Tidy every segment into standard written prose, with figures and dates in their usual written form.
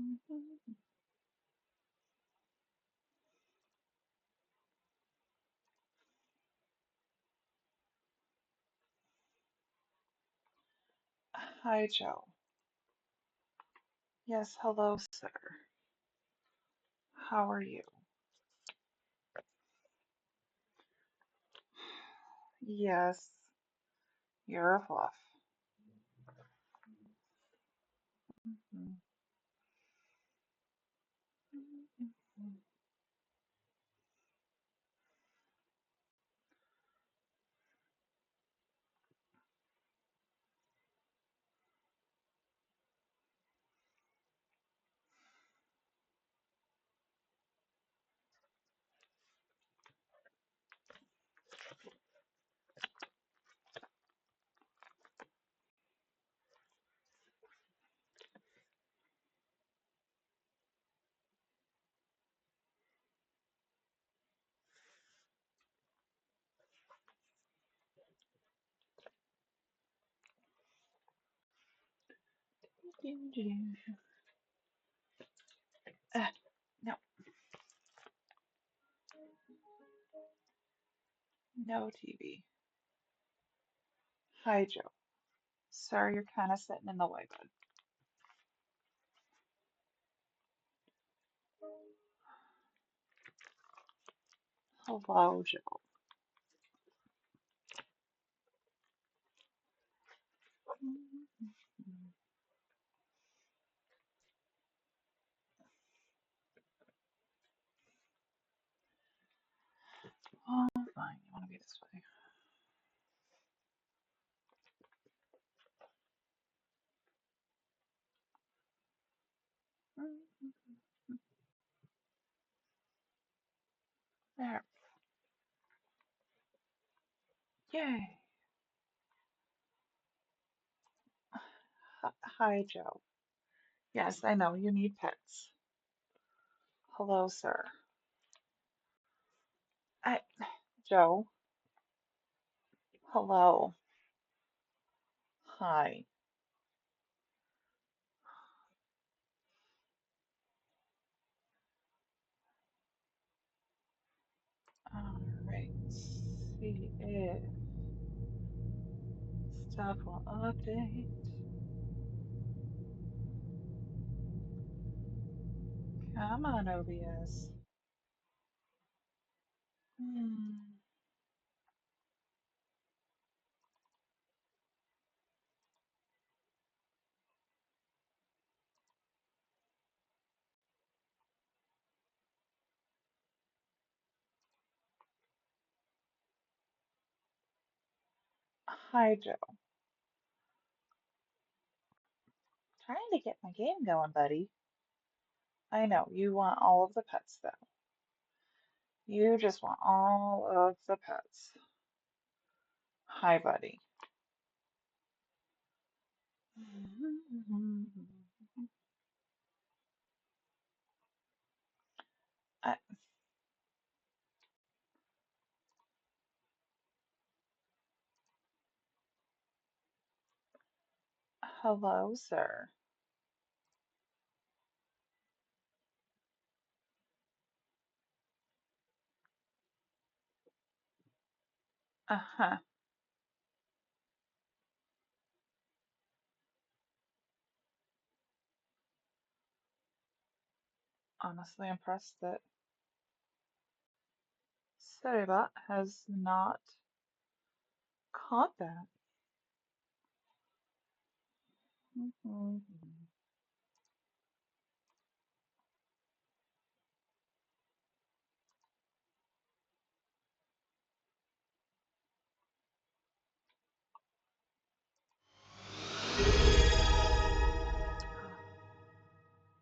Hi, Joe. Yes, hello, sir. How are you? Yes, you're a fluff. Mhm. Uh, no, no TV. Hi, Joe. Sir, you're kind of sitting in the way, bud. Hello, Joe. Oh, fine. You want to be this way. There. Yay. Hi, Joe. Yes, I know you need pets. Hello, sir. I, Joe. Hello. Hi. All right. See if stuff will update. Come on, OBS. Hmm. Hi, Joe. Trying to get my game going, buddy. I know, you want all of the pets, though. You just want all of the pets. Hi, buddy. Uh, hello, sir. Uh-huh. Honestly impressed that Saribot has not caught that.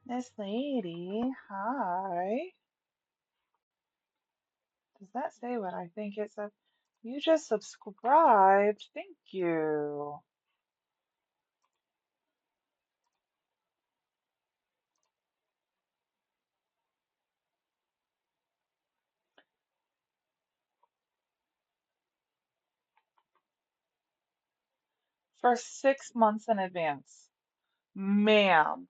This lady, hi. Does that say what I think it says? You just subscribed. Thank you. For 6 months in advance. Ma'am,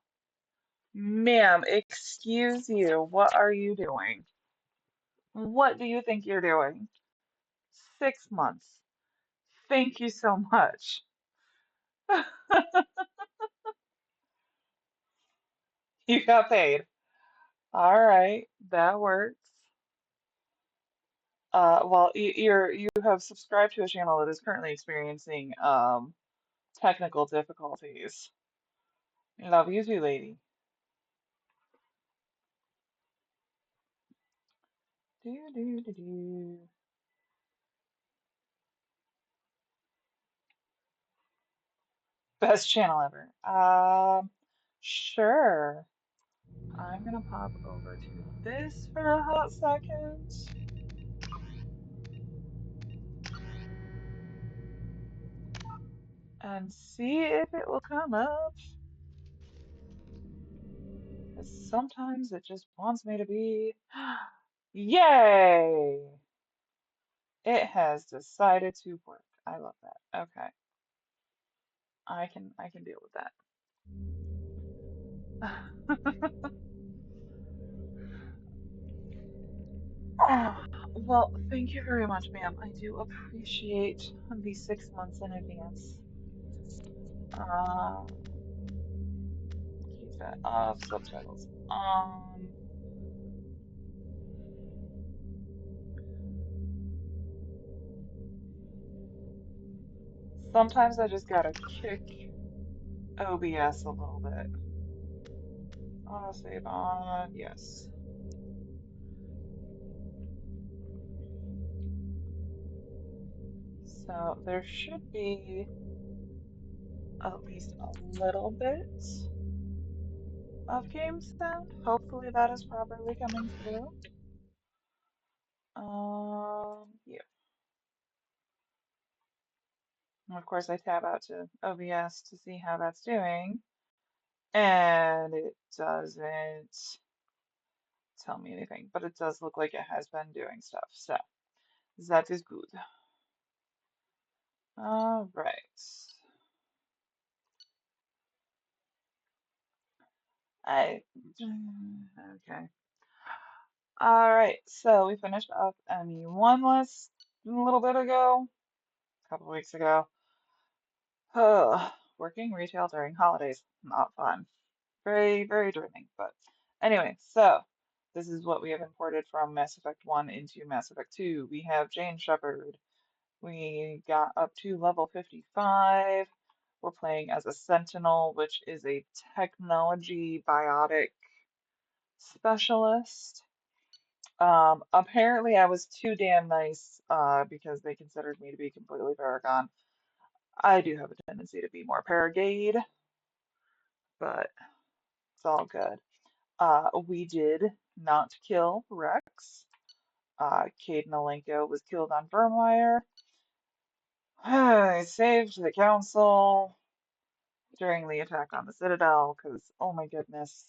Ma'am, excuse you. What are you doing? What do you think you're doing? 6 months. Thank you so much. You got paid. All right, that works. Well, you have subscribed to a channel that is currently experiencing technical difficulties. Love you too, lady. Do do do do. Best channel ever. Sure. I'm gonna pop over to this for a hot second and see if it will come up. Because sometimes it just wants me to be. Yay! It has decided to work. I love that. Okay. I can deal with that. Oh, well, thank you very much, ma'am. I do appreciate the 6 months in advance. Um, keep that off, subtitles on. Sometimes I just gotta kick OBS a little bit. Autosave on, yes. So there should be at least a little bit of game sound. Hopefully that is properly coming through. Yeah. And of course I tab out to OBS to see how that's doing, and it doesn't tell me anything, but it does look like it has been doing stuff, so that is good. All right. I okay. All right, so we finished up ME1 list a little bit ago, a couple weeks ago. Working retail during holidays, not fun. Very, very draining. But anyway, so this is what we have imported from Mass Effect 1 into Mass Effect 2. We have Jane Shepard. We got up to level 55. We're playing as a Sentinel, which is a technology biotic specialist. Apparently I was too damn nice because they considered me to be completely Paragon. I do have a tendency to be more Paragade, but it's all good. We did not kill Rex. Cade Malenko was killed on Firmwire. I saved the council during the attack on the Citadel because, oh my goodness,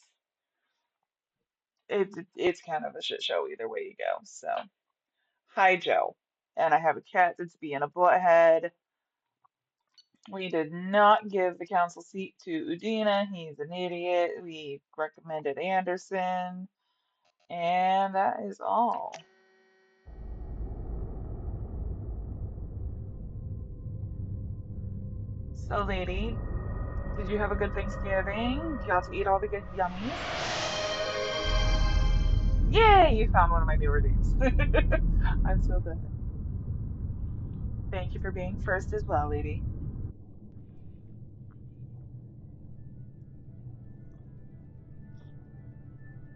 it's kind of a shit show either way you go. So, hi Joe. And I have a cat that's being a butthead. We did not give the council seat to Udina. He's an idiot. We recommended Anderson. And that is all. So, lady, did you have a good Thanksgiving? Got to eat all the good yummies? Yay! You found one of my new redeems. I'm so glad. Thank you for being first as well, lady.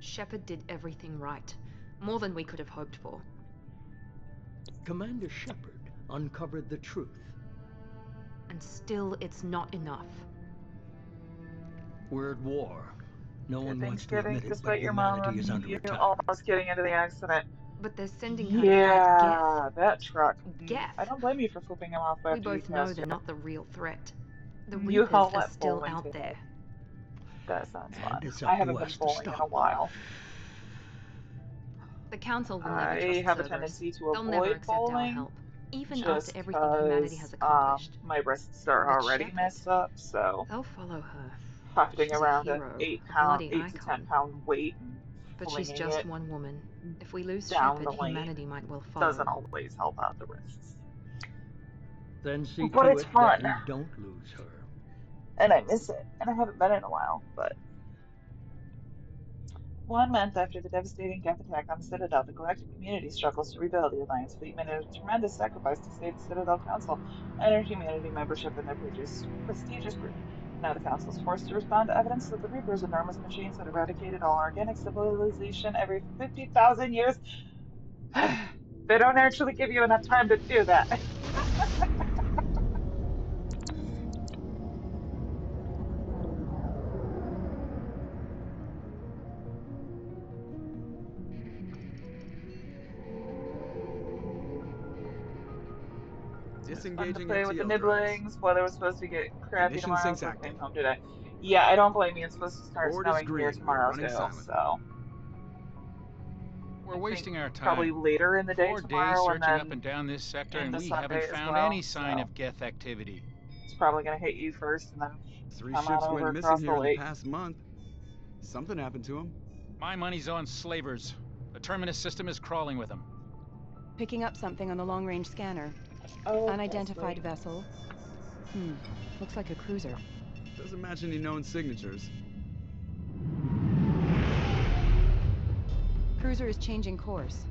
Shepard did everything right. More than we could have hoped for. Commander Shepard uncovered the truth. And still, it's not enough. We're at war. No Good one wants to Thanksgiving, admit it, but despite your mom humanity is and under you attack. almost getting into the accident. But they're sending her to fight Geth. Yeah, that truck. I Geth! don't blame you for flipping him off We after you both know passed they're her. not the real threat. The You Reapers all are went still bowling out today. there. That sounds And fun. it's I up haven't to been us to bowling in a stop them. while. The Council will never I trust have a Cerberus. tendency to They'll never avoid accept our bowling help, even after just everything humanity has because accomplished. my wrists are But already Shepard, messed up, so they'll follow her. pocketing She's a around a hero, a bloody 8 to 10 pound weight and but she's flinging just it one woman. If we lose down Shepard, the lane humanity might well doesn't follow. always help out the risks. Then see But to it's it that fun, we don't lose her. and I miss it, and I haven't been in a while, but 1 month after the devastating Geth attack on the Citadel, the galactic community struggles to rebuild. The Alliance fleet made a tremendous sacrifice to save the Citadel Council and earn humanity membership in their prestigious group. Now the Council is forced to respond to evidence that the Reapers, enormous machines that eradicated all organic civilization every 50,000 years, they don't actually give you enough time to do that. It was fun to Disengaging play with the MTL drives. nibblings. Weather was supposed to get crappy Ignition tomorrow, sinks so we're staying active. home today. Yeah, I don't blame you. It's supposed to start Board is snowing here green. We are tomorrow running too, silent. so We're I think wasting our probably time. later in the day 4 days tomorrow and searching up then and down this sector, and into we haven't Sunday as found well. any sign So of Geth activity. it's probably going to hit you first and then 3 come on ships over went missing across the here in the lake. past month. Something happened to them. My money's on slavers. The Terminus system is crawling with them. Picking up something on the long-range scanner. Oh, Unidentified Presley. vessel. Looks like a cruiser. Doesn't match any known signatures. Cruiser is changing course.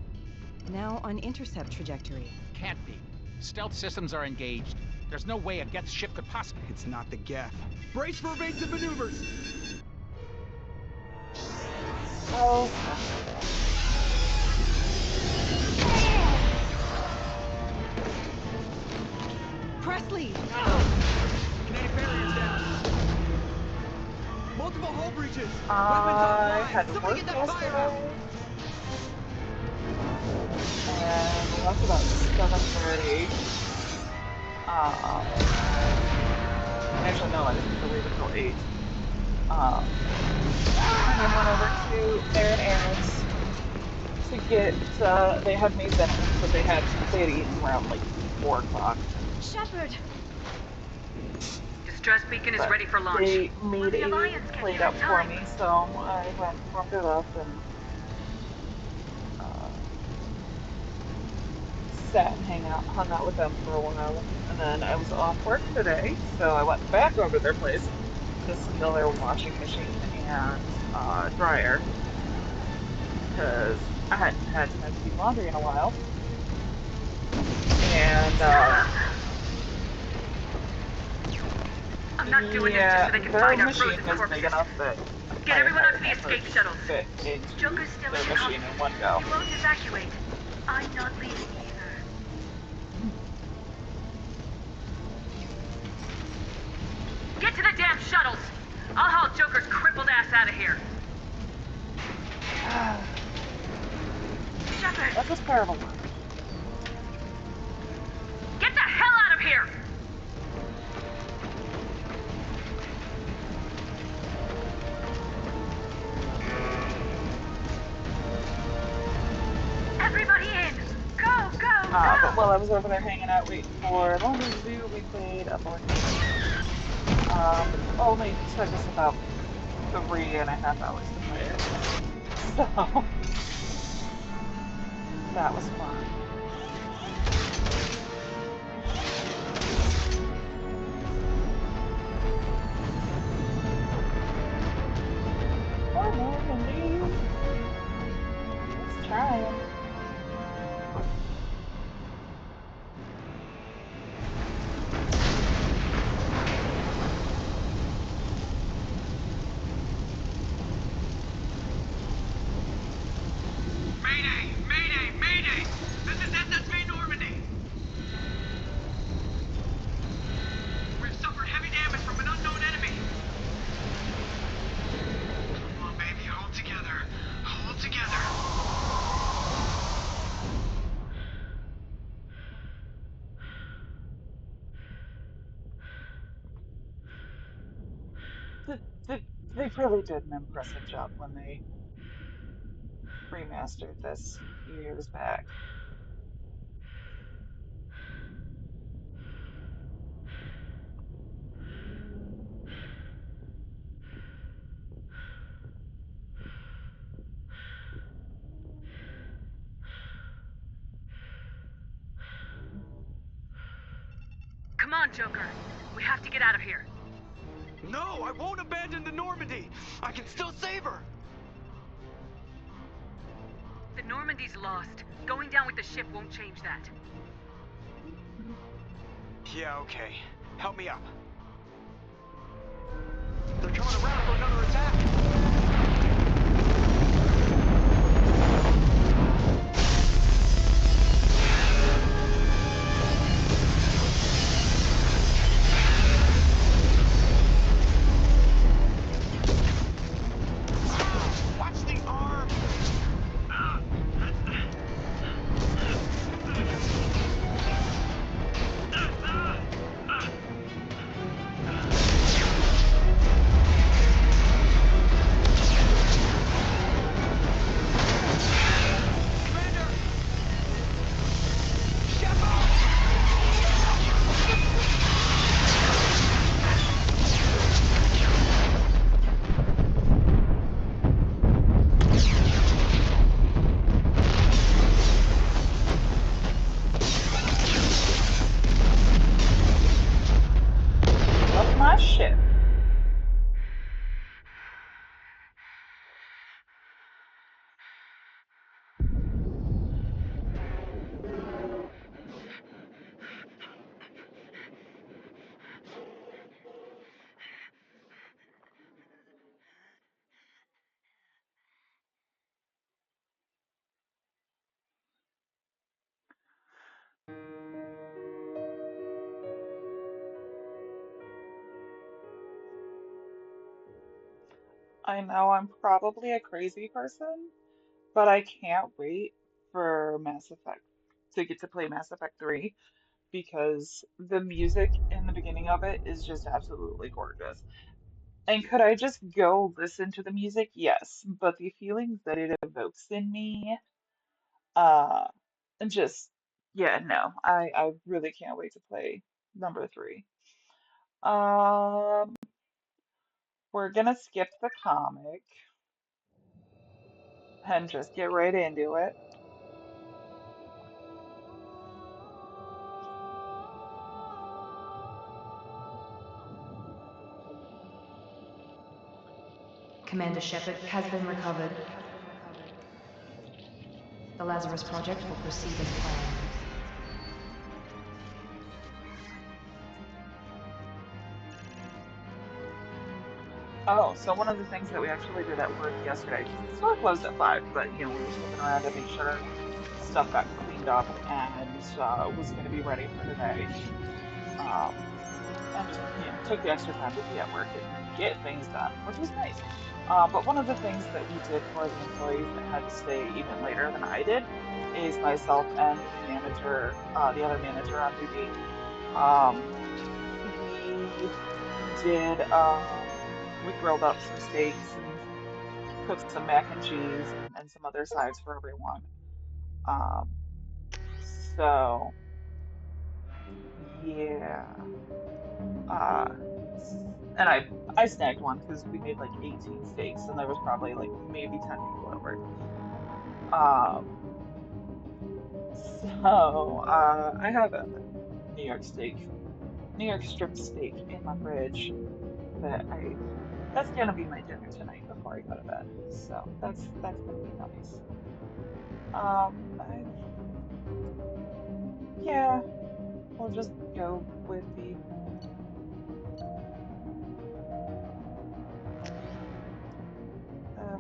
Now on intercept trajectory. Can't be. Stealth systems are engaged. There's no way a Geth ship could possibly. It's not the Geth. Brace for evasive maneuvers! Oh, Presley. Presley! Kinetic barriers down. Multiple hull breaches. Weapons I offline. had to Somebody work get that firehouse. yesterday and we left about 7:30. Actually, no, I didn't have to leave until 8. And then went over to Aaron Aaron's to get they had made dinner, but they had eaten around like 4 o'clock. Shepard! Distress beacon is But ready for launch. they Will made the a Alliance get plate here in up for time? me, so I went and warmed it up and uh, sat and hung out with them for a while. And then I was off work today, so I went back over to their place to steal their washing machine and dryer because I hadn't had time to do laundry in a while. And I'm not doing this just yeah, so they can their find our machine frozen is big corpses. enough that Get my everyone entire onto the hamper escape could just shuttles. fit into Joker's still their in machine in one go. You won't evacuate. I'm not leaving either. Get to the damn shuttles! I'll haul Joker's crippled ass out of here. Shepard, That's just terrible work. get the hell out of here! Everybody in! Go, go, But while go! I was over there hanging out waiting for laundry to do, we played a board game. Only took us about 3.5 hours to play it. So that was fun. Poor Normandy. He's trying. Mayday! Mayday! Mayday! This is SSV Normandy! We've suffered heavy damage from an unknown enemy! Come on, baby, hold together. Hold together. They really did an impressive job when they remastered this a few years back. Come on, Joker. We have to get out of here. No, I won't abandon the Normandy. I can still save her. The Normandy's lost. Going down with the ship won't change that. Yeah, okay. Help me up. They're coming around for another attack. Watch the arm. Commander! Love my ship. I know I'm probably a crazy person, but I can't wait for Mass Effect to get to play Mass Effect 3 because the music in the beginning of it is just absolutely gorgeous. And could I just go listen to the music? Yes, but the feelings that it evokes in me, uh, and just yeah, no, I really can't wait to play number 3. Um, we're gonna skip the comic and just get right into it. Commander Shepard has been recovered. The Lazarus Project will proceed as planned. Oh, so one of the things that we actually did at work yesterday, because the store closed at 5, but we were sniffing around to make sure stuff got cleaned up and was going to be ready for today. Um, and just, took the extra time to be at work and get things done, which was nice. But one of the things that we did for the employees that had to stay even later than I did is myself and the manager, the other manager on duty, um, we did, we grilled up some steaks and cooked some mac and cheese and some other sides for everyone. Um, so yeah, uh, and I snagged one because we made like 18 steaks and there was probably like maybe 10 people at work. Um, I have a New York steak, New York strip steak in my fridge that that's gonna be my dinner tonight before I go to bed. So that's gonna be nice. I yeah, we'll just go with the uh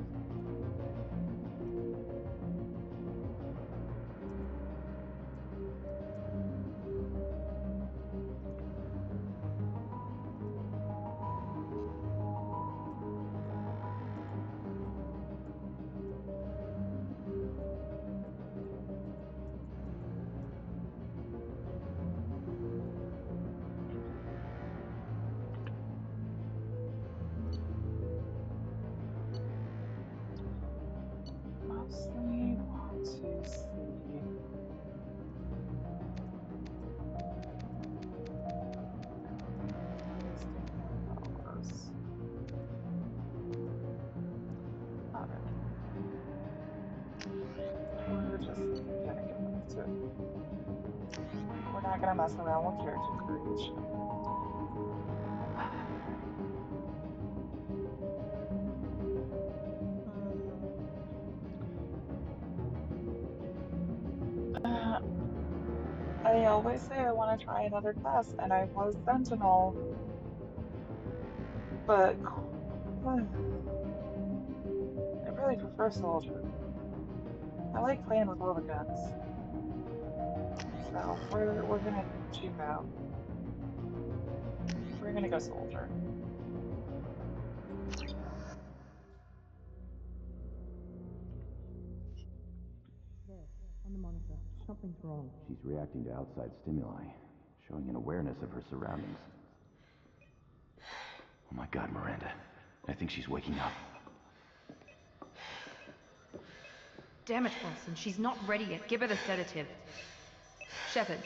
mostly want to see ballistic powers. Not really. We're just gonna go back to we're not not gonna mess around with character creation. I always say I want to try another class, and I was Sentinel, but I really prefer Soldier. I like playing with all the guns, so we're gonna cheap out. We're gonna go Soldier. There, on the monitor. Something's wrong. She's reacting to outside stimuli, showing an awareness of her surroundings. Oh my God, Miranda. I think she's waking up. Damn it, Wilson. She's not ready yet. Give her the sedative. Shepard,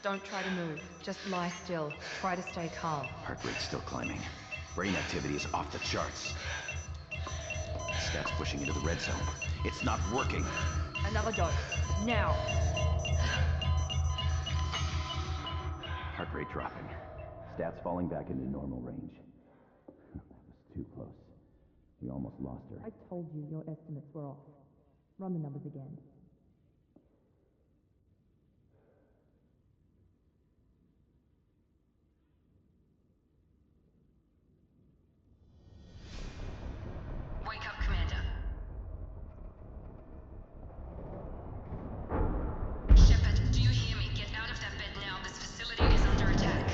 don't try to move. Just lie still. Try to stay calm. Heart rate's still climbing. Brain activity is off the charts. Stats pushing into the red zone. It's not working. Another dose. Now. Heart rate dropping. Stats falling back into normal range. That was too close. We almost lost her. I told you your estimates were off. Run the numbers again. Wake up, Commander. Shepard, do you hear me? Get out of that bed now. This facility is under attack.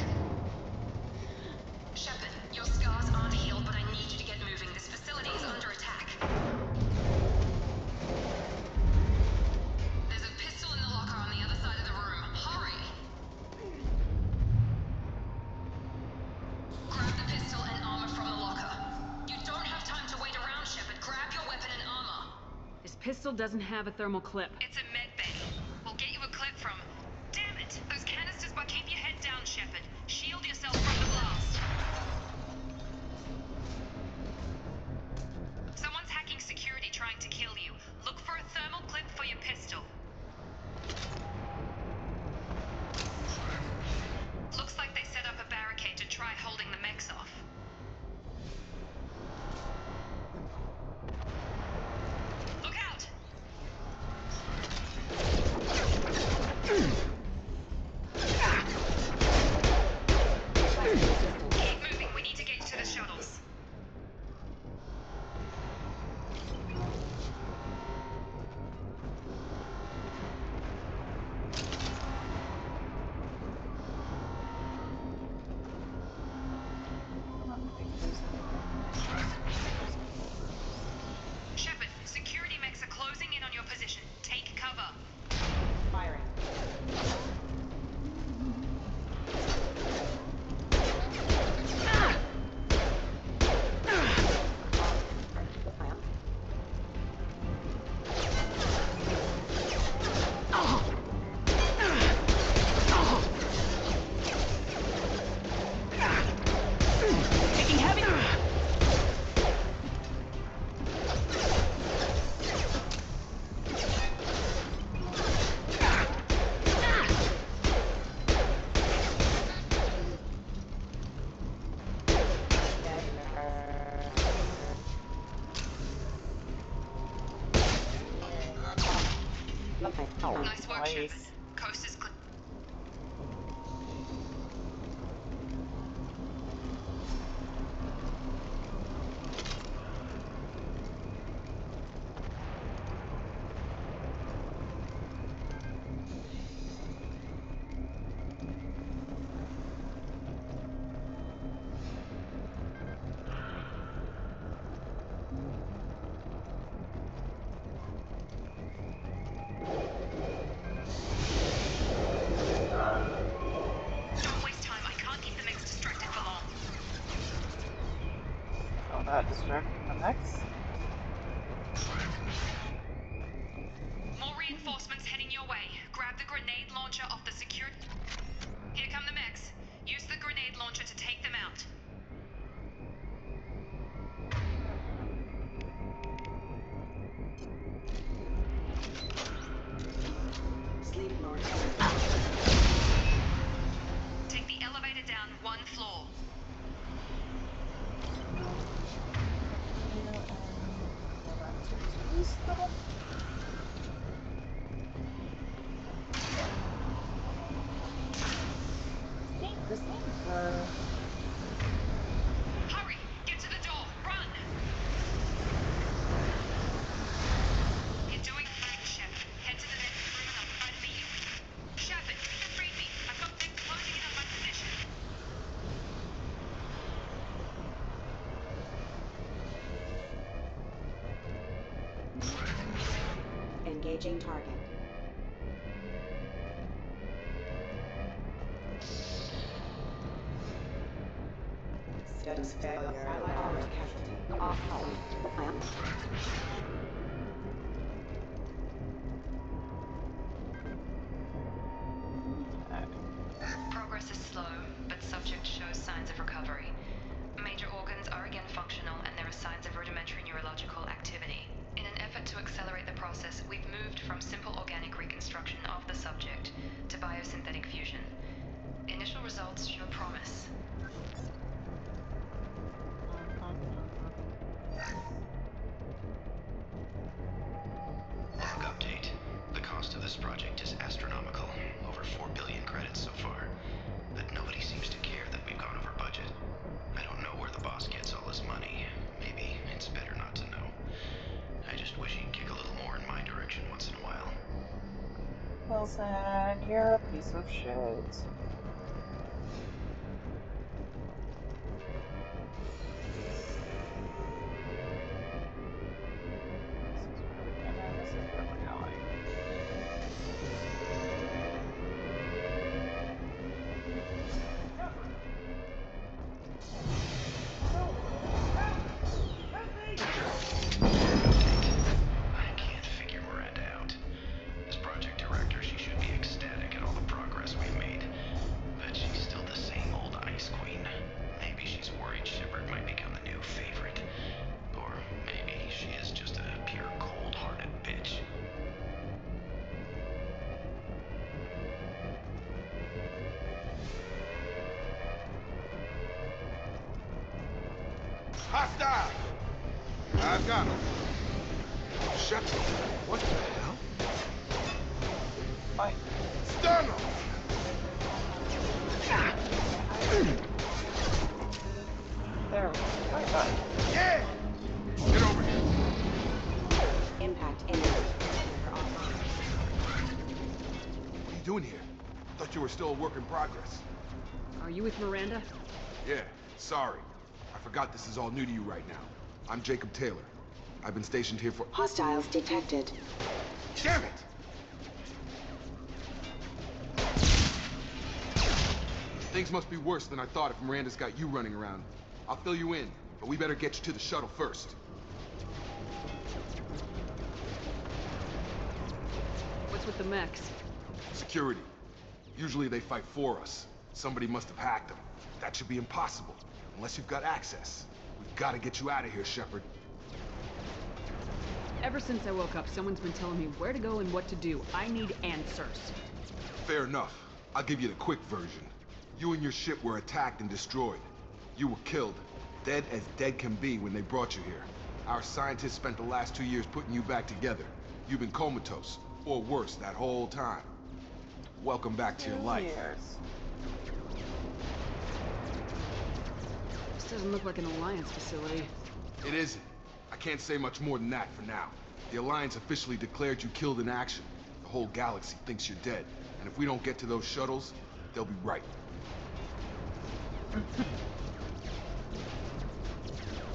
Shepard, your scars aren't healed, but I need you to get moving. This facility is under attack. There's a pistol in the locker on the other side of the room. Hurry! Grab the pistol and armor from the locker. You don't have time to wait around, Shepard. Grab your weapon and armor. This pistol doesn't have a thermal clip. It's a med bay. We'll get you a clip from... Damn it! Those canisters, but keep your head down, Shepard. Shield yourself from the blast. Someone's hacking security trying to kill you. Look for a thermal clip for your pistol. Looks like they set up a barricade to try holding the mechs off. Look out! Keep moving, we need to get you to the shuttles. I don't think there's anything. Shepard, security mechs are closing in on your position. Take cover. Firing. Taking heavy. Nice work, Shepard. Nice. Coast is clear. Don't waste time. I can't keep the mechs distracted for long. All that distracting the mechs. More reinforcements heading your way. Grab the grenade launcher off the security... Here come the mechs. Use the grenade launcher to take them out. Sleep mode. Imaging target. Status failure. Armored casualty. Off. Progress is slow, but subject shows signs of recovery. Major organs are again functional, and there are signs of rudimentary neurological activity. In an effort to accelerate the process, we've moved from simple organic reconstruction of the subject to biosynthetic fusion. Initial results show promise. Log update. The cost of this project is astronomical. Over 4 billion credits so far. But nobody seems to care that we've gone over budget. I don't know where the boss gets all his money. Maybe it's better not to know. I just wish he'd kick a little more in my direction once in a while. Wilson, you're a piece of shit. This is where we came in, this is where we're going. I can't figure Miranda out. As project director, she should be ecstatic at all the progress we've made. But she's still the same old ice queen. Maybe she's worried Shepard might become the new favorite. Or maybe she is just a pure cold-hearted bitch. Hostile! I've got him. Shepard, what the hell? Bye. Stun him! There we go. Bye-bye. Yeah! Get over here. Impact imminent. What are you doing here? Thought you were still a work in progress. Are you with Miranda? Yeah, sorry. I forgot this is all new to you right now. I'm Jacob Taylor. I've been stationed here for— Hostiles detected. Damn it! Things must be worse than I thought if Miranda's got you running around. I'll fill you in, but we better get you to the shuttle first. What's with the mechs? Security. Usually they fight for us. Somebody must have hacked them. That should be impossible, unless you've got access. We've got to get you out of here, Shepard. Ever since I woke up, someone's been telling me where to go and what to do. I need answers. Fair enough. I'll give you the quick version. You and your ship were attacked and destroyed. You were killed, dead as dead can be when they brought you here. Our scientists spent the last 2 years putting you back together. You've been comatose, or worse, that whole time. Welcome back to your 2 life. years. This doesn't look like an Alliance facility. It isn't. I can't say much more than that for now. The Alliance officially declared you killed in action. The whole galaxy thinks you're dead. And if we don't get to those shuttles, they'll be right.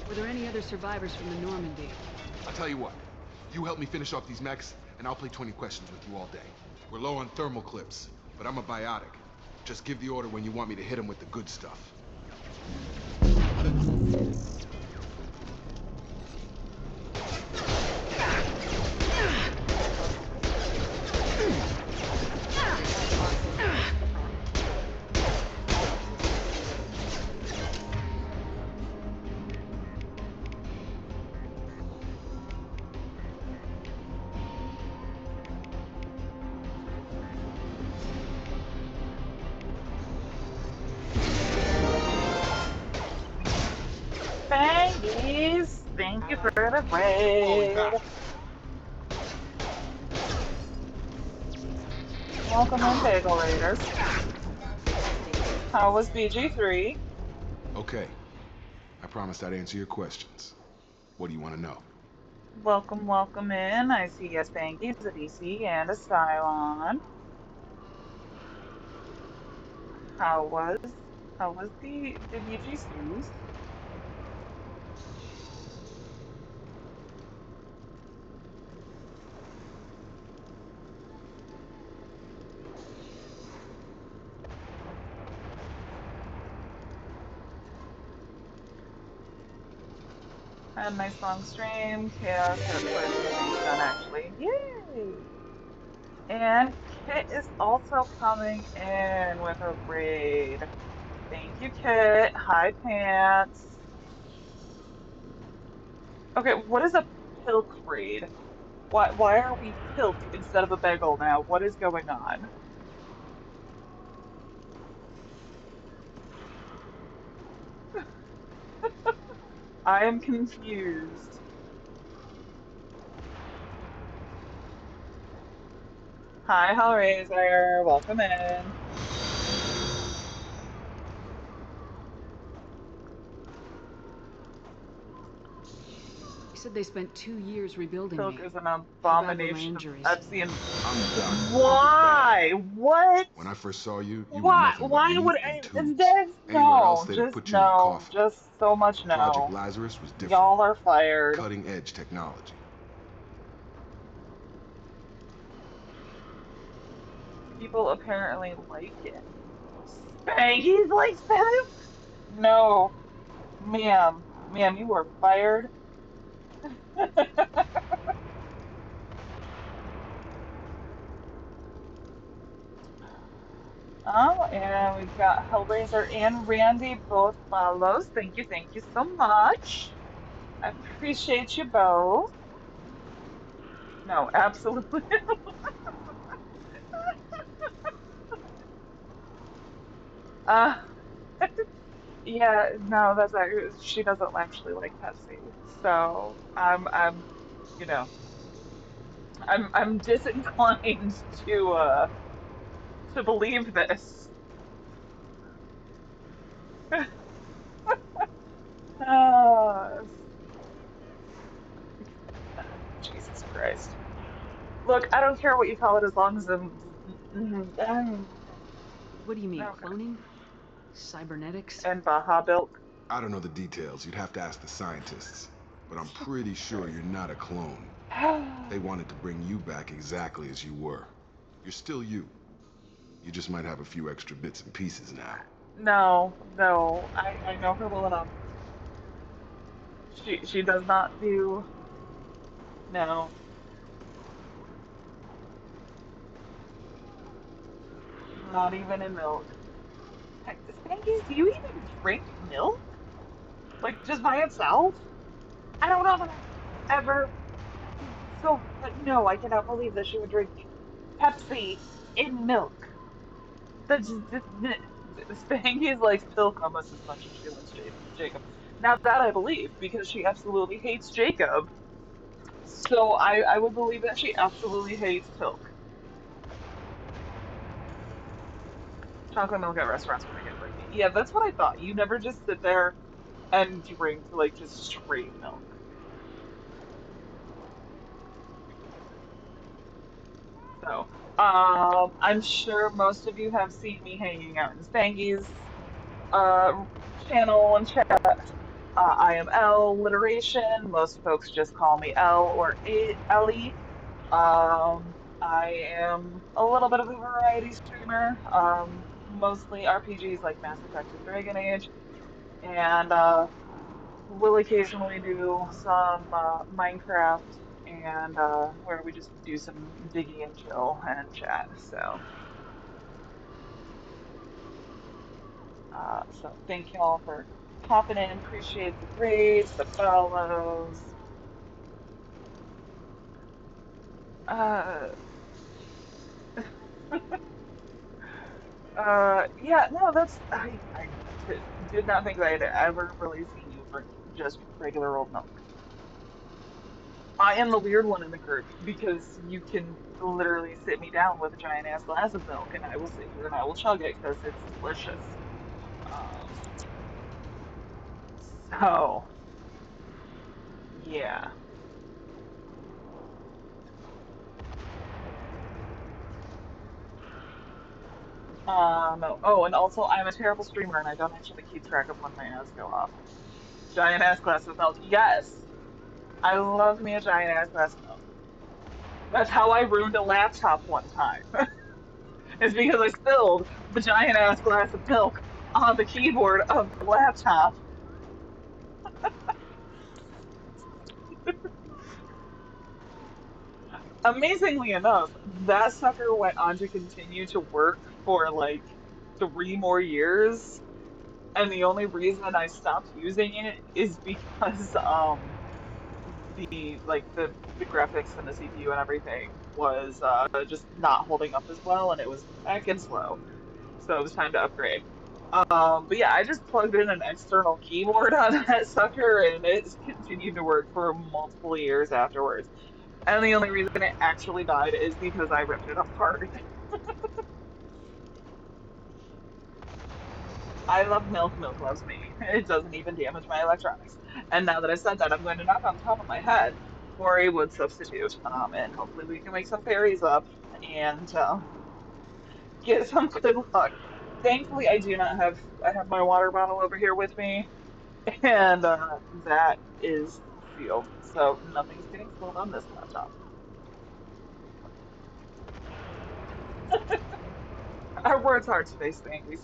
Were there any other survivors from the Normandy? I'll tell you what. You help me finish off these mechs, and I'll play 20 questions with you all day. We're low on thermal clips, but I'm a biotic. Just give the order when you want me to hit them with the good stuff. Thankies! Thank you for the Falling raid. back. Welcome in, Bagel Raiders. How was BG3? Okay. I promised I'd answer your questions. What do you want to know? Welcome, welcome in. I see a Spankies, a DC, and a Cylon. How was the VGCs? Had a nice long stream. Chaos got quite a few things done actually. Yay! And Kit is also coming in with a raid. Thank you, Kit. Hi, Pants. Okay, what is a pilk raid? Why are we pilk instead of a bagel now? What is going on? I am confused. Hi, Hellraiser. Welcome in. You said they spent 2 years rebuilding Pilk me. is an How bad were my abomination of injuries? Epstein. I'm the doctor. It was bad. Why? What? When I first saw you, you were Why? nothing but Why would meat and I? tubes. There's Anywhere else, no, they'd have just put you in a no, coffin. just so much Project no. Lazarus was different. Y'all are fired. Cutting edge technology. People apparently like it. Spanky's likes him? No, ma'am, you were fired. Oh, and we've got Hellraiser and Randy both follows. Thank you so much. I appreciate you both. No, absolutely. Uh, yeah, no, she doesn't actually like Pepsi. So you know, I'm disinclined to believe this. Uh, Jesus Christ. Look, I don't care what you call it as long as What do you mean, okay. cloning? Cybernetics? And Baja Bilk. I don't know the details. You'd have to ask the scientists. But I'm pretty sure Christ. you're not a clone. They wanted to bring you back exactly as you were. You're still you. You just might have a few extra bits and pieces now. No, I know her well enough. She does not do no, not even in milk. Heck, Spankies, do you even drink milk? Like just by itself? I don't know that I've ever so but no, I cannot believe that she would drink Pepsi in milk. That's Spankies likes Pilk almost as much as she likes Jacob. Now that I believe, because she absolutely hates Jacob. So I would believe that she absolutely hates Pilk. Chocolate milk at restaurants when I get brain. Yeah, that's what I thought. You never just sit there and drink like just straight milk. So, I'm sure most of you have seen me hanging out in Spanky's uh channel and chat. I am L Literation. Most folks just call me L or Ellie. I am a little bit of a variety streamer. Mostly RPGs like Mass Effect and Dragon Age, and we'll occasionally do some Minecraft and where we just do some diggy and chill and chat. So thank y'all for popping in. Appreciate the raids, the follows. Uh, yeah, no, that's did not think that I'd ever really seen you drink just regular old milk. I am the weird one in the group because you can literally sit me down with a giant ass glass of milk and I will sit here and I will chug it because it's delicious. Um, so yeah. Oh, and also I'm a terrible streamer and I don't actually keep track of when my ads go off. Giant ass glass of milk. Yes, I love me a giant ass glass of milk. That's how I ruined a laptop one time. It's because I spilled the giant ass glass of milk on the keyboard of the laptop. Amazingly enough, that sucker went on to continue to work for like 3 more years. And the only reason I stopped using it is because the graphics and the CPU and everything was just not holding up as well, and it was heckin' slow. So it was time to upgrade. But yeah, I just plugged in an external keyboard on that sucker, and it's continued to work for multiple years afterwards. And the only reason it actually died is because I ripped it apart. I love milk, milk loves me. It doesn't even damage my electronics. And now that I said that, I'm going to knock on the top of my head for a wood substitute. And hopefully we can wake some fairies up and get some good luck. Thankfully, I have my water bottle over here with me, and that is sealed, so nothing's getting spilled on this laptop. Our words are today's things.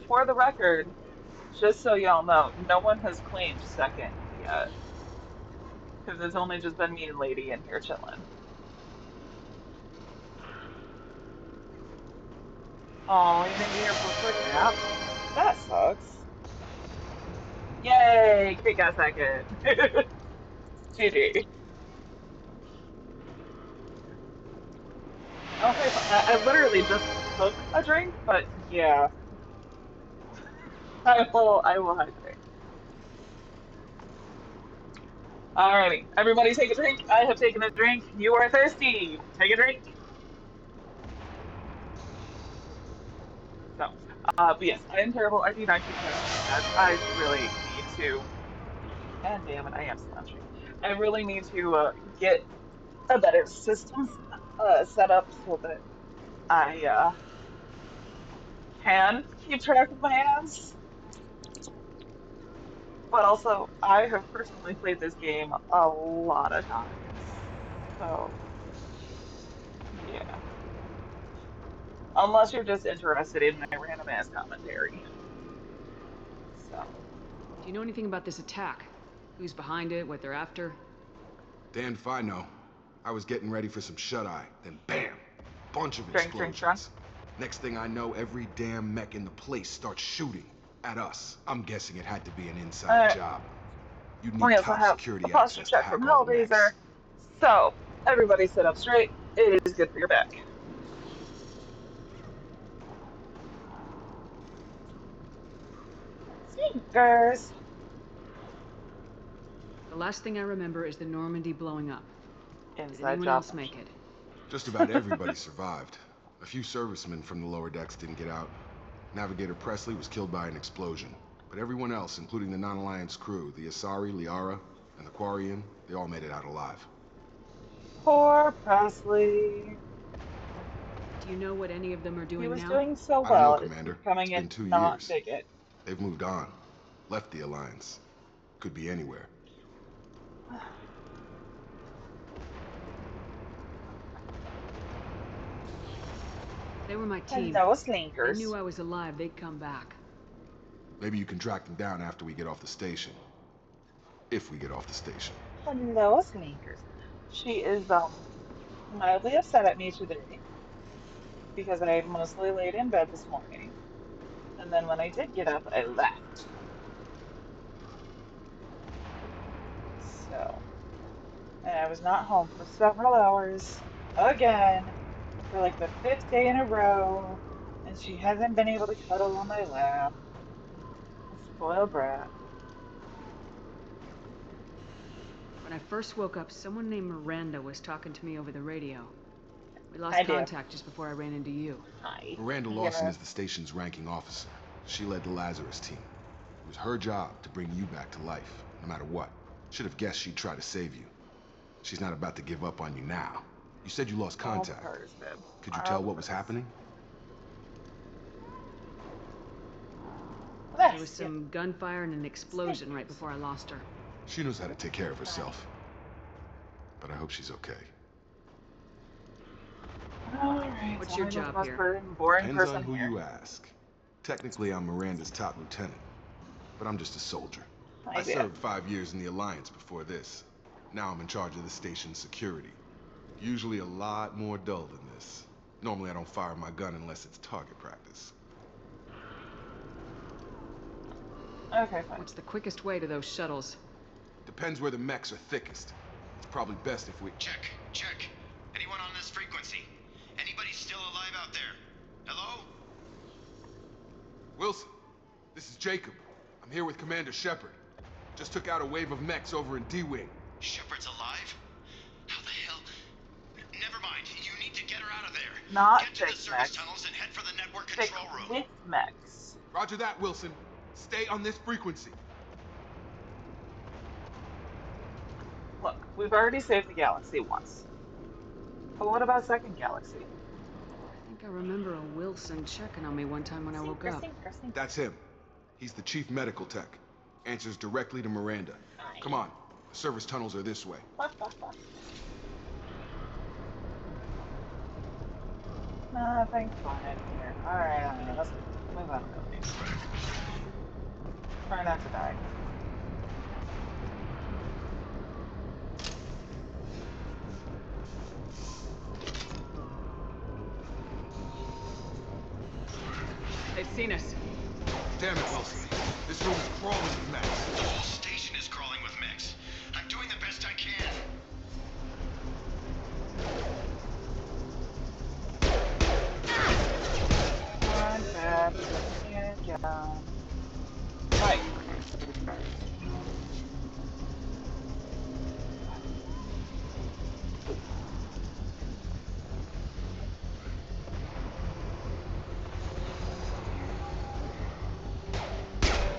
For the record, just so y'all know, no one has claimed second yet, because it's only just been me and Lady in here chilling. Oh, you didn't get here for a quick nap? That sucks. Yay, Kate got second. GG. Okay, so I literally just took a drink, but yeah, I will hydrate. Alrighty, everybody take a drink. I have taken a drink. You are thirsty. Take a drink. So, but yes, I am terrible. I do not keep tabs on stats. I really need to. God damn it, I am slouching. I really need to get a better system set up so that I can keep track of my ads. But also, I have personally played this game a lot of times. So, yeah. Unless you're just interested in my random ass commentary. So, Do you know anything about this attack? Who's behind it, what they're after? Damned if I know. I was getting ready for some shut-eye, then bam! Bunch of drink, drink, drunk. explosions. Next thing I know, every damn mech in the place starts shooting at us. I'm guessing it had to be an inside job. You'd We need also top have a security posture access to check from hack all the Hellraiser. mechs. So, everybody sit up straight. It is good for your back. Sneakers. The last thing I remember is the Normandy blowing up. Did Inside anyone job else make mentioned. it? Just about everybody survived. A few servicemen from the lower decks didn't get out. Navigator Presley was killed by an explosion. But everyone else, including the non-Alliance crew, the Asari, Liara, and the Quarian, they all made it out alive. Poor Presley. Do you know what any of them are He doing was now? doing so I don't know, well at Commander. It's becoming been a 2 not years. bigot. They've moved on. Left the Alliance. Could be anywhere. They were my team. Hello, They knew Slinkers. I was alive, they'd come back. Maybe you can track them down after we get off the station. If we get off the station. Hello, Slinkers. She is mildly upset at me today because I mostly laid in bed this morning, and then when I did get up, I left. So, and I was not home for several hours again for like the fifth day in a row, and she hasn't been able to cuddle on my lap. Spoiled brat. When I first woke up, someone named Miranda was talking to me over the radio. We Hi, lost dear. contact just before I ran into you. Hi. Miranda I'm Lawson gonna. is the station's ranking officer. She led the Lazarus team. It was her job to bring you back to life, no matter what. Should have guessed she'd try to save you. She's not about to give up on you now. You said you lost All contact. purrs, babe. Could you tell All what was purrs. happening? There was Bless you. some gunfire and an explosion right Snickers. before I lost her. She knows how to take care of Hi. herself. But I hope she's okay. Alright, What's so your I'm just the job most here? boring Depends person on who here. you ask. Technically, I'm Miranda's top lieutenant. But I'm just a soldier. I bet. served 5 years in the Alliance before this. Now I'm in charge of the station's security. Usually a lot more dull than this. Normally I don't fire my gun unless it's target practice. Okay, fine. What's the quickest way to those shuttles? Depends where the mechs are thickest. It's probably best if we... Check. Anyone on this frequency? Anybody still alive out there? Hello? Wilson, this is Jacob. I'm here with Commander Shepard. Just took out a wave of mechs over in D-Wing. Shepard's alive? How the hell? Never mind. You need to get her out of there. Not Get to the thick service mechs. tunnels and head for the network Thick control room. with mechs. Roger that, Wilson. Stay on this frequency. Look, we've already saved the galaxy once. But what about Second Galaxy? I think I remember a Wilson checking on me one time when I woke up. That's him. He's the chief medical tech. Answers directly to Miranda. Come on. The service tunnels are this way. Nothing fun in here. Alright, let's move on. Try not to die. They've seen us. Damn it, Wilson. This room is crawling with mechs. The whole station is crawling with mechs. I'm doing the best I can. One bad, and down. Right.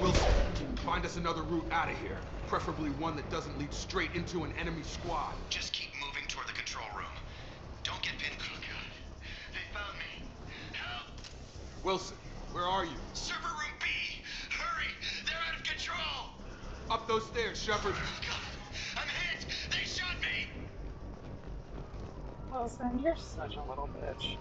Wilson, find us another route out of here. Preferably one that doesn't lead straight into an enemy squad. Just keep moving toward the control room. Don't get pinned. Oh, God. They found me. Help! Wilson, where are you? Server room B! Hurry! They're out of control! Up those stairs, Shepard. God, I'm hit! They shot me! Wilson, you're such a little bitch.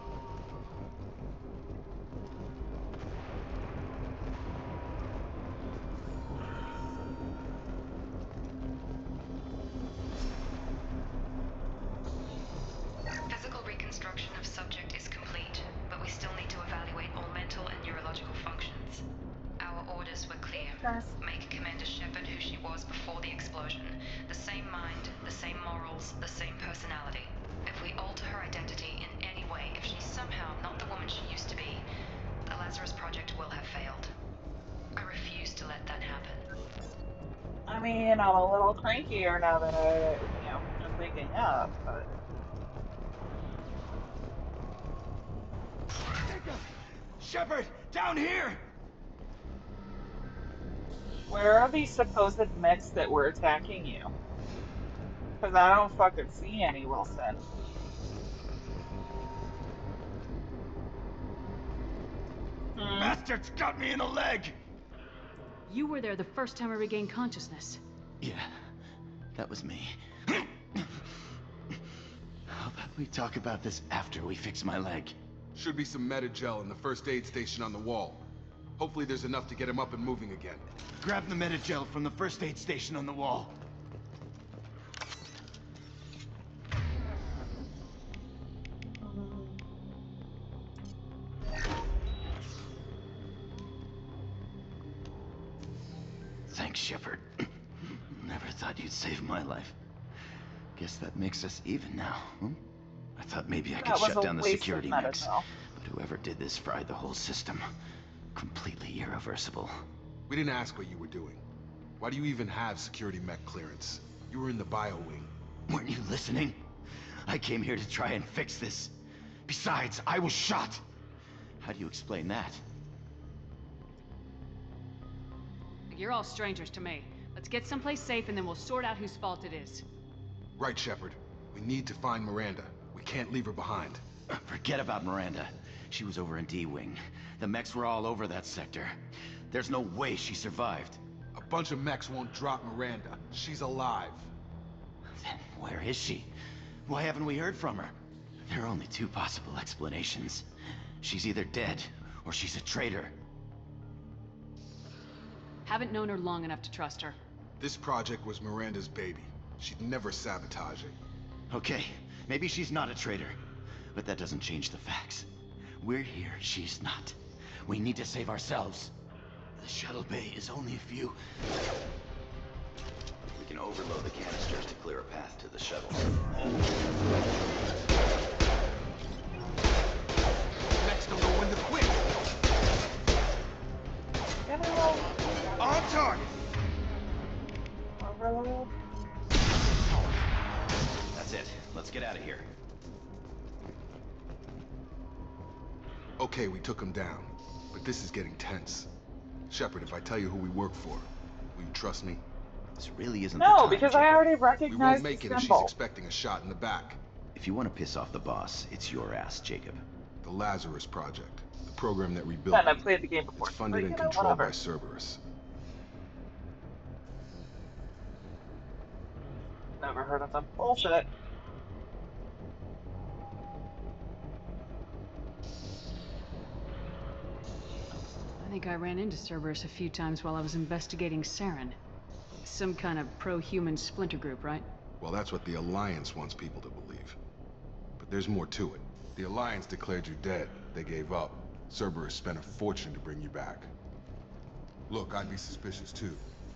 Physical reconstruction of subject is complete, but we still need to evaluate all mental and neurological functions. Our orders were clear. Make Commander Shepard who she was before the explosion. The same mind, the same morals, the same personality. If we alter her identity in any way, if she's somehow not the woman she used to be, the Lazarus Project will have failed. I refuse to let that happen. I mean, I'm a little crankier now that I'm waking up, but... Shepard, down here! Where are these supposed mechs that were attacking you? Because I don't fucking see any, Wilson. Bastards got me in the leg! You were there the first time I regained consciousness. Yeah, that was me. How about we talk about this after we fix my leg? Should be some Metagel in the first aid station on the wall. Hopefully there's enough to get him up and moving again. Grab the Metagel from the first aid station on the wall. Thanks, Shepard. Never thought you'd save my life. Guess that makes us even now, huh? I thought maybe I could shut down the security mechs, but whoever did this fried the whole system. Completely irreversible. We didn't ask what you were doing. Why do you even have security mech clearance? You were in the bio wing. Weren't you listening? I came here to try and fix this. Besides, I was shot. How do you explain that? You're all strangers to me. Let's get someplace safe and then we'll sort out whose fault it is. Right, Shepard. We need to find Miranda. We can't leave her behind. Forget about Miranda. She was over in D-Wing. The mechs were all over that sector. There's no way she survived. A bunch of mechs won't drop Miranda. She's alive. Then where is she? Why haven't we heard from her? There are only two possible explanations. She's either dead, or she's a traitor. Haven't known her long enough to trust her. This project was Miranda's baby. She'd never sabotage it. Okay, maybe she's not a traitor, but that doesn't change the facts. We're here, she's not. We need to save ourselves. The shuttle bay is only a few... We can overload the canisters to clear a path to the shuttle. Next, don't know when to quit. On target. Overload. That's it. Let's get out of here. Okay, we took him down, but this is getting tense. Shepard, if I tell you who we work for, will you trust me? This really isn't No, the time, because Jacob. I already We recognized won't the make it if she's symbol. expecting a shot in the back. If you want to piss off the boss, it's your ass, Jacob. The Lazarus Project, the program that rebuilt And I've them. played the game before, It's funded but and you know, controlled by whatever. Cerberus. Never heard of them. Bullshit. I think I ran into Cerberus a few times while I was investigating Saren. Some kind of pro-human splinter group, right? Well, that's what the Alliance wants people to believe. But there's more to it. The Alliance declared you dead. They gave up. Cerberus spent a fortune to bring you back. Look, I'd be suspicious too.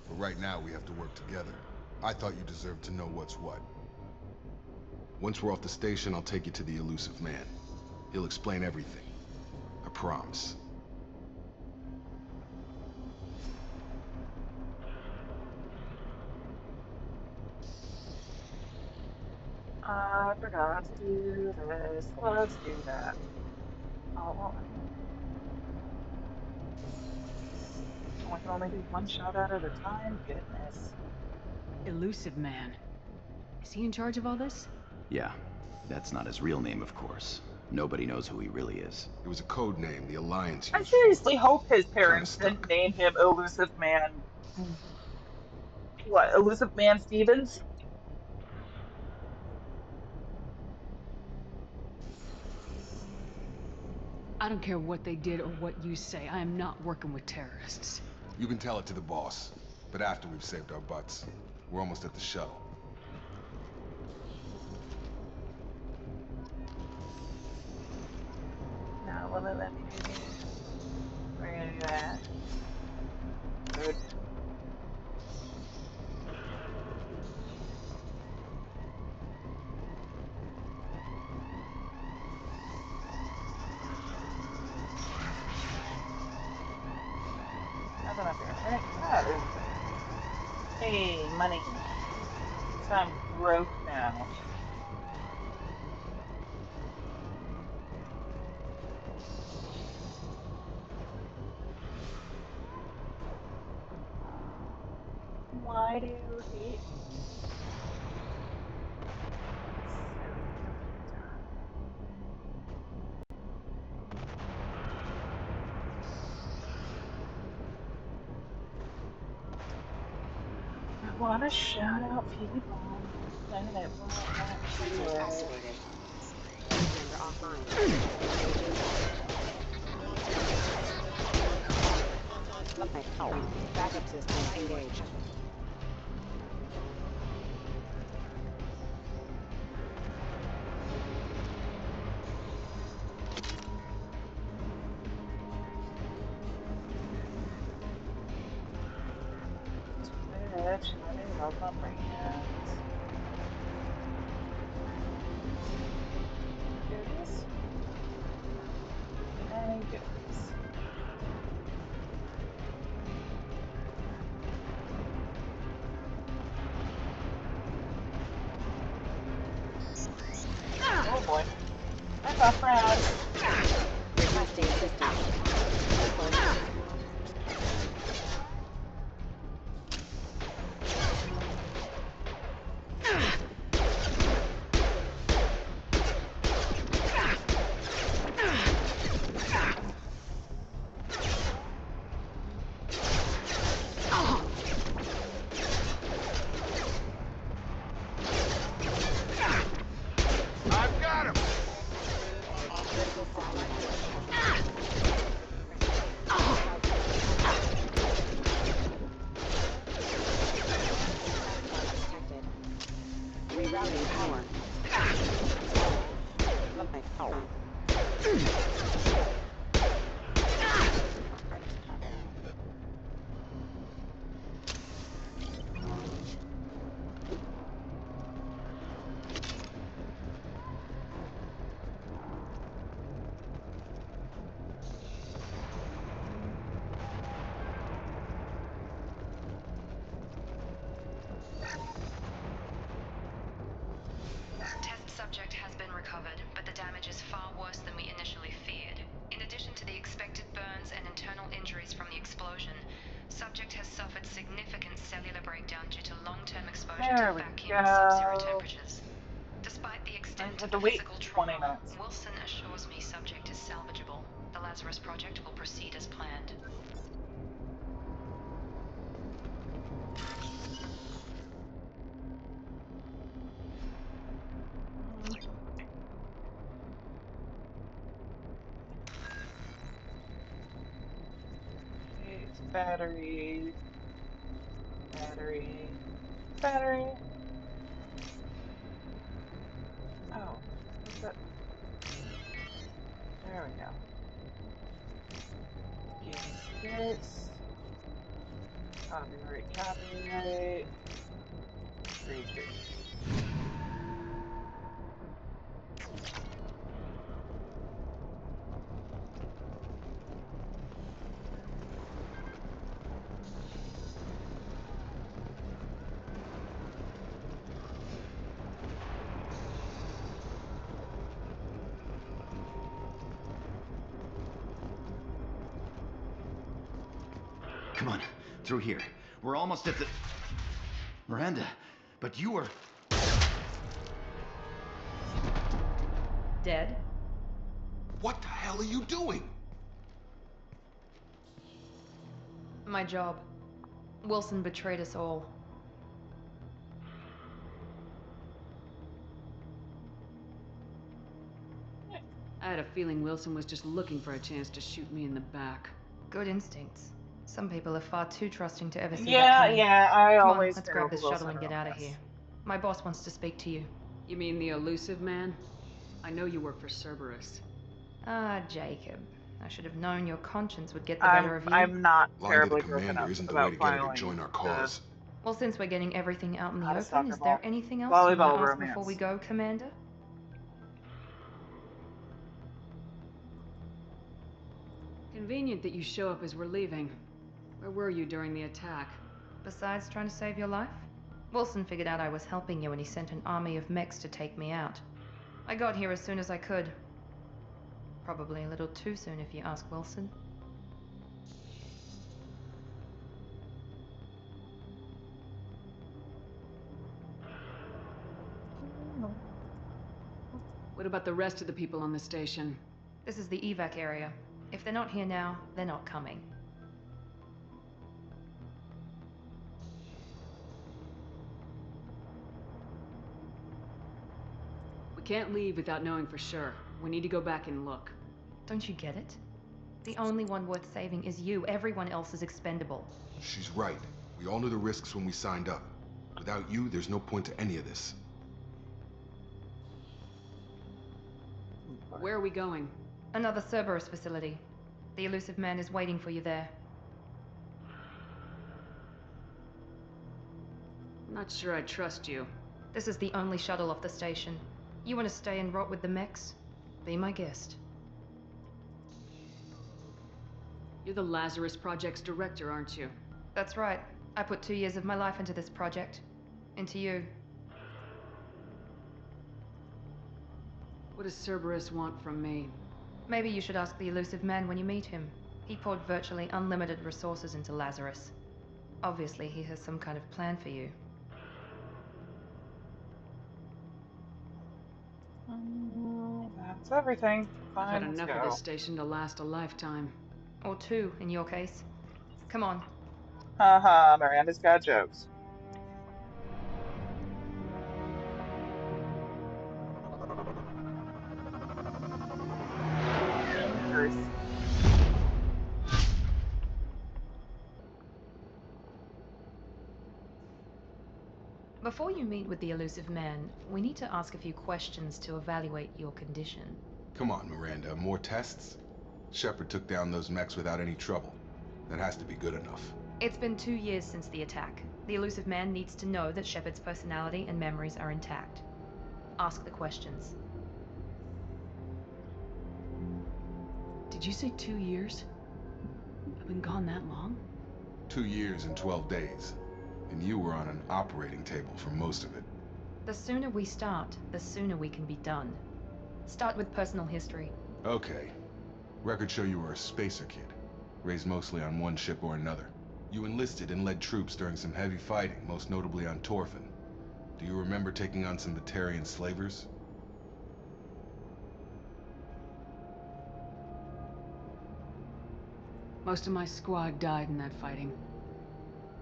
But right now, we have to work together. I thought you deserved to know what's what. Once we're off the station, I'll take you to the elusive man. He'll explain everything. I promise. I forgot to do this. Let's do that. Oh, I can only do one shot at a time. Goodness. Elusive Man. Is he in charge of all this? Yeah, that's not his real name, of course. Nobody knows who he really is. It was a code name the Alliance I used seriously for hope his Kinda parents stuck. didn't name him Elusive Man. What, Elusive Man Stevens? I don't care what they did or what you say. I am not working with terrorists. You can tell it to the boss. But after we've saved our butts. We're almost at the shuttle. No, will it let me do this? We're gonna do that. Good. Nothing up here, right? Ah, there's a thing. Hey, money. So I'm broke now. Why do you hate me? Silly computer. I want to shout out people, and it won't let me do Sensors it. activated. Member offline. Backup system engaged. Twitch, let me love my friends. Goodies? Any goodies? Oh boy. I got friends. Requesting assistance. I've got him! Subject has suffered significant cellular breakdown due to long-term exposure There to we vacuum and sub-zero go. temperatures. Despite the I extent just of have the to wait physical 20 trauma, minutes. Wilson assures me subject is salvageable. The Lazarus Project will proceed as planned. Okay, it's battery. Battery. Battery. Oh, what's that? There we go. Game skits. Copyright, copyright. Redo. Come on, through here. We're almost at the... Miranda, but you were... Dead? What the hell are you doing? My job. Wilson betrayed us all. I had a feeling Wilson was just looking for a chance to shoot me in the back. Good instincts. Some people are far too trusting to ever see that Yeah, coming. yeah, I Come on, always let's fail grab the this shuttle Wilson and get on out of this. here. My boss wants to speak to you. You mean the elusive man? I know you work for Cerberus. Ah, Jacob. I should have known your conscience would get the better of you. I'm not Lying to the terribly broken commander up isn't the way about to get her to filing join our the cause. Well, since we're getting everything out in the not a open, soccer is there ball. anything else you want Volleyball to ask before romance. we go, Commander? Convenient that you show up as we're leaving. Where were you during the attack? Besides trying to save your life? Wilson figured out I was helping you and he sent an army of mechs to take me out. I got here as soon as I could. Probably a little too soon if you ask Wilson. What about the rest of the people on the station? This is the evac area. If they're not here now, they're not coming. We can't leave without knowing for sure. We need to go back and look. Don't you get it? The only one worth saving is you. Everyone else is expendable. She's right. We all knew the risks when we signed up. Without you, there's no point to any of this. Where are we going? Another Cerberus facility. The elusive man is waiting for you there. I'm not sure I trust you. This is the only shuttle off the station. You want to stay and rot with the mechs? Be my guest. You're the Lazarus Project's director, aren't you? That's right. I put 2 years of my life into this project. Into you. What does Cerberus want from me? Maybe you should ask the elusive man when you meet him. He poured virtually unlimited resources into Lazarus. Obviously, he has some kind of plan for you. That's everything. I've had Fine, let's enough of go. this station to last a lifetime. Or 2, in your case. Come on. Haha, Miranda's got jokes. Truth. Before you meet with the elusive man, we need to ask a few questions to evaluate your condition. Come on, Miranda, more tests? Shepard took down those mechs without any trouble. That has to be good enough. It's been 2 years since the attack. The elusive man needs to know that Shepard's personality and memories are intact. Ask the questions. Did you say 2 years? I've been gone that long? 2 years and 12 days. And you were on an operating table for most of it. The sooner we start, the sooner we can be done. Start with personal history. Okay. Records show you were a spacer kid. Raised mostly on one ship or another. You enlisted and led troops during some heavy fighting, most notably on Torfin. Do you remember taking on some Batarian slavers? Most of my squad died in that fighting.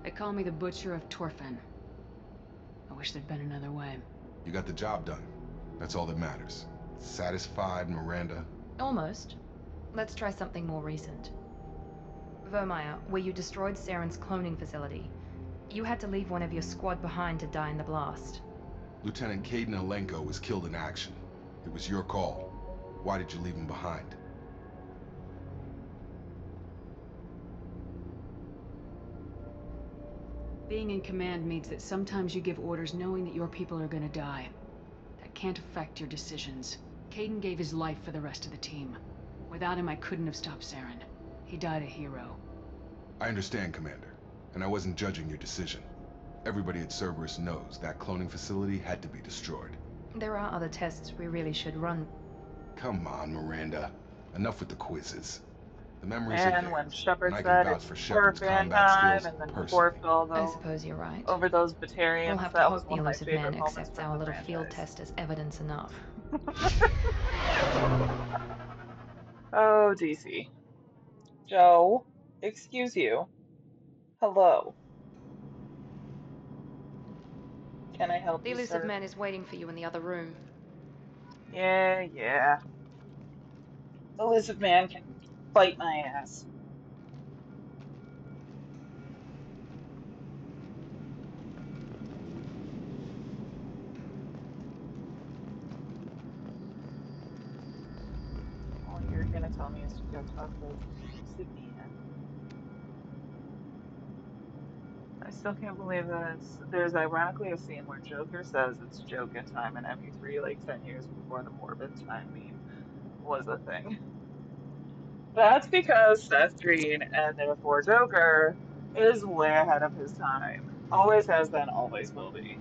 They call me the Butcher of Torfin. I wish there'd been another way. You got the job done. That's all that matters. Satisfied, Miranda? Almost. Let's try something more recent. Vermeer, where you destroyed Saren's cloning facility. You had to leave one of your squad behind to die in the blast. Lieutenant Caden Alenko was killed in action. It was your call. Why did you leave him behind? Being in command means that sometimes you give orders knowing that your people are gonna die. That can't affect your decisions. Caden gave his life for the rest of the team. Without him, I couldn't have stopped Saren. He died a hero. I understand, Commander, and I wasn't judging your decision. Everybody at Cerberus knows that cloning facility had to be destroyed. There are other tests we really should run. Come on, Miranda. Enough with the quizzes. The memories are And there, when Shepard and I can said vouch it's for Shepard's Orphan combat time skills and then personally. dwarfed all I those suppose you're right. over those We'll Batarians, have to that was hope the one of my Illusive favorite Man moments accepts from our the little field franchise. test as evidence enough. Oh, DC. Joe, excuse you. Hello. Can I help The you, Illusive sir? Man is waiting for you in the other room. Yeah. The lizard man can bite my ass. All you're gonna tell me is to go talk to the lizard man. I still can't believe that there's ironically a scene where Joker says it's Joker time in ME3 like 10 years before the Morbid time meme was a thing. That's because Seth Green, and therefore Joker, is way ahead of his time. Always has been, always will be.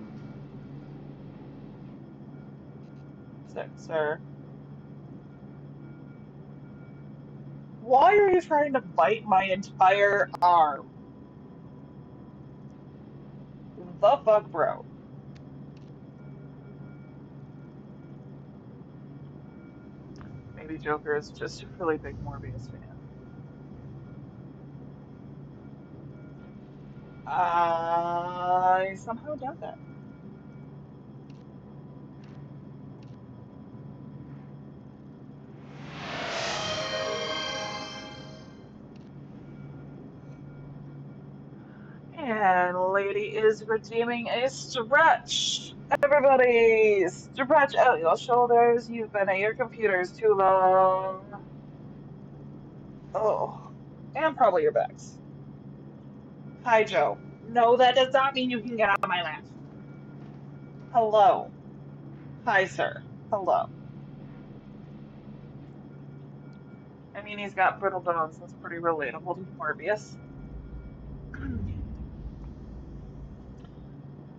Sir, why are you trying to bite my entire arm? The fuck, bro? Maybe Joker is just a really big Morbius fan. I somehow doubt that. And Lady is redeeming a stretch. Everybody, stretch out your shoulders. You've been at your computers too long. Oh, and probably your backs. Hi, Joe. No, that does not mean you can get on my lap. Hello. Hi, sir. Hello. I mean, he's got brittle bones. That's pretty relatable to Morbius.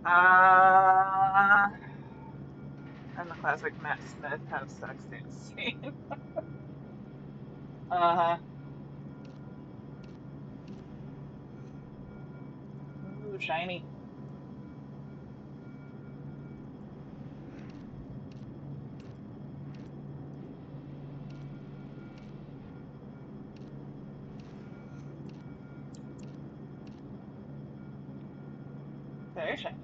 Uh, and the classic Matt Smith have sex dance scene. Uh-huh. Ooh, shiny. Very shiny.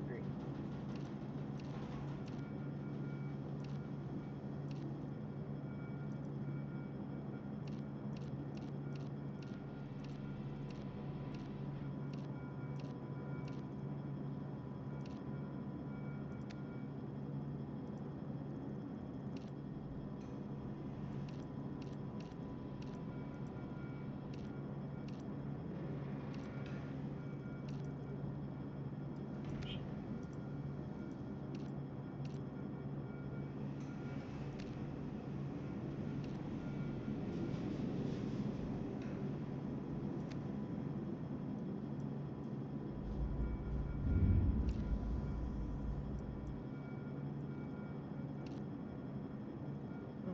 Great.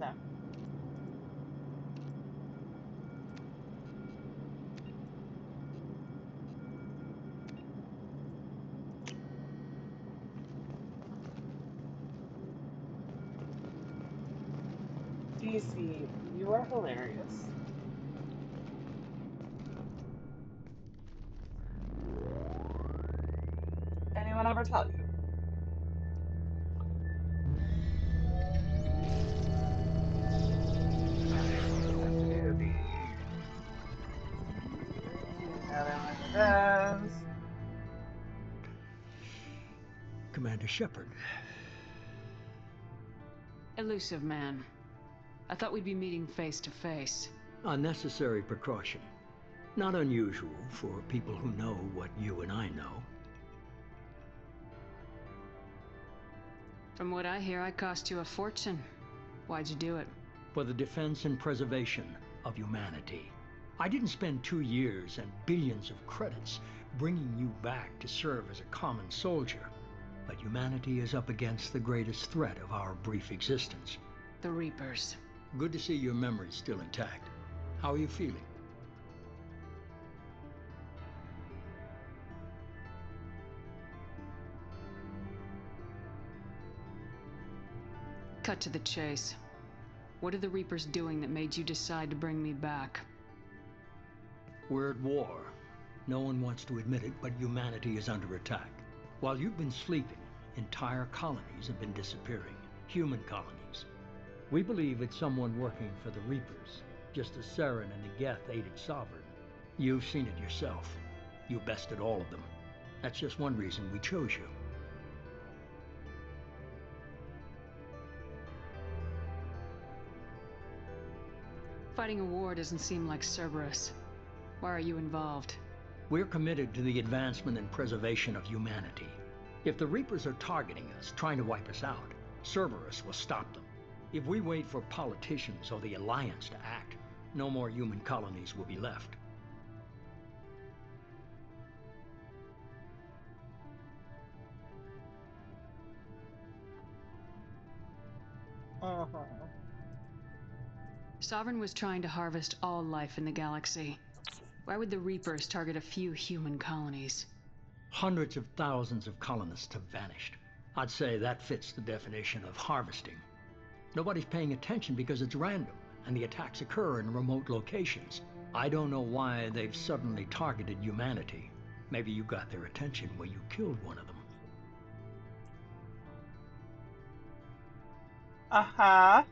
No. DC, you are hilarious. Anyone ever tell you? Another one of those. Commander Shepard. Elusive man. I thought we'd be meeting face to face. Unnecessary precaution. Not unusual for people who know what you and I know. From what I hear, I cost you a fortune. Why'd you do it? For the defense and preservation of humanity. I didn't spend 2 years and billions of credits bringing you back to serve as a common soldier. But humanity is up against the greatest threat of our brief existence. The Reapers. Good to see your memory's still intact. How are you feeling? Cut to the chase. What are the Reapers doing that made you decide to bring me back? We're at war. No one wants to admit it, but humanity is under attack. While you've been sleeping, entire colonies have been disappearing. Human colonies. We believe it's someone working for the Reapers, just as Saren and the Geth aided Sovereign. You've seen it yourself. You bested all of them. That's just one reason we chose you. Fighting a war doesn't seem like Cerberus. Why are you involved? We're committed to the advancement and preservation of humanity. If the Reapers are targeting us, trying to wipe us out, Cerberus will stop them. If we wait for politicians or the Alliance to act, no more human colonies will be left. Sovereign was trying to harvest all life in the galaxy. Why would the Reapers target a few human colonies? Hundreds of thousands of colonists have vanished. I'd say that fits the definition of harvesting. Nobody's paying attention because it's random, and the attacks occur in remote locations. I don't know why they've suddenly targeted humanity. Maybe you got their attention when you killed one of them. Uh-huh.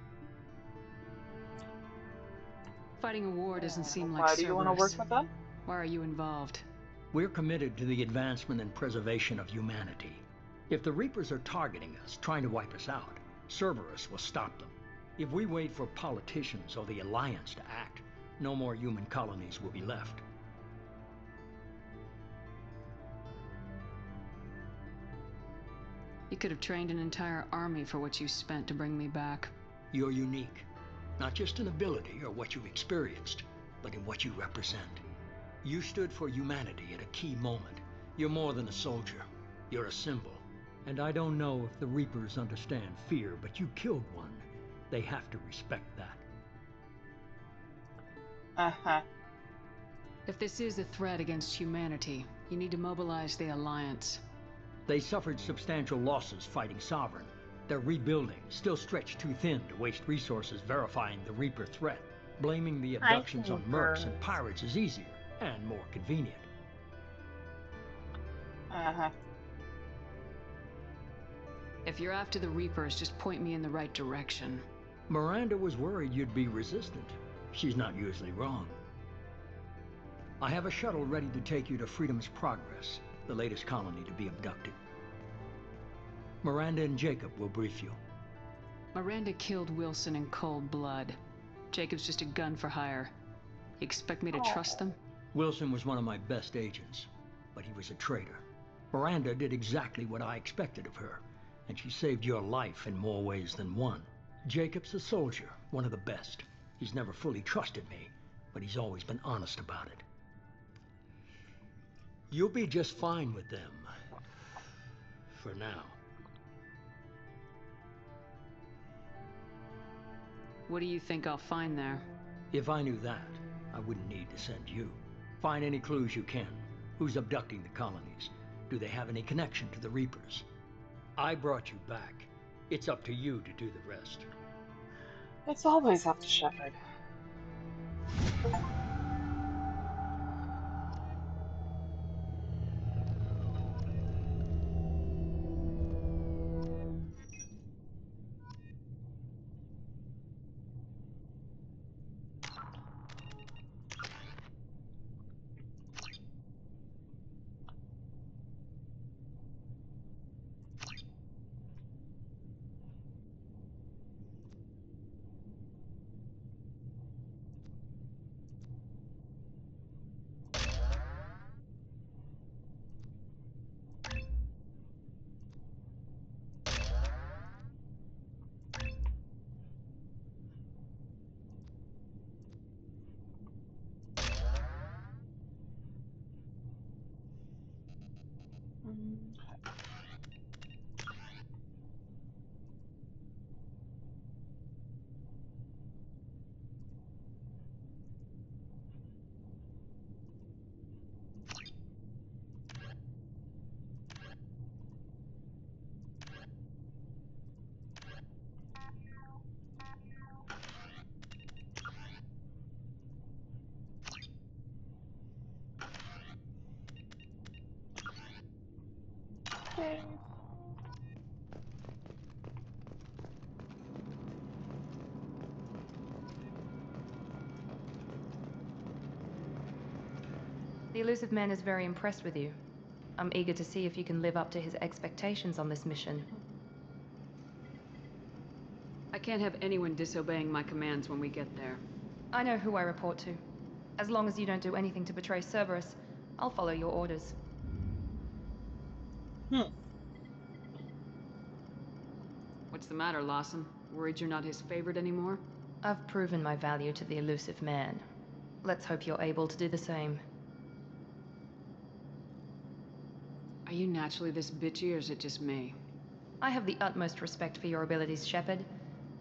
Fighting a war doesn't seem like Why do you want to work Cerberus. with them? Why are you involved? We're committed to the advancement and preservation of humanity. If the Reapers are targeting us, trying to wipe us out, Cerberus will stop them. If we wait for politicians or the Alliance to act, no more human colonies will be left. You could have trained an entire army for what you spent to bring me back. You're unique, not just in ability or what you've experienced, but in what you represent. You stood for humanity at a key moment. You're more than a soldier. You're a symbol. And I don't know if the Reapers understand fear, but you killed one. They have to respect that. Uh-huh. If this is a threat against humanity, you need to mobilize the Alliance. They suffered substantial losses fighting Sovereign. They're rebuilding, still stretched too thin to waste resources verifying the Reaper threat. Blaming the abductions on mercs and pirates is easier and more convenient. Uh-huh. If you're after the Reapers, just point me in the right direction. Miranda was worried you'd be resistant. She's not usually wrong. I have a shuttle ready to take you to Freedom's Progress, the latest colony to be abducted. Miranda and Jacob will brief you. Miranda killed Wilson in cold blood. Jacob's just a gun for hire. You expect me to trust them? Wilson was one of my best agents, but he was a traitor. Miranda did exactly what I expected of her, and she saved your life in more ways than one. Jacob's a soldier, one of the best. He's never fully trusted me, but he's always been honest about it. You'll be just fine with them. For now. What do you think I'll find there? If I knew that, I wouldn't need to send you. Find any clues you can. Who's abducting the colonies? Do they have any connection to the Reapers? I brought you back. It's up to you to do the rest. It's always up to Shepard. Okay. The elusive man is very impressed with you. I'm eager to see if you can live up to his expectations on this mission. I can't have anyone disobeying my commands when we get there. I know who I report to. As long as you don't do anything to betray Cerberus, I'll follow your orders. What's the matter, Lawson? Worried you're not his favorite anymore? I've proven my value to the elusive man. Let's hope you're able to do the same. Are you naturally this bitchy, or is it just me? I have the utmost respect for your abilities, Shepard.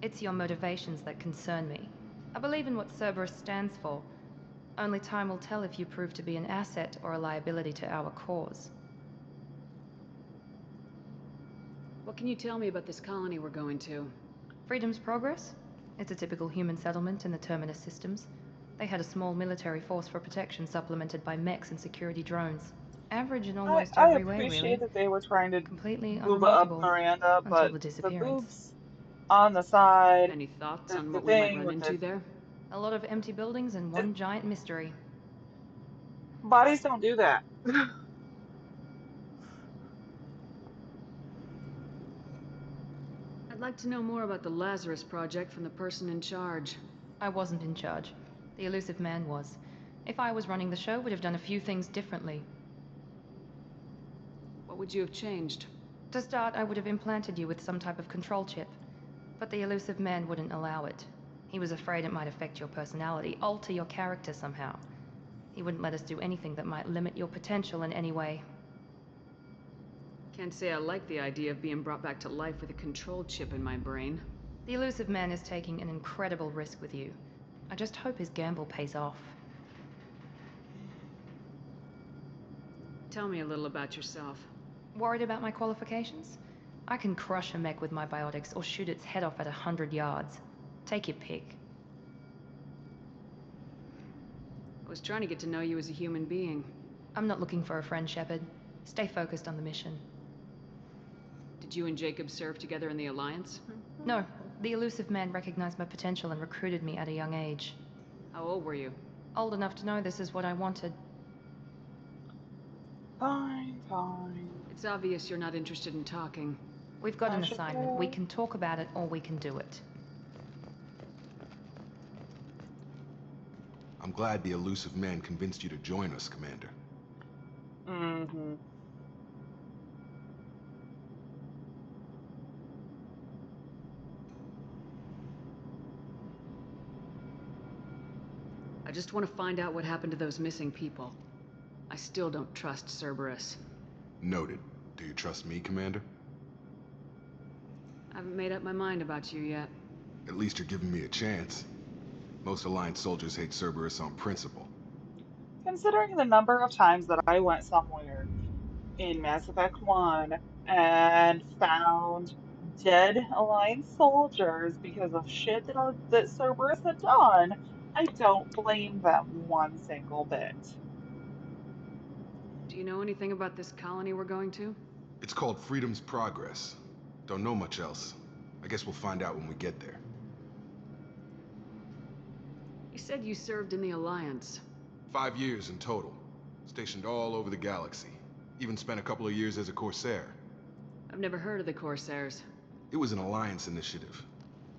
It's your motivations that concern me. I believe in what Cerberus stands for. Only time will tell if you prove to be an asset or a liability to our cause. What can you tell me about this colony we're going to? Freedom's Progress? It's a typical human settlement in the Terminus systems. They had a small military force for protection supplemented by mechs and security drones. Average in almost I every way, appreciate really. that they were trying to Completely boob up unremarkable Miranda, until but the the disappearance. boobs on the side, Any thoughts on the what we might thing run with the into there? A lot of empty buildings and one giant mystery. bodies don't do that. I'd like to know more about the Lazarus Project from the person in charge. I wasn't in charge. The elusive man was. If I was running the show, would have done a few things differently. What would you have changed? To start, I would have implanted you with some type of control chip. But the elusive man wouldn't allow it. He was afraid it might affect your personality, alter your character somehow. He wouldn't let us do anything that might limit your potential in any way. Can't say I like the idea of being brought back to life with a control chip in my brain. The elusive man is taking an incredible risk with you. I just hope his gamble pays off. Tell me a little about yourself. Worried about my qualifications? I can crush a mech with my biotics or shoot its head off at 100 yards. Take your pick. I was trying to get to know you as a human being. I'm not looking for a friend, Shepard. Stay focused on the mission. Did you and Jacob serve together in the Alliance? No. The elusive man recognized my potential and recruited me at a young age. How old were you? Old enough to know this is what I wanted. Fine, fine. It's obvious you're not interested in talking. We've got an assignment. We can talk about it or we can do it. I'm glad the elusive man convinced you to join us, Commander. Mm-hmm. I just want to find out what happened to those missing people. I still don't trust Cerberus. Noted. Do you trust me, Commander? I haven't made up my mind about you yet. At least you're giving me a chance. Most Alliance soldiers hate Cerberus on principle. Considering the number of times that I went somewhere in Mass Effect 1 and found dead Alliance soldiers because of shit that Cerberus had done, I don't blame them one single bit. Do you know anything about this colony we're going to? It's called Freedom's Progress. Don't know much else. I guess we'll find out when we get there. You said you served in the Alliance. 5 years in total. Stationed all over the galaxy. Even spent a couple of years as a Corsair. I've never heard of the Corsairs. It was an Alliance initiative.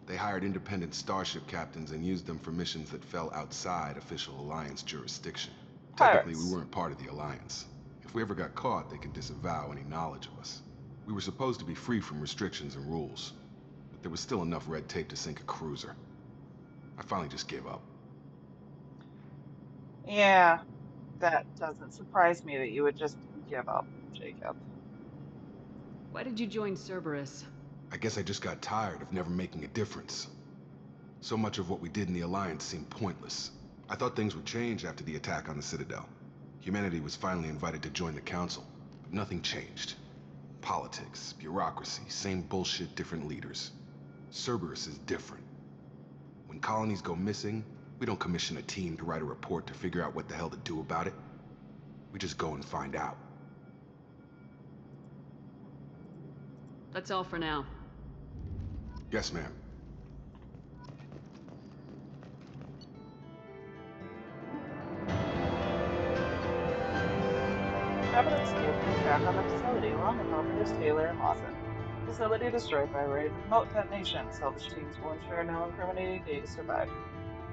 They hired independent starship captains and used them for missions that fell outside official Alliance jurisdiction. Technically, we weren't part of the Alliance. If we ever got caught, they could disavow any knowledge of us. We were supposed to be free from restrictions and rules, but there was still enough red tape to sink a cruiser. I finally just gave up. Yeah, that doesn't surprise me that you would just give up, Jacob. Why did you join Cerberus? I guess I just got tired of never making a difference. So much of what we did in the Alliance seemed pointless. I thought things would change after the attack on the Citadel. Humanity was finally invited to join the Council, but nothing changed. Politics, bureaucracy, same bullshit, different leaders. Cerberus is different. When colonies go missing, we don't commission a team to write a report to figure out what the hell to do about it. We just go and find out. That's all for now. Yes, ma'am. Shepard escaped and is back on the facility along with operatives Taylor and Lawson. Facility destroyed by raid remote detonation. Salvage teams will ensure no incriminating data survived.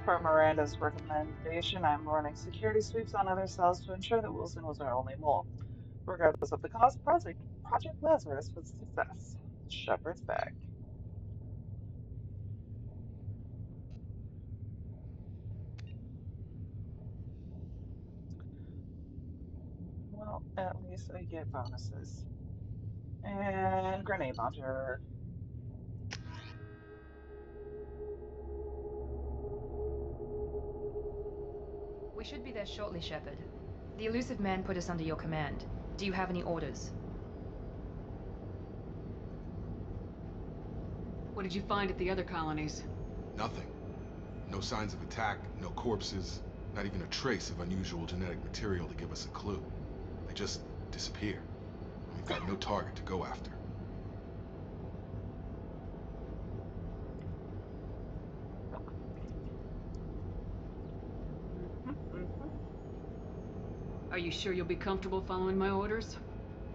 Per Miranda's recommendation, I'm running security sweeps on other cells to ensure that Wilson was our only mole. Regardless of the cost, Project Lazarus was a success. Shepard's back. Well, at least I get bonuses. And grenade launcher. We should be there shortly, Shepard. The elusive man put us under your command. Do you have any orders? What did you find at the other colonies? Nothing. No signs of attack, no corpses, not even a trace of unusual genetic material to give us a clue. They just disappear. We've got no target to go after. Are you sure you'll be comfortable following my orders?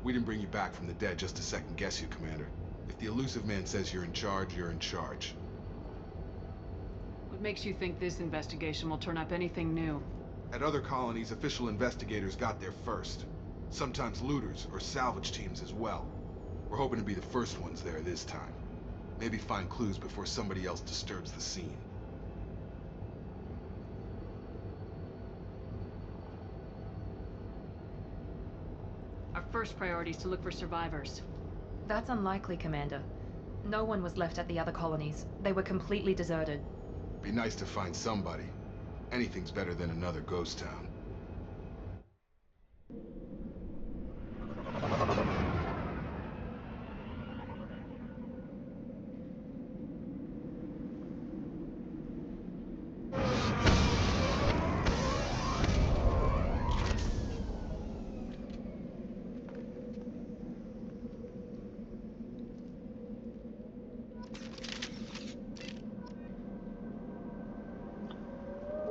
We didn't bring you back from the dead just to second guess you, Commander. If the elusive man says you're in charge, you're in charge. What makes you think this investigation will turn up anything new? At other colonies, official investigators got there first. Sometimes looters or salvage teams as well. We're hoping to be the first ones there this time. Maybe find clues before somebody else disturbs the scene. Our first priority is to look for survivors. That's unlikely, Commander. No one was left at the other colonies. They were completely deserted. Be nice to find somebody. Anything's better than another ghost town.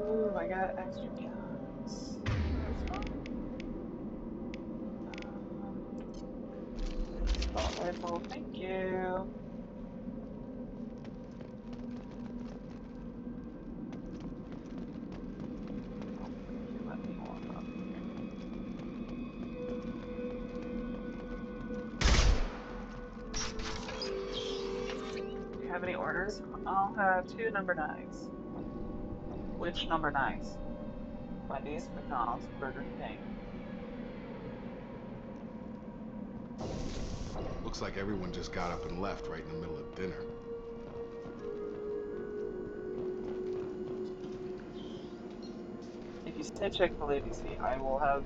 Ooh, I got extra guns. That's fine. Assault rifle, thank you. You let me walk up here. Do you have any orders? I'll have 2 number 9s. Which number 9s? Wendy's, McDonald's, Burger King. Looks like everyone just got up and left right in the middle of dinner. you say Chick-fil-A DC, I will have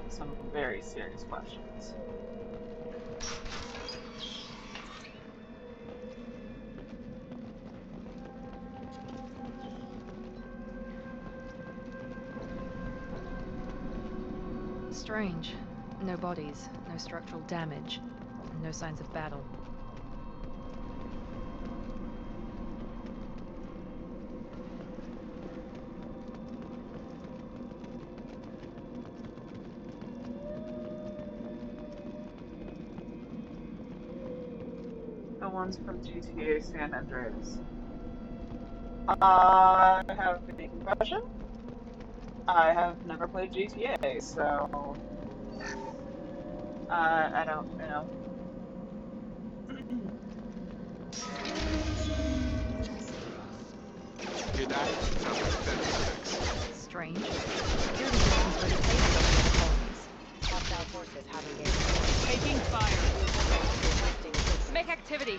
some very serious questions. Strange. No bodies, no structural damage, and no signs of battle. The ones from GTA San Andreas. I have a confession. I have never played GTA, so I don't, you know. Hear that? Sounds like Fenris. Strange. Security systems were disabled over the colonies. Hostile forces have engaged. Taking fire. Requesting assistance. Make activity!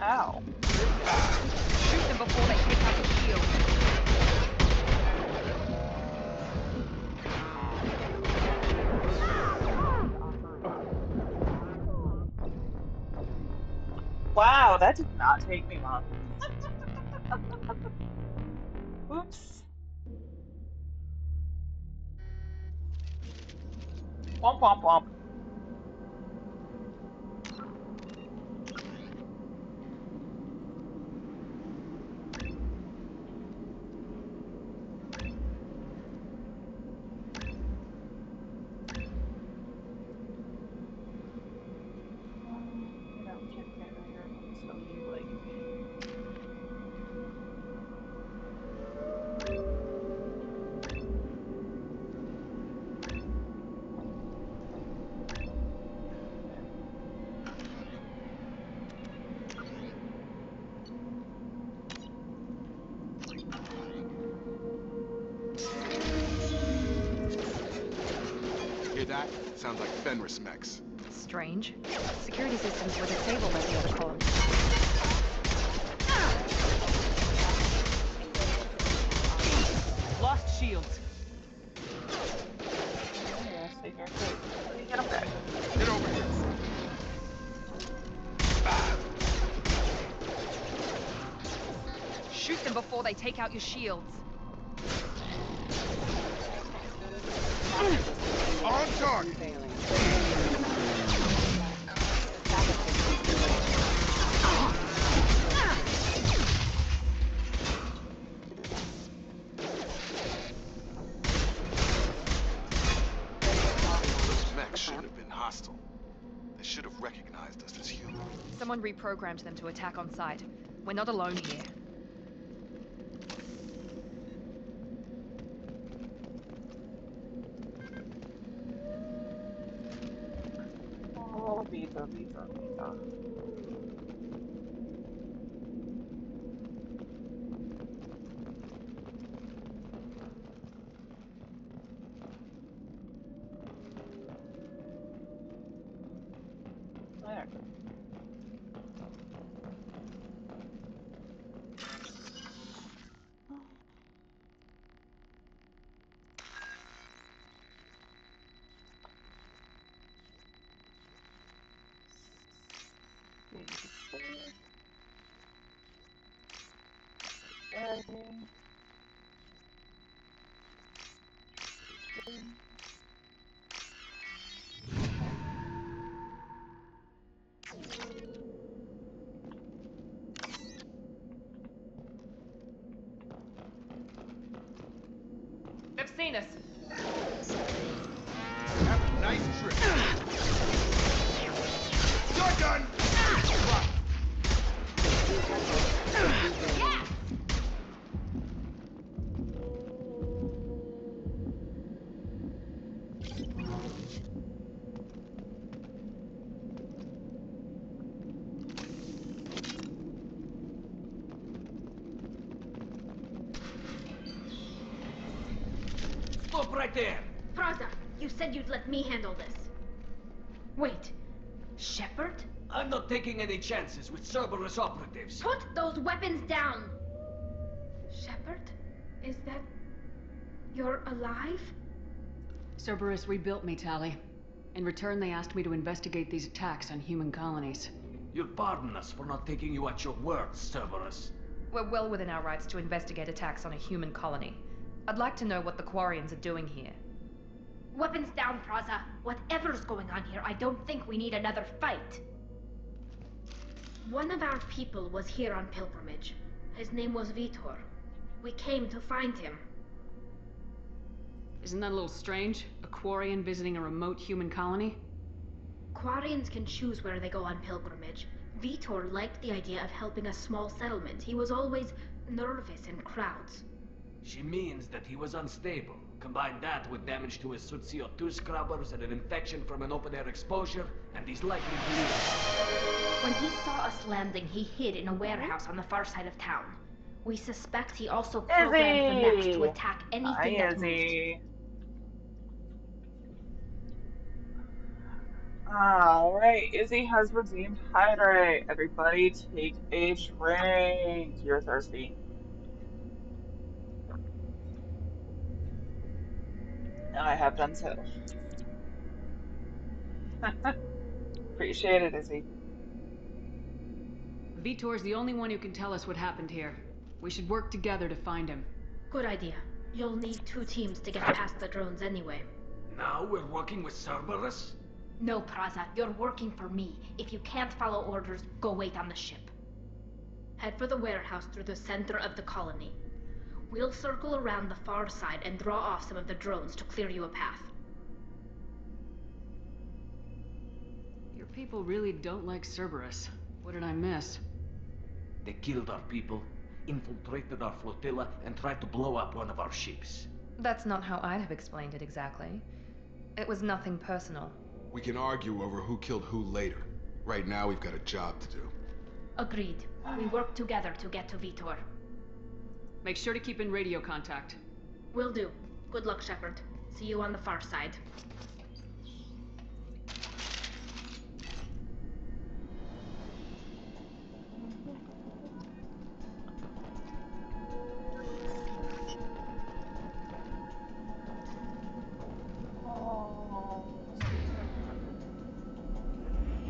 Ow. Shoot them before they take out the shield. Wow, that did not take me long. Oops. Womp womp womp. You know, get rid of your so you like me. Hear that? Sounds like Fenris mechs. Strange. Security systems were disabled over the other colonies. Lost shields. Yeah, stay here. Let me get him back. Get over here. Shoot them before they take out your shields. On target. Those mechs shouldn't have been hostile. They should have recognized us as human. Someone reprogrammed them to attack on sight. We're not alone here. Oh, Vita, Vita, Vita. There. They've seen us. Have a nice trip. You're done! Yes! Stop right there! Fraza, you said you'd let me handle this. Wait, Shepard? I'm not taking any chances with Cerberus operatives. Put those weapons down! Shepard? Is that... You're alive? Cerberus rebuilt me, Tali. In return, they asked me to investigate these attacks on human colonies. You'll pardon us for not taking you at your word, Cerberus. We're well within our rights to investigate attacks on a human colony. I'd like to know what the Quarians are doing here. Weapons down, Praza. Whatever's going on here, I don't think we need another fight. One of our people was here on pilgrimage. His name was Vitor. We came to find him. Isn't that a little strange? A Quarian visiting a remote human colony? Quarians can choose where they go on pilgrimage. Vitor liked the idea of helping a small settlement. He was always nervous in crowds. She means that he was unstable. Combine that with damage to his suit CO2 scrubbers and an infection from an open-air exposure, and he's likely to live. When he saw us landing, he hid in a warehouse on the far side of town. We suspect he also programmed the mechs to attack anything that moved. Alright, Izzy has redeemed Hydrate. Everybody take a drink. You're thirsty. I have done so. Appreciate it, Izzy. Vitor's the only one who can tell us what happened here. We should work together to find him. Good idea. You'll need 2 teams to get past the drones anyway. Now we're working with Cerberus? No, Praza, you're working for me. If you can't follow orders, go wait on the ship. Head for the warehouse through the center of the colony. We'll circle around the far side and draw off some of the drones to clear you a path. Your people really don't like Cerberus. What did I miss? They killed our people, infiltrated our flotilla, and tried to blow up one of our ships. That's not how I'd have explained it exactly. It was nothing personal. We can argue over who killed who later. Right now, we've got a job to do. Agreed. We work together to get to Vitor. Make sure to keep in radio contact. Will do. Good luck, Shepard. See you on the far side.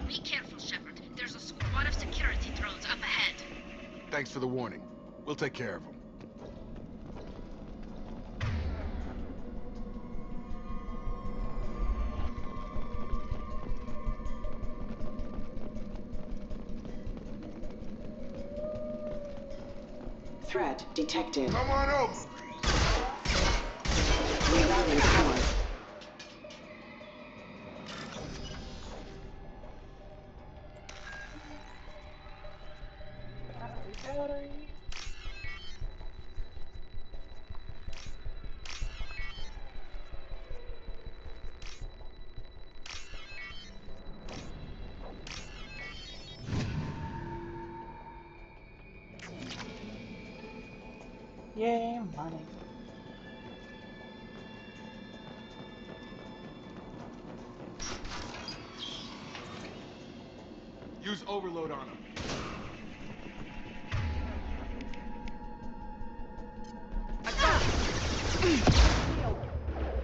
Be careful, Shepard. There's a squad of security drones up ahead. Thanks for the warning. We'll take care of them. Threat detected. Come on over! Rerouting power. Battery. Yay, money. Use overload on him.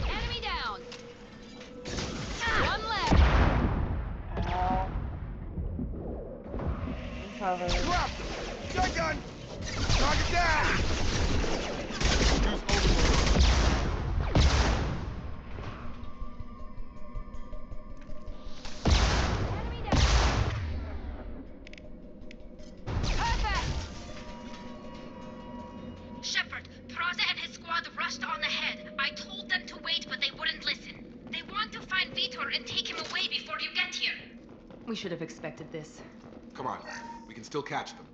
Enemy down. One left. Ow. Cover. Drop! Shotgun! Target down! Use overload. Enemy down. Perfect. Shepard, Praza and his squad rushed on ahead. I told them to wait, but they wouldn't listen. They want to find Vitor and take him away before you get here. We should have expected this. Come on, we can still catch them.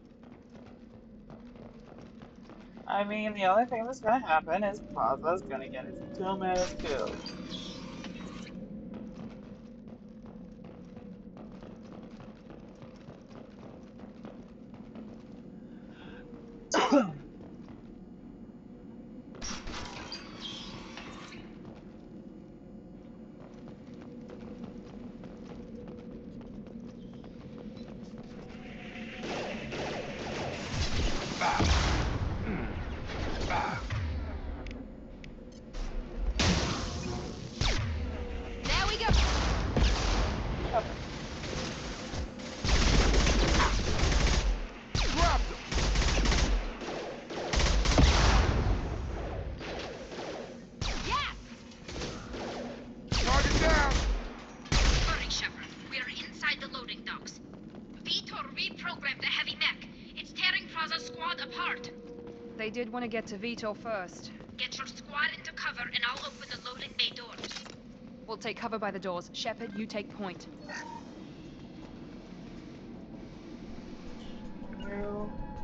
I mean, the only thing that's gonna happen is Plaza's gonna get his dumbass killed. the squad apart. They did want to get to Vitor first. Get your squad into cover and I'll open the loading bay doors. We'll take cover by the doors. Shepard, you take point.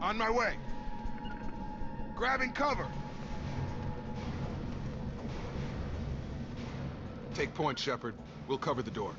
On my way. Grabbing cover. Take point, Shepard. We'll cover the door.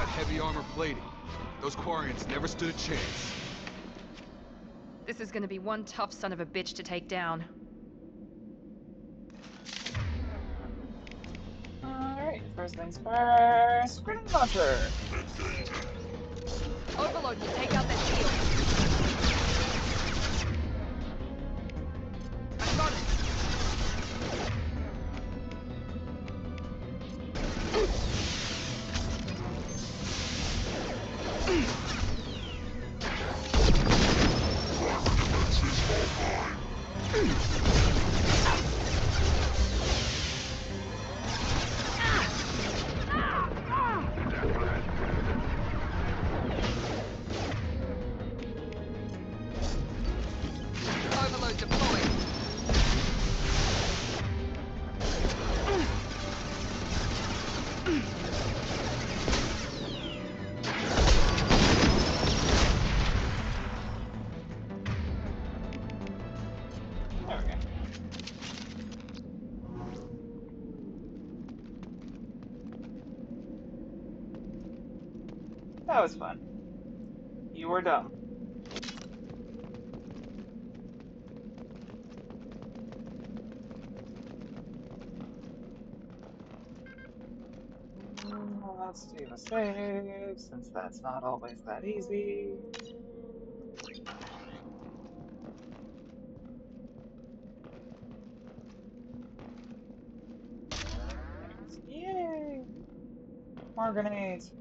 Heavy armor plating. Those Quarians never stood a chance. This is gonna be one tough son of a bitch to take down. Alright, first things first. Grenade launcher! Overload will take out that shield. I got it. Overload deployed. There we go. That was fun. You were dumb. Let's do the save, since that's not always that easy. Yay! More grenades.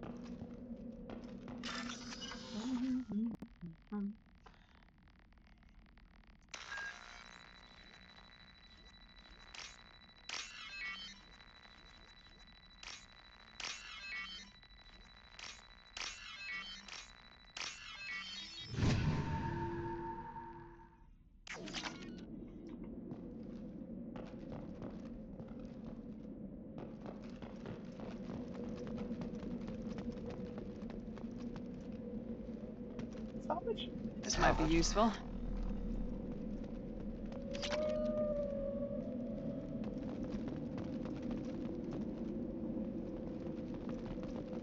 Salvage? This might be useful.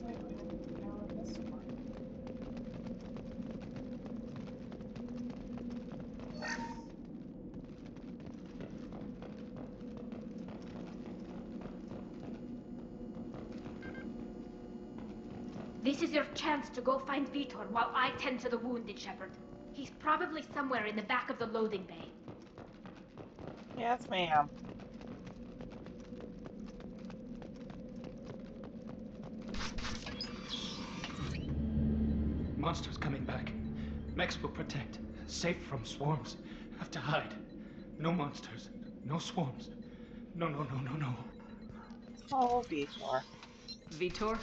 Wait, we didn't go in this one. This is your chance to go find Vitor while I tend to the wounded, Shepard. He's probably somewhere in the back of the loading bay. Yes, ma'am. Monsters coming back. Mex will protect. Safe from swarms. Have to hide. No monsters. No swarms. No, no, no, no, no. Oh, Vitor. Vitor?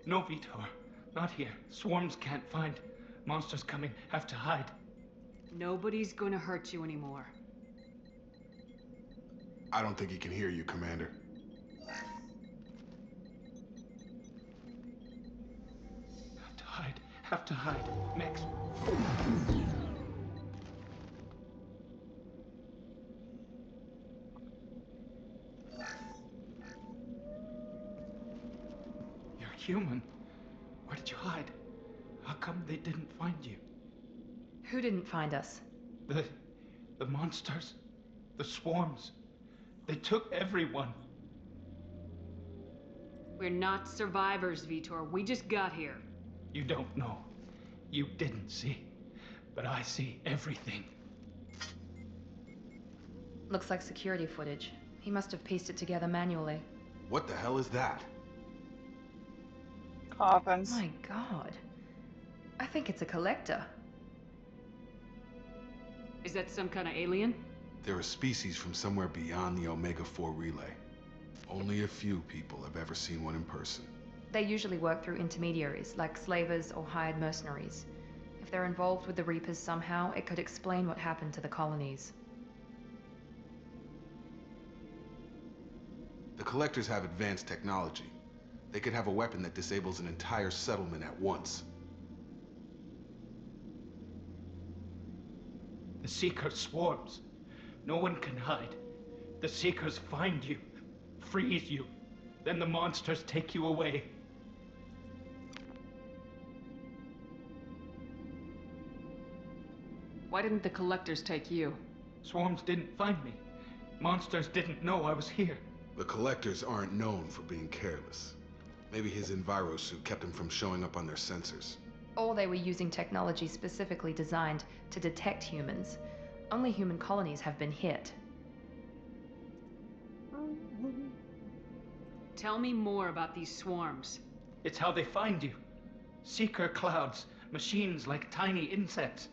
No, Vitor. Not here. Swarms can't find. Monsters coming. Have to hide. Nobody's gonna hurt you anymore. I don't think he can hear you, Commander. Have to hide. Have to hide. Mex. You're human. Where did you hide? How come they didn't find you? Who didn't find us? The monsters. The swarms. They took everyone. We're not survivors, Vitor. We just got here. You don't know. You didn't see. But I see everything. Looks like security footage. He must have pieced it together manually. What the hell is that? Coffins. My god. I think it's a collector. Is that some kind of alien? They're a species from somewhere beyond the Omega-4 relay. Only a few people have ever seen one in person. They usually work through intermediaries, like slavers or hired mercenaries. If they're involved with the Reapers somehow, it could explain what happened to the colonies. The Collectors have advanced technology. They could have a weapon that disables an entire settlement at once. The Seeker swarms. No one can hide. The Seekers find you, freeze you, then the monsters take you away. Why didn't the Collectors take you? Swarms didn't find me. Monsters didn't know I was here. The Collectors aren't known for being careless. Maybe his enviro suit kept him from showing up on their sensors. Or they were using technology specifically designed to detect humans. Only human colonies have been hit. Tell me more about these swarms. It's how they find you. Seeker clouds, machines like tiny insects.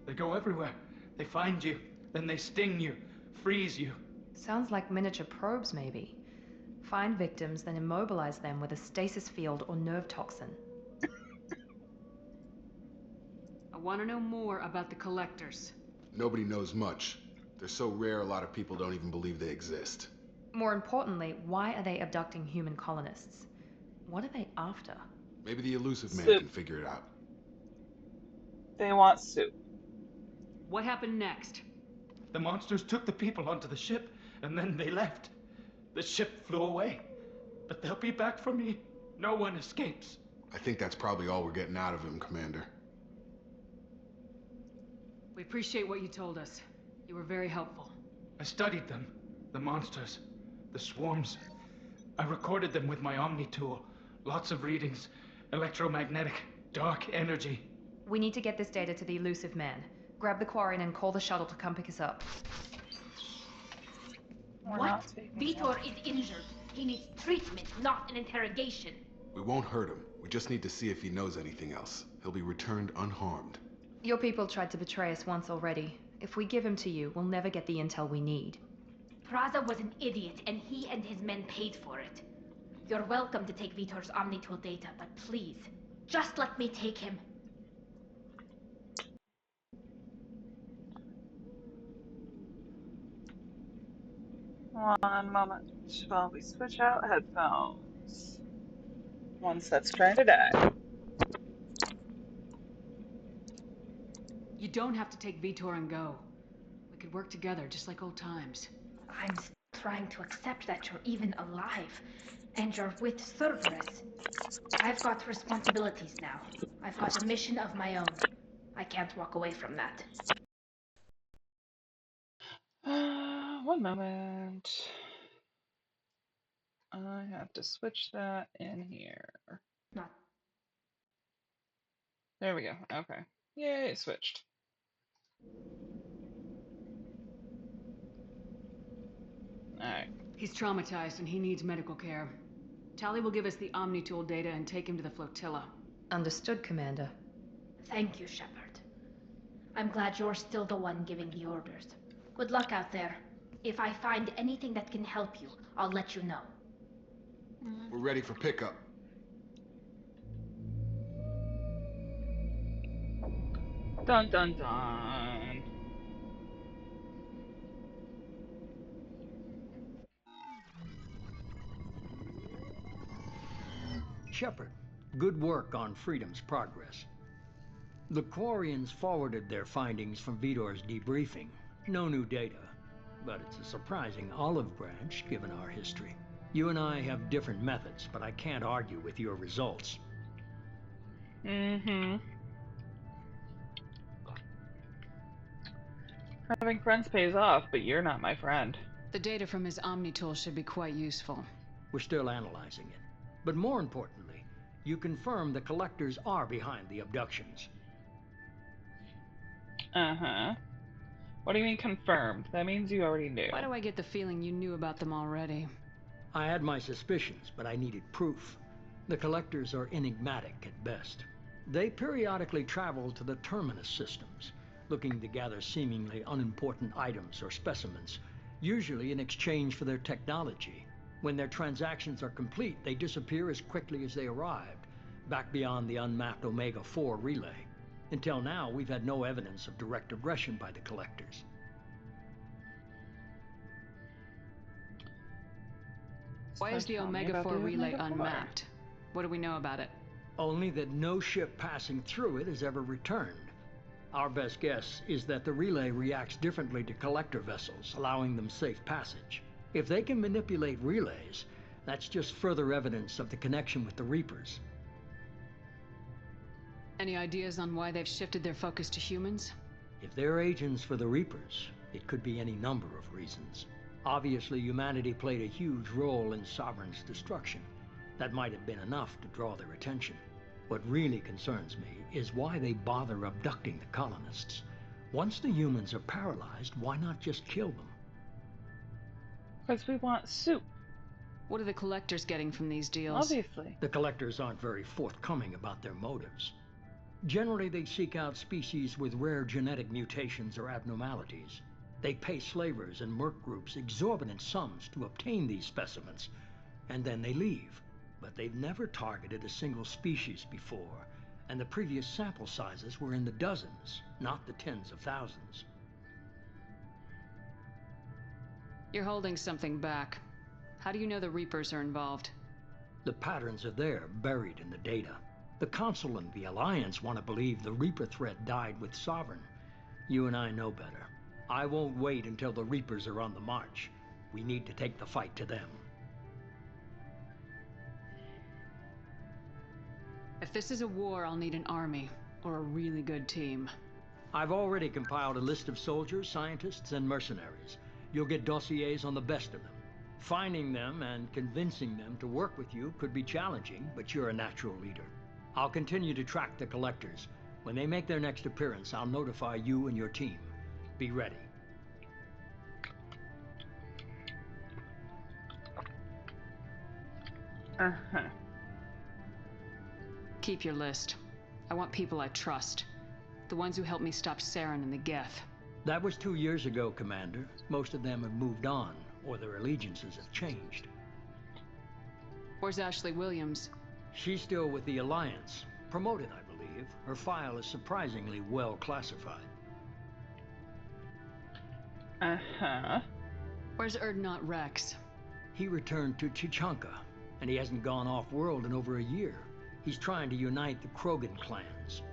They go everywhere. They find you, then they sting you, freeze you. Sounds like miniature probes, maybe. Find victims, then immobilize them with a stasis field or nerve toxin. I want to know more about the Collectors. Nobody knows much. They're so rare, a lot of people don't even believe they exist. More importantly, why are they abducting human colonists? What are they after? Maybe the elusive man Soup. can figure it out. They want soup. What happened next? The monsters took the people onto the ship, and then they left. The ship flew away. But they'll be back for me. No one escapes. I think that's probably all we're getting out of him, Commander. We appreciate what you told us. You were very helpful. I studied them. The monsters. The swarms. I recorded them with my Omni tool. Lots of readings. Electromagnetic. Dark energy. We need to get this data to the elusive man. Grab the Quarian and call the shuttle to come pick us up. What? Vitor is injured. He needs treatment, not an interrogation. We won't hurt him. We just need to see if he knows anything else. He'll be returned unharmed. Your people tried to betray us once already. If we give him to you, we'll never get the intel we need. Praza was an idiot, and he and his men paid for it. You're welcome to take Vitor's Omnitool data, but please, just let me take him. One moment while we switch out headphones. One set's trying to die. You don't have to take Vitor and go. We could work together, just like old times. I'm trying to accept that you're even alive, and you're with Cerberus. I've got responsibilities now. I've got a mission of my own. I can't walk away from that. One moment. I have to switch that in here. Not. There we go. Okay. Yay, it switched. Alright. He's traumatized and he needs medical care. Tali will give us the Omnitool data and take him to the flotilla. Understood, Commander. Thank you, Shepard. I'm glad you're still the one giving the orders. Good luck out there. If I find anything that can help you, I'll let you know. We're ready for pickup. Dun dun dun. Shepard, good work on Freedom's progress. The Quarians forwarded their findings from Vitor's debriefing. No new data, but it's a surprising olive branch given our history. You and I have different methods, but I can't argue with your results. Mm-hmm. Having friends pays off, but you're not my friend. The data from his Omnitool should be quite useful. We're still analyzing it. But more importantly, you confirm the collectors are behind the abductions. Uh-huh. What do you mean confirmed? That means you already knew. Why do I get the feeling you knew about them already? I had my suspicions, but I needed proof. The collectors are enigmatic at best. They periodically travel to the terminus systems, looking to gather seemingly unimportant items or specimens, usually in exchange for their technology. When their transactions are complete, they disappear as quickly as they arrived, back beyond the unmapped Omega-4 relay. Until now, we've had no evidence of direct aggression by the collectors. Why is the Omega-4 relay unmapped? What do we know about it? Only that no ship passing through it has ever returned. Our best guess is that the relay reacts differently to collector vessels, allowing them safe passage. If they can manipulate relays, that's just further evidence of the connection with the Reapers. Any ideas on why they've shifted their focus to humans? If they're agents for the Reapers, it could be any number of reasons. Obviously, humanity played a huge role in Sovereign's destruction. That might have been enough to draw their attention. What really concerns me is why they bother abducting the colonists. Once the humans are paralyzed, why not just kill them? Because we want soup. What are the collectors getting from these deals? Obviously. The collectors aren't very forthcoming about their motives. Generally, they seek out species with rare genetic mutations or abnormalities. They pay slavers and merc groups exorbitant sums to obtain these specimens, and then they leave. But they've never targeted a single species before, and the previous sample sizes were in the dozens, not the tens of thousands. You're holding something back. How do you know the Reapers are involved? The patterns are there, buried in the data. The Council and the Alliance want to believe the Reaper threat died with Sovereign. You and I know better. I won't wait until the Reapers are on the march. We need to take the fight to them. If this is a war, I'll need an army, or a really good team. I've already compiled a list of soldiers, scientists, and mercenaries. You'll get dossiers on the best of them. Finding them and convincing them to work with you could be challenging, but you're a natural leader. I'll continue to track the collectors. When they make their next appearance, I'll notify you and your team. Be ready. Uh-huh. Keep your list. I want people I trust. The ones who helped me stop Saren and the Geth. That was 2 years ago, Commander. Most of them have moved on, or their allegiances have changed. Where's Ashley Williams? She's still with the Alliance. Promoted, I believe. Her file is surprisingly well classified. Uh-huh. Where's Erdnot Rex? He returned to Chichanka, and he hasn't gone off-world in over a year. He's trying to unite the Krogan clans.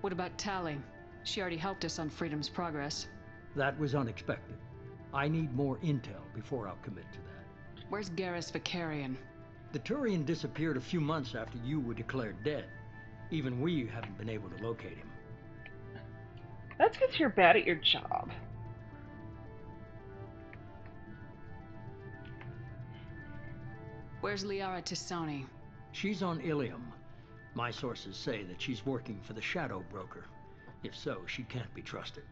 What about Tali? She already helped us on Freedom's Progress. That was unexpected. I need more intel before I'll commit to that. Where's Garrus Vicarian? The Turian disappeared a few months after you were declared dead. Even we haven't been able to locate him. That's because you're bad at your job. Where's Liara Tisoni? She's on Ilium. My sources say that she's working for the Shadow Broker. If so, she can't be trusted.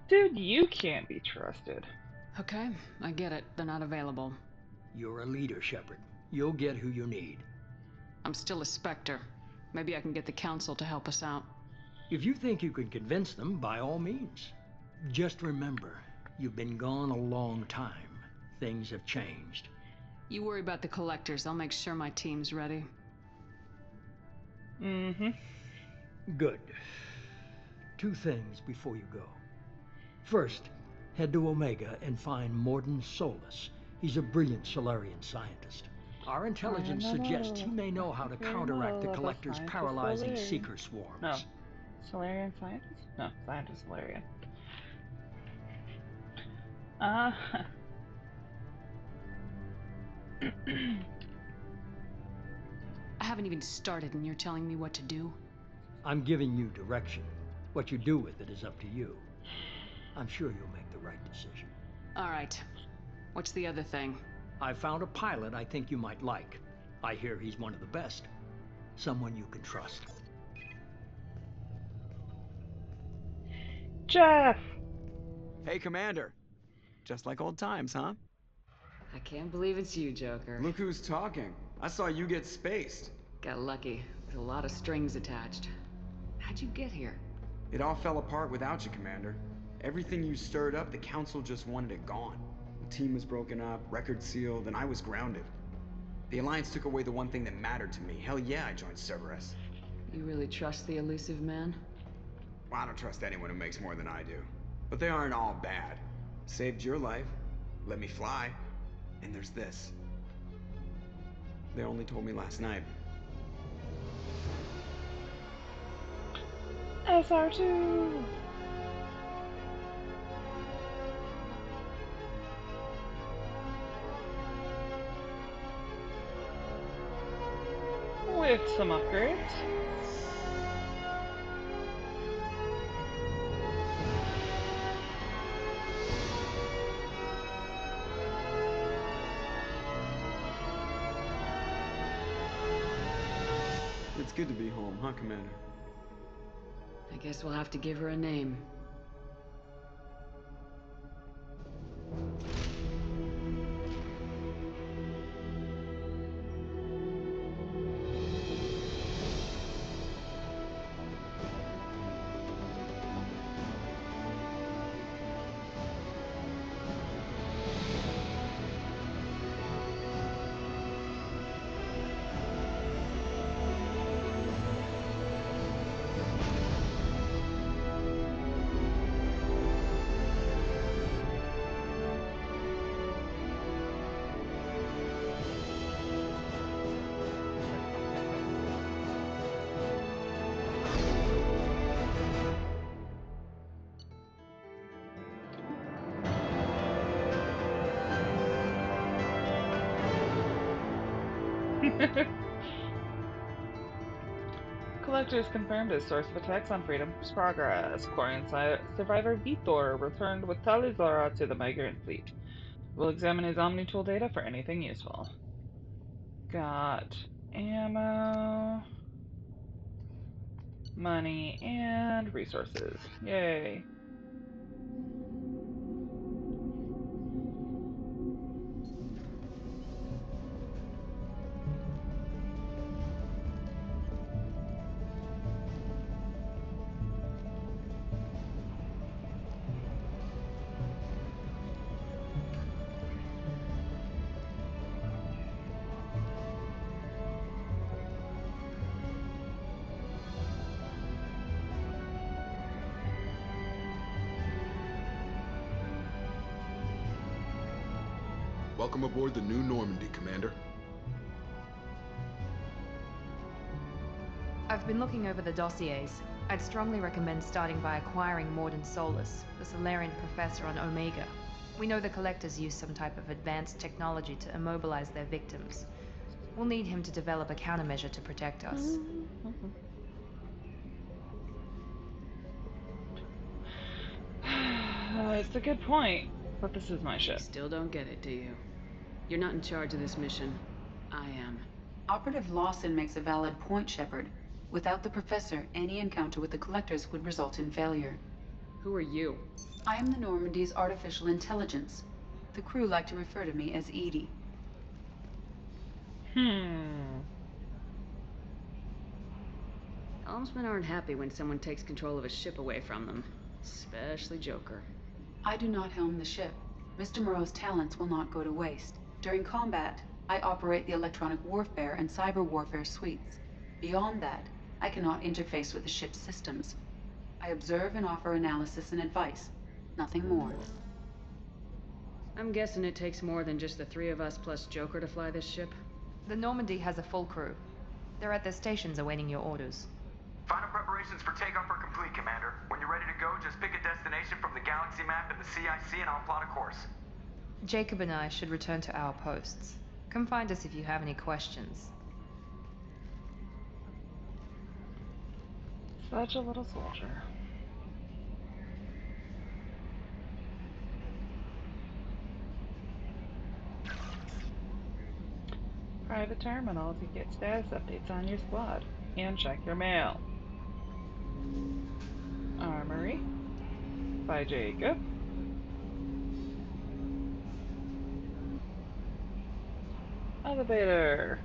Dude, you can't be trusted. Okay, I get it. They're not available. You're a leader, Shepard. You'll get who you need. I'm still a Spectre. Maybe I can get the Council to help us out. If you think you can convince them, by all means. Just remember, you've been gone a long time. Things have changed. You worry about the collectors. I'll make sure my team's ready. Mm-hmm. Good. 2 things before you go. First, head to Omega and find Morden Solus. He's a brilliant Solarian scientist. Our intelligence suggests he may know how to counteract the Collector's paralyzing Seeker swarms. No. Solarian scientist? No, scientist Solarian. I haven't even started and you're telling me what to do? I'm giving you direction. What you do with it is up to you. I'm sure you'll make the right decision. All right. What's the other thing? I found a pilot I think you might like. I hear he's one of the best. Someone you can trust. Jeff! Hey, Commander. Just like old times, huh? I can't believe it's you, Joker. Look who's talking. I saw you get spaced. Got lucky. With a lot of strings attached. How'd you get here? It all fell apart without you, Commander. Everything you stirred up, the Council just wanted it gone. The team was broken up, records sealed, and I was grounded. The Alliance took away the one thing that mattered to me. Hell yeah, I joined Cerberus. You really trust the elusive man? Well, I don't trust anyone who makes more than I do. But they aren't all bad. Saved your life, let me fly, and there's this. They only told me last night. SR2! With some upgrades. It's good to be home, huh, Commander? I guess we'll have to give her a name. Collectors confirmed as source of attacks on Freedom's Progress. Quarian survivor Vitor returned with Talizora to the migrant fleet. We'll examine his Omni-tool data for anything useful. Got ammo, money, and resources. Yay. Welcome aboard the New Normandy, Commander. I've been looking over the dossiers. I'd strongly recommend starting by acquiring Morden Solus, the Solarian professor on Omega. We know the Collectors use some type of advanced technology to immobilize their victims. We'll need him to develop a countermeasure to protect us. It's a good point, but this is my ship. Still don't get it, do you? You're not in charge of this mission. I am. Operative Lawson makes a valid point, Shepard. Without the Professor, any encounter with the Collectors would result in failure. Who are you? I am the Normandy's artificial intelligence. The crew like to refer to me as Edie. Helmsmen aren't happy when someone takes control of a ship away from them. Especially Joker. I do not helm the ship. Mr. Moreau's talents will not go to waste. During combat, I operate the electronic warfare and cyber warfare suites. Beyond that, I cannot interface with the ship's systems. I observe and offer analysis and advice. Nothing more. I'm guessing it takes more than just the three of us plus Joker to fly this ship? The Normandy has a full crew. They're at their stations awaiting your orders. Final preparations for takeoff are complete, Commander. When you're ready to go, just pick a destination from the galaxy map and the CIC and I'll plot a course. Jacob and I should return to our posts. Come find us if you have any questions. Such a little soldier. private terminal to get status updates on your squad and check your mail. Armory by Jacob. Elevator.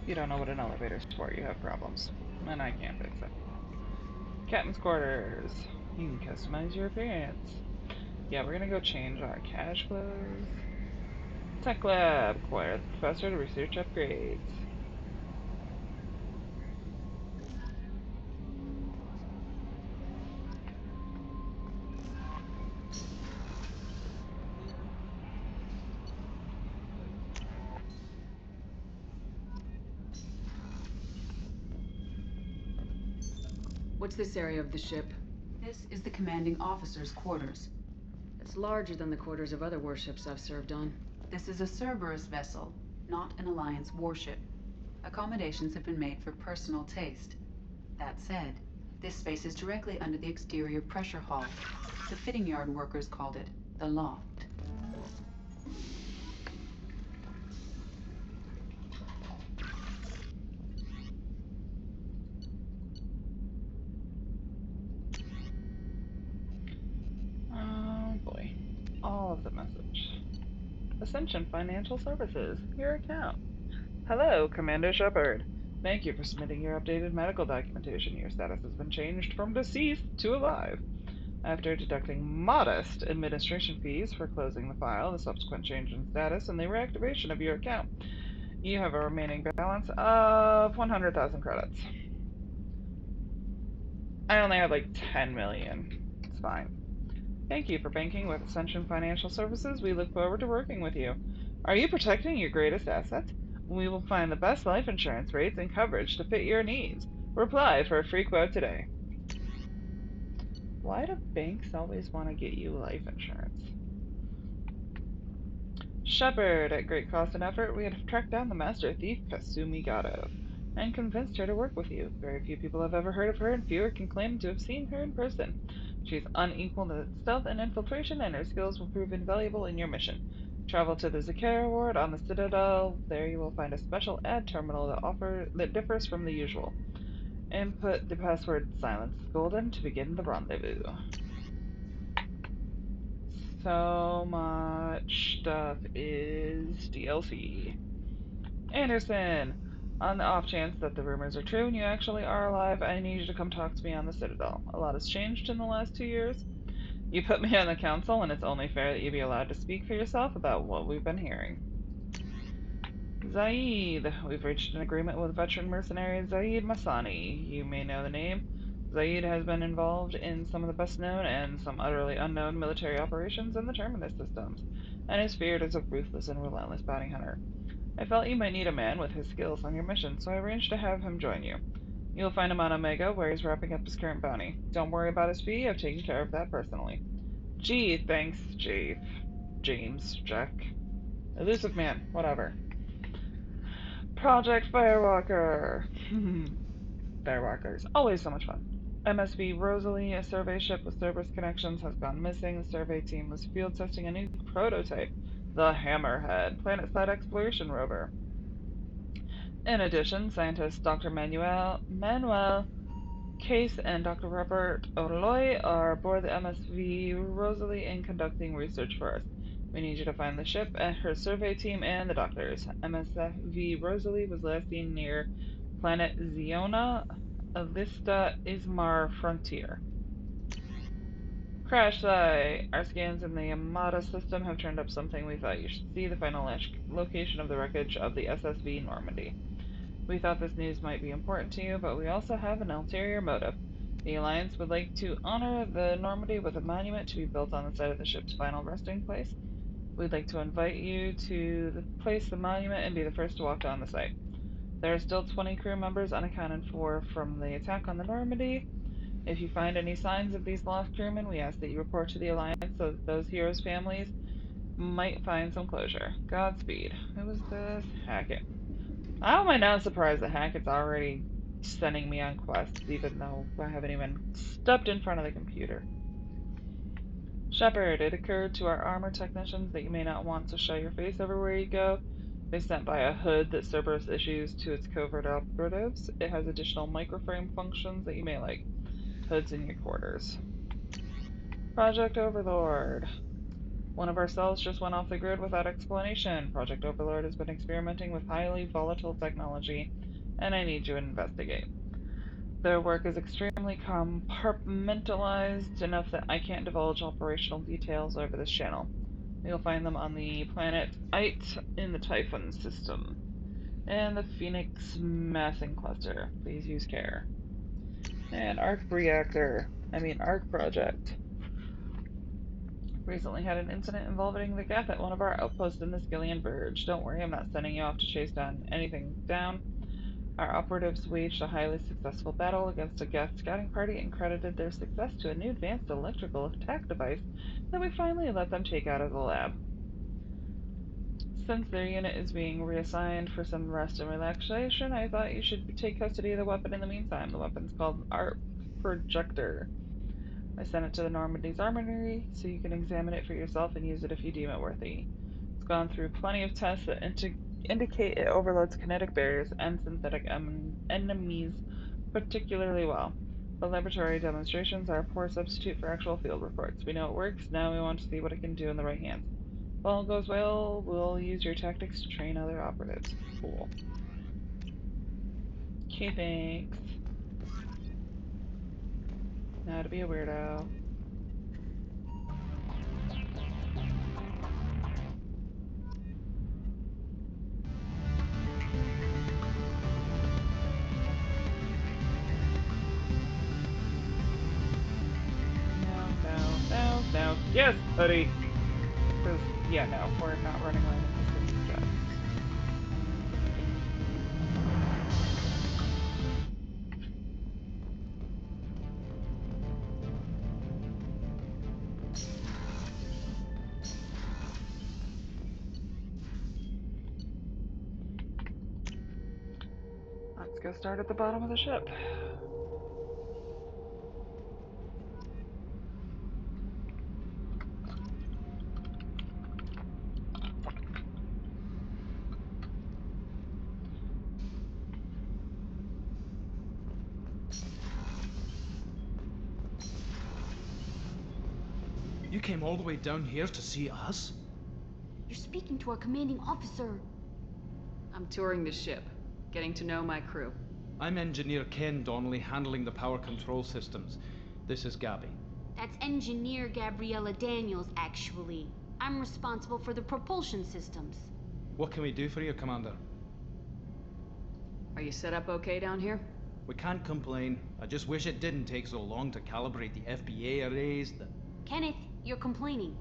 You don't know what an elevator's for, you have problems. And I can't fix it. Captain's quarters. You can customize your appearance. Yeah, we're gonna go change our cash clothes. Tech lab. Acquire the professor to research upgrades. What's this area of the ship? This is the commanding officer's quarters. It's larger than the quarters of other warships I've served on. This is a Cerberus vessel, not an Alliance warship. Accommodations have been made for personal taste. That said, this space is directly under the exterior pressure hull. The fitting yard workers called it the loft. Oh boy. All of the message. Ascension Financial Services. Your account. Hello, Commander Shepard. Thank you for submitting your updated medical documentation. Your status has been changed from deceased to alive. After deducting modest administration fees for closing the file, the subsequent change in status, and the reactivation of your account, you have a remaining balance of 100,000 credits. I only have like 10 million. It's fine. Thank you for banking with Ascension Financial Services. We look forward to working with you. Are you protecting your greatest asset? We will find the best life insurance rates and coverage to fit your needs. Reply for a free quote today. Why do banks always want to get you life insurance? Shepard, at great cost and effort, we have tracked down the master thief Kasumi Gato and convinced her to work with you. Very few people have ever heard of her, and fewer can claim to have seen her in person. She's unequal to stealth and infiltration, and her skills will prove invaluable in your mission. Travel to the Zakara Ward on the Citadel. There you will find a special ad terminal that differs from the usual. Input the password Silence Golden to begin the rendezvous. So much stuff is DLC. Anderson, on the off chance that the rumors are true and you actually are alive, I need you to come talk to me on the Citadel. A lot has changed in the last 2 years. You put me on the council, and it's only fair that you be allowed to speak for yourself about what we've been hearing. Zaid, we've reached an agreement with veteran mercenary Zaid Masani. You may know the name. Zaid has been involved in some of the best known and some utterly unknown military operations in the Terminus systems, and is feared as a ruthless and relentless bounty hunter. I felt you might need a man with his skills on your mission, so I arranged to have him join you. You'll find him on Omega, where he's wrapping up his current bounty. Don't worry about his fee, I've taken care of that personally. Gee, thanks, James, Jack. Elusive man, whatever. Project Firewalker. Firewalkers, always so much fun. MSV Rosalie, a survey ship with Cerberus connections, has gone missing. The survey team was field testing a new prototype, the Hammerhead, planet-side exploration rover. In addition, scientists Dr. Manuel Case and Dr. Robert Orloy are aboard the MSV Rosalie and conducting research for us. We need you to find the ship, and her survey team, and the doctors. MSV Rosalie was last seen near planet Ziona, Avista Ismar Frontier. Crash site! Our scans in the Amada system have turned up something we thought you should see, the final location of the wreckage of the SSV Normandy. We thought this news might be important to you, but we also have an ulterior motive. The Alliance would like to honor the Normandy with a monument to be built on the site of the ship's final resting place. We'd like to invite you to place the monument and be the first to walk on the site. There are still 20 crew members unaccounted for from the attack on the Normandy. If you find any signs of these lost crewmen, we ask that you report to the Alliance so that those heroes' families might find some closure. Godspeed. Who was this? Hackett. How am I not surprised that Hackett's already sending me on quests, even though I haven't even stepped in front of the computer? Shepard, it occurred to our armor technicians that you may not want to show your face everywhere you go. They sent by a hood that Cerberus issues to its covert operatives. It has additional microframe functions that you may like. Hoods in your quarters. Project Overlord. One of our cells just went off the grid without explanation. Project Overlord has been experimenting with highly volatile technology, and I need you to investigate. Their work is extremely compartmentalized enough that I can't divulge operational details over this channel. You'll find them on the planet Ite in the Typhon system, and the Phoenix Massing Cluster. Please use care. And Arc Project. Recently had an incident involving the Geth at one of our outposts in the Skillian Verge. Don't worry, I'm not sending you off to chase anything down. Our operatives waged a highly successful battle against a Geth scouting party and credited their success to a new advanced electrical attack device that we finally let them take out of the lab. Since their unit is being reassigned for some rest and relaxation, I thought you should take custody of the weapon in the meantime. The weapon's called Arc Projector. I sent it to the Normandy's Armory so you can examine it for yourself and use it if you deem it worthy. It's gone through plenty of tests that indicate it overloads kinetic barriers and synthetic enemies particularly well. The laboratory demonstrations are a poor substitute for actual field reports. We know it works, now we want to see what it can do in the right hands. If all goes well, we'll use your tactics to train other operatives. Cool. Okay, thanks. Now to be a weirdo. No. Yes, buddy! Because, yeah, no, we're not running around in this thing yet. Let's go start at the bottom of the ship. You came all the way down here to see us? You're speaking to our commanding officer. I'm touring the ship, getting to know my crew. I'm Engineer Ken Donnelly, handling the power control systems. This is Gabby. That's Engineer Gabriella Daniels, actually. I'm responsible for the propulsion systems. What can we do for you, Commander? Are you set up okay down here? We can't complain. I just wish it didn't take so long to calibrate the FBA arrays. Kenneth, you're complaining.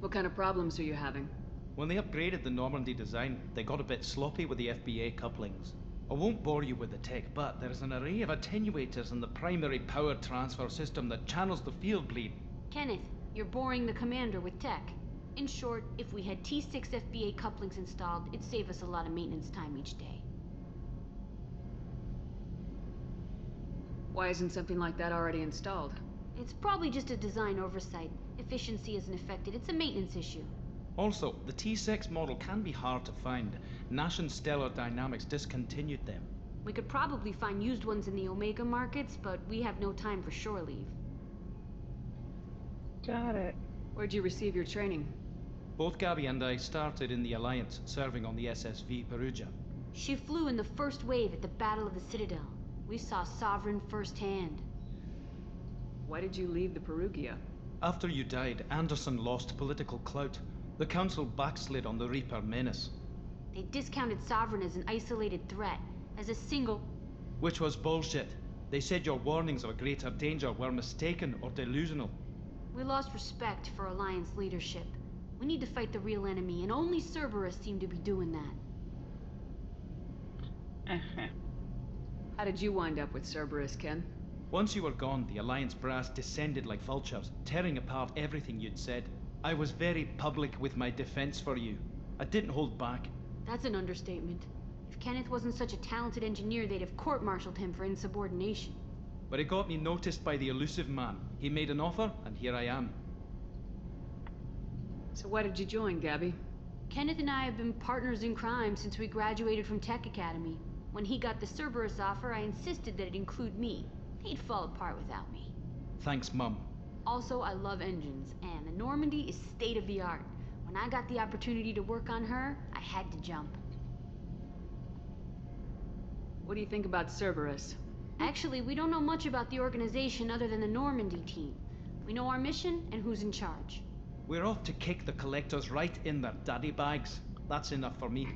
What kind of problems are you having? When they upgraded the Normandy design, they got a bit sloppy with the FBA couplings. I won't bore you with the tech, but there's an array of attenuators in the primary power transfer system that channels the field bleed. Kenneth, you're boring the commander with tech. In short, if we had T6 FBA couplings installed, it'd save us a lot of maintenance time each day. Why isn't something like that already installed? It's probably just a design oversight. Efficiency isn't affected. It's a maintenance issue. Also, the T6 model can be hard to find. Nash and Stellar Dynamics discontinued them. We could probably find used ones in the Omega markets, but we have no time for shore leave. Got it. Where'd you receive your training? Both Gabby and I started in the Alliance, serving on the SSV Perugia. She flew in the first wave at the Battle of the Citadel. We saw Sovereign firsthand. Why did you leave the Perugia? After you died, Anderson lost political clout. The Council backslid on the Reaper menace. They discounted Sovereign as an isolated threat, as a single... Which was bullshit. They said your warnings of a greater danger were mistaken or delusional. We lost respect for Alliance leadership. We need to fight the real enemy, and only Cerberus seemed to be doing that. How did you wind up with Cerberus, Ken? Once you were gone, the Alliance brass descended like vultures, tearing apart everything you'd said. I was very public with my defense for you. I didn't hold back. That's an understatement. If Kenneth wasn't such a talented engineer, they'd have court-martialed him for insubordination. But it got me noticed by the elusive man. He made an offer, and here I am. So why did you join, Gabby? Kenneth and I have been partners in crime since we graduated from Tech Academy. When he got the Cerberus offer, I insisted that it include me. He'd fall apart without me. Thanks, Mum. Also, I love engines, and the Normandy is state-of-the-art. When I got the opportunity to work on her, I had to jump. What do you think about Cerberus? Actually, we don't know much about the organization other than the Normandy team. We know our mission and who's in charge. We're off to kick the collectors right in their daddy bags. That's enough for me.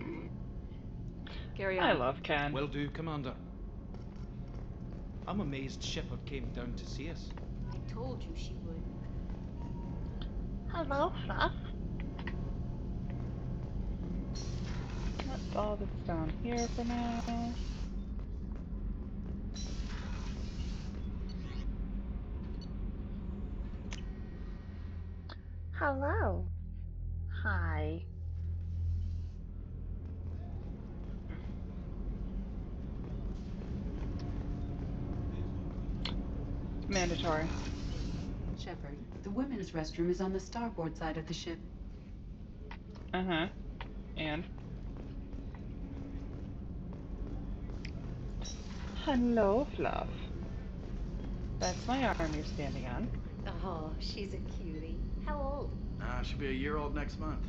Carry on. I love Ken. Will do, Commander. I'm amazed Shepard came down to see us. I told you she would. Hello, Fluff. That's all that's down here for now. Hello. Hi. Mandatory. Shepard, the women's restroom is on the starboard side of the ship. Uh-huh. And? Hello, Fluff. That's my arm you're standing on. Oh, she's a cutie. How old? She'll be a year old next month.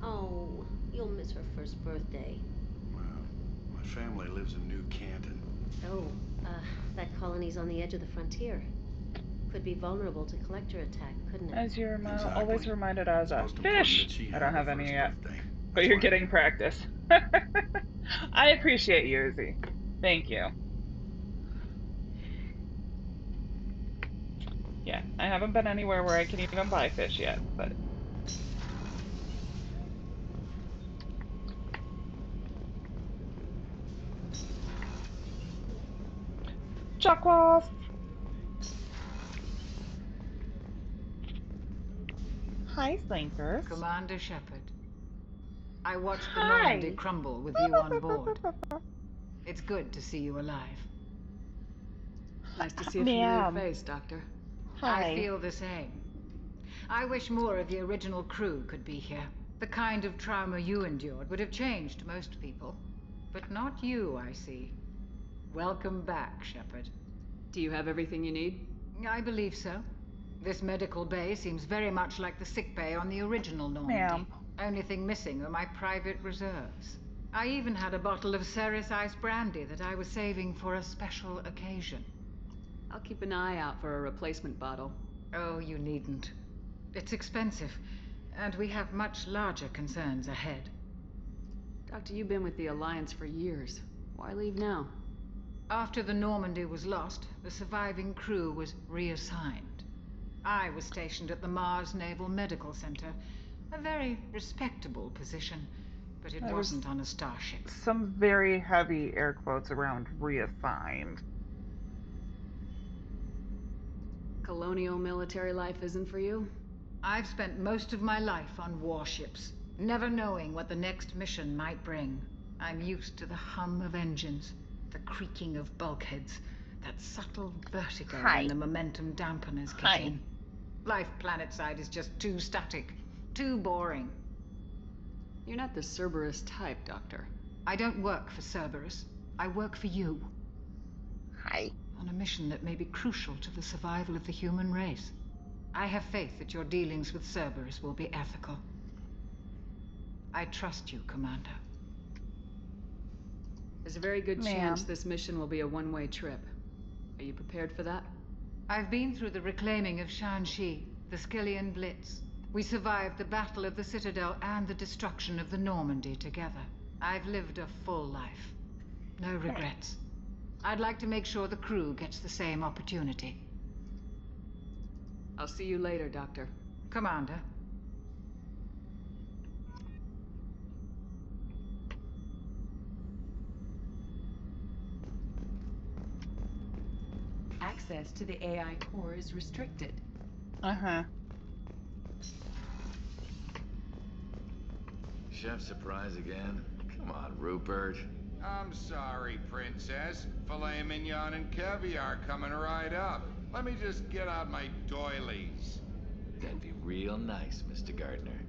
Oh, you'll miss her first birthday. Well, my family lives in New Canton. Oh, that colony's on the edge of the frontier. Could be vulnerable to collector attack, couldn't it? As you're Exactly. always reminded as a Most important fish. that she I don't have have her any first yet. birthday. But you're getting practice. I appreciate you, Izzy. Thank you. Yeah, I haven't been anywhere where I can even buy fish yet, but... Chuckwas! Hi, Slankers. Commander Shepard. I watched the Normandy crumble with you on board. It's good to see you alive. Nice to see a familiar face, Doctor. I feel the same. I wish more of the original crew could be here. The kind of trauma you endured would have changed most people. But not you, I see. Welcome back, Shepard. Do you have everything you need? I believe so. This medical bay seems very much like the sick bay on the original Normandy. Only thing missing are my private reserves. I even had a bottle of Ceres Ice brandy that I was saving for a special occasion. I'll keep an eye out for a replacement bottle. Oh, you needn't. It's expensive, and we have much larger concerns ahead. Doctor, you've been with the Alliance for years. Why leave now? After the Normandy was lost, the surviving crew was reassigned. I was stationed at the Mars Naval Medical Center, a very respectable position, but it wasn't on a starship. Some very heavy air quotes around reassigned. Colonial military life isn't for you? I've spent most of my life on warships, never knowing what the next mission might bring. I'm used to the hum of engines, the creaking of bulkheads, that subtle vertigo when the momentum dampeners kick in. Life planetside is just too static, too boring. You're not the Cerberus type, Doctor. I don't work for Cerberus. I work for you. Hi. On a mission that may be crucial to the survival of the human race. I have faith that your dealings with Cerberus will be ethical. I trust you, Commander. There's a very good chance this mission will be a one-way trip. Are you prepared for that? I've been through the reclaiming of Shanxi, the Skillian Blitz. We survived the Battle of the Citadel and the destruction of the Normandy together. I've lived a full life. No regrets. I'd like to make sure the crew gets the same opportunity. I'll see you later, Doctor. Commander. Access to the AI core is restricted. Uh-huh. Chef surprise again? Come on, Rupert. I'm sorry, Princess. Filet mignon and caviar coming right up. Let me just get out my doilies. That'd be real nice, Mr. Gardner.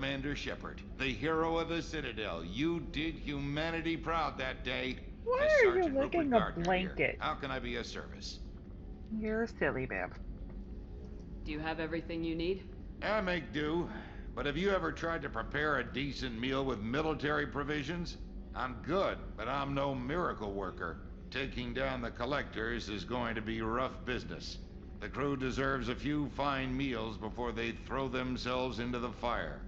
Commander Shepard, the hero of the Citadel. You did humanity proud that day. Why are you Sergeant Rupert licking a Gardner blanket? here. How can I be of service? You're silly, babe. Do you have everything you need? I make do. But have you ever tried to prepare a decent meal with military provisions? I'm good, but I'm no miracle worker. Taking down the collectors is going to be rough business. The crew deserves a few fine meals before they throw themselves into the fire.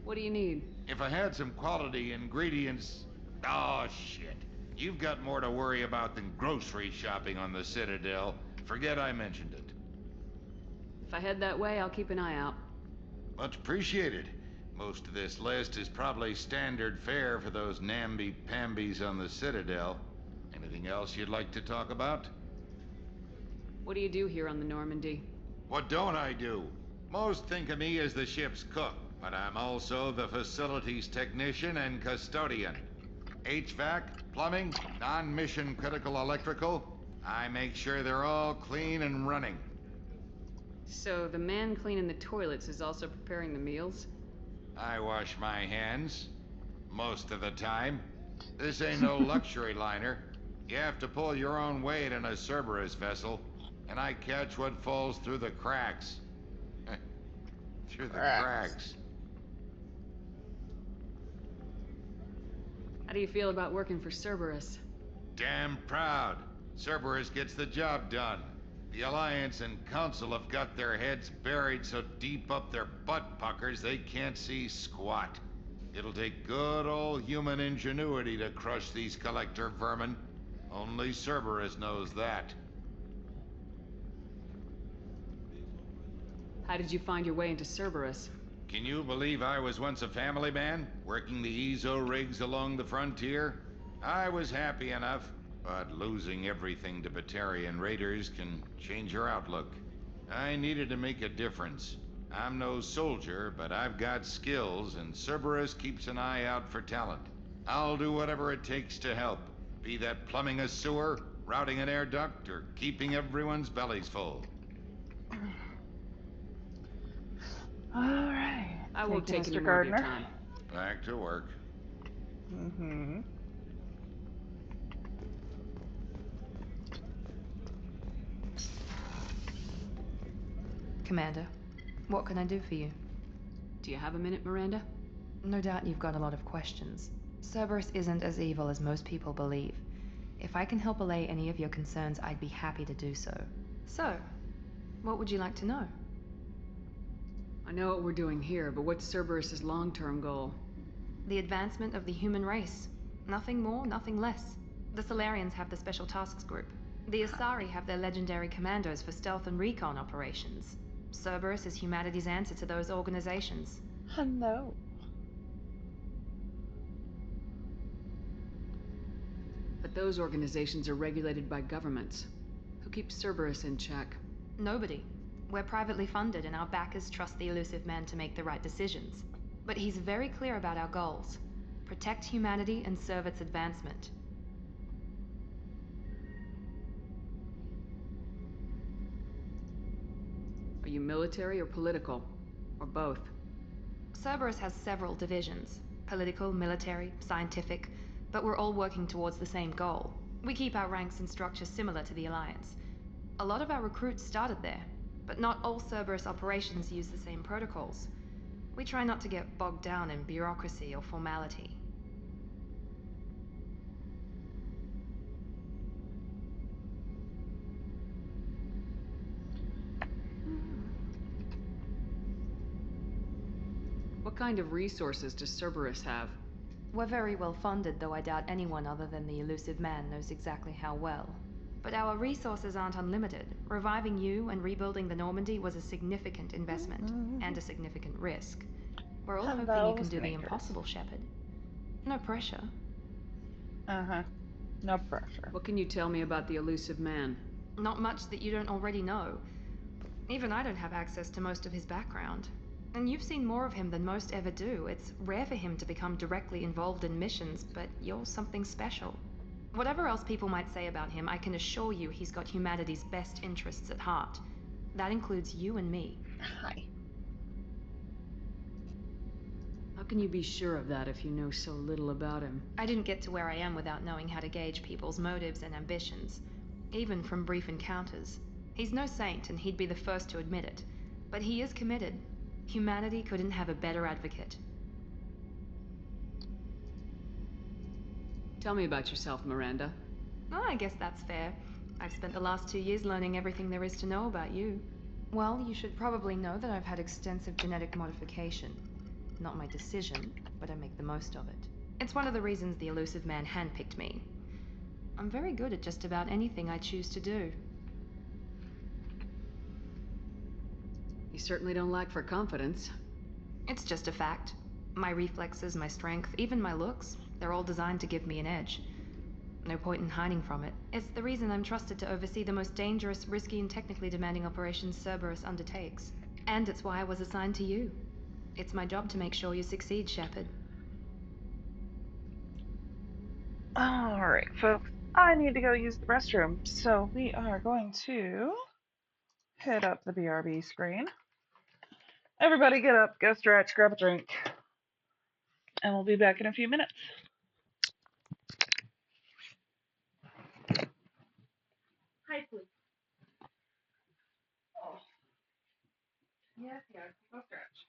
What do you need? If I had some quality ingredients... Oh, shit. You've got more to worry about than grocery shopping on the Citadel. Forget I mentioned it. If I head that way, I'll keep an eye out. Much appreciated. Most of this list is probably standard fare for those namby-pambies on the Citadel. Anything else you'd like to talk about? What do you do here on the Normandy? What don't I do? Most think of me as the ship's cook, but I'm also the facilities technician and custodian. HVAC, plumbing, non-mission critical electrical. I make sure they're all clean and running. So the man cleaning the toilets is also preparing the meals? I wash my hands. Most of the time. This ain't no luxury liner. You have to pull your own weight in a Cerberus vessel, and I catch what falls through the cracks. Through the cracks. How do you feel about working for Cerberus? Damn proud. Cerberus gets the job done. The Alliance and Council have got their heads buried so deep up their butt puckers they can't see squat. It'll take good old human ingenuity to crush these collector vermin. Only Cerberus knows that. How did you find your way into Cerberus? Can you believe I was once a family man, working the EZO rigs along the frontier? I was happy enough, but losing everything to Batarian raiders can change your outlook. I needed to make a difference. I'm no soldier, but I've got skills, and Cerberus keeps an eye out for talent. I'll do whatever it takes to help, be that plumbing a sewer, routing an air duct, or keeping everyone's bellies full. All right. I won't take any Mr. more of your Gardner. time. Back to work. Mm-hmm. Commander, what can I do for you? Do you have a minute, Miranda? No doubt you've got a lot of questions. Cerberus isn't as evil as most people believe. If I can help allay any of your concerns, I'd be happy to do so. So, what would you like to know? I know what we're doing here, but what's Cerberus's long-term goal? The advancement of the human race. Nothing more, nothing less. The Solarians have the Special Tasks Group. The Asari have their legendary commandos for stealth and recon operations. Cerberus is humanity's answer to those organizations. Hello. But those organizations are regulated by governments. Who keeps Cerberus in check? Nobody. We're privately funded and our backers trust the elusive man to make the right decisions. But he's very clear about our goals. Protect humanity and serve its advancement. Are you military or political? Or both? Cerberus has several divisions. Political, military, scientific, but we're all working towards the same goal. We keep our ranks and structure similar to the Alliance. A lot of our recruits started there, but not all Cerberus operations use the same protocols. We try not to get bogged down in bureaucracy or formality. What kind of resources does Cerberus have? We're very well funded, though I doubt anyone other than the elusive man knows exactly how well. But our resources aren't unlimited. Reviving you and rebuilding the Normandy was a significant investment, and a significant risk. We're all hoping you can do the impossible, Shepard. No pressure. Uh-huh. No pressure. What can you tell me about the elusive man? Not much that you don't already know. Even I don't have access to most of his background. And you've seen more of him than most ever do. It's rare for him to become directly involved in missions, but you're something special. Whatever else people might say about him, I can assure you he's got humanity's best interests at heart. That includes you and me. Hi. How can you be sure of that if you know so little about him? I didn't get to where I am without knowing how to gauge people's motives and ambitions, even from brief encounters. He's no saint, and he'd be the first to admit it. But he is committed. Humanity couldn't have a better advocate. Tell me about yourself, Miranda. Oh, I guess that's fair. I've spent the last 2 years learning everything there is to know about you. Well, you should probably know that I've had extensive genetic modification. Not my decision, but I make the most of it. It's one of the reasons the elusive man handpicked me. I'm very good at just about anything I choose to do. You certainly don't lack for confidence. It's just a fact. My reflexes, my strength, even my looks, they're all designed to give me an edge. No point in hiding from it. It's the reason I'm trusted to oversee the most dangerous, risky, and technically demanding operations Cerberus undertakes. And it's why I was assigned to you. It's my job to make sure you succeed, Shepard. Alright, folks. I need to go use the restroom, so we are going to hit up the BRB screen. Everybody get up, go stretch, grab a drink, and we'll be back in a few minutes. Hi, please. Oh. Yes, go stretch.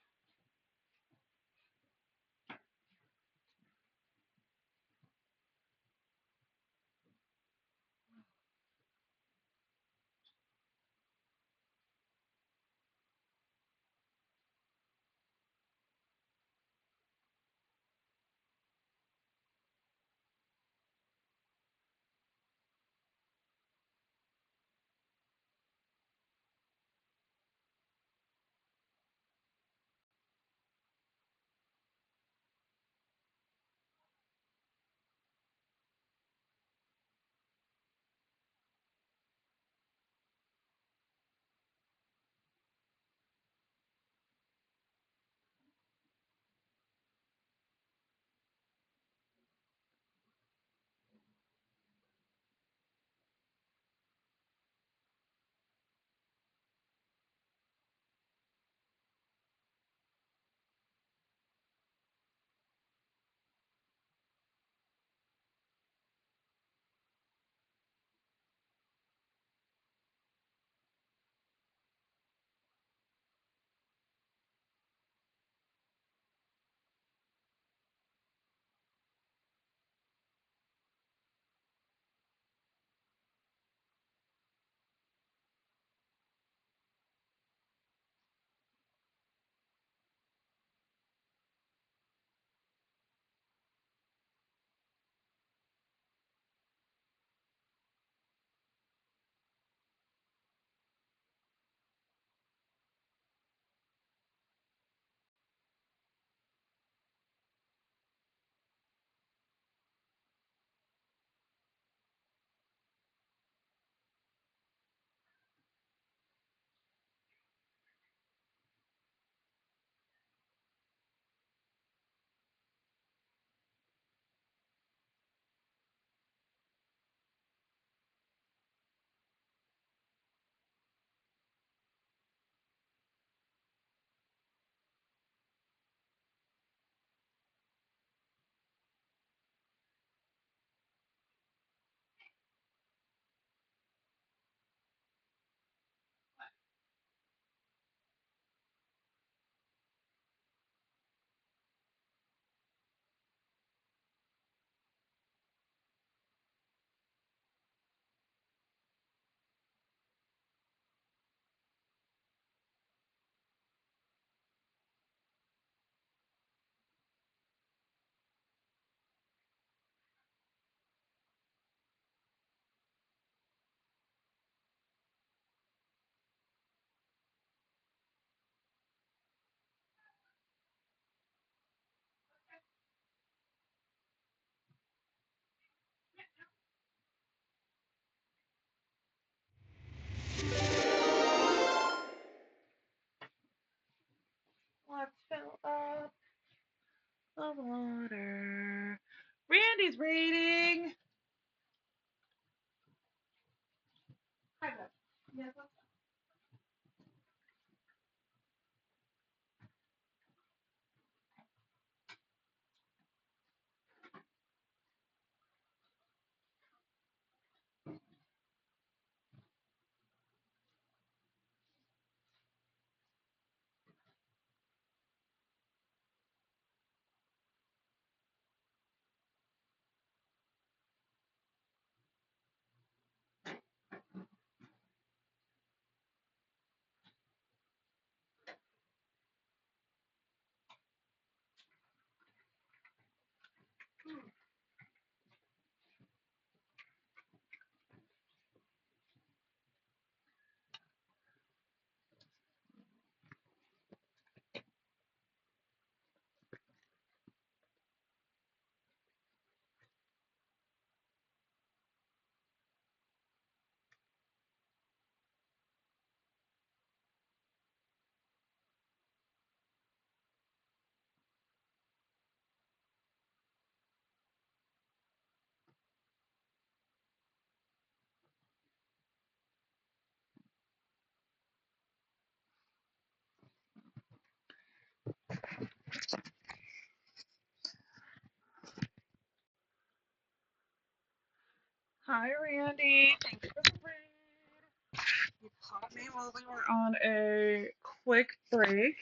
Hi, Randy. Thanks for the raid. You caught me while we were on a quick break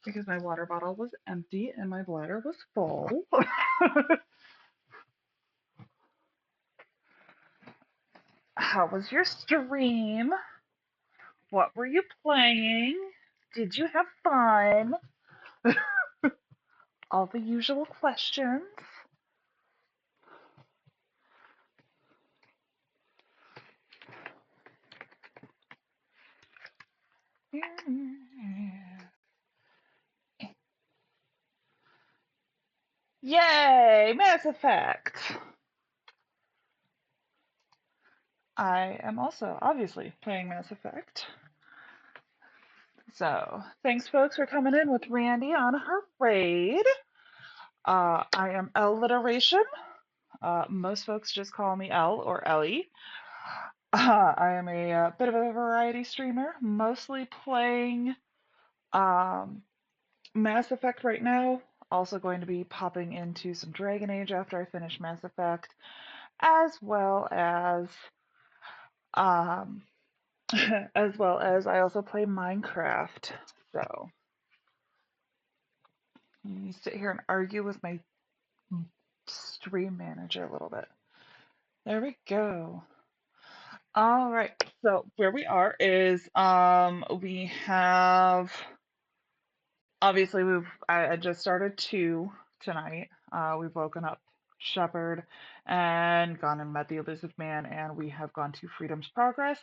because my water bottle was empty and my bladder was full. How was your stream? What were you playing? Did you have fun? All the usual questions. Yay! Mass Effect! I am also obviously playing Mass Effect. So, thanks folks for coming in with Randy on her raid. I am Alliteration. Most folks just call me Elle or Ellie. I am a bit of a variety streamer, mostly playing Mass Effect right now. Also going to be popping into some Dragon Age after I finish Mass Effect, as well as I also play Minecraft. So let me sit here and argue with my stream manager a little bit. There we go. All right. So where we are is we have obviously I just started 2 tonight. We've woken up Shepard and gone and met the elusive man, and we have gone to Freedom's Progress.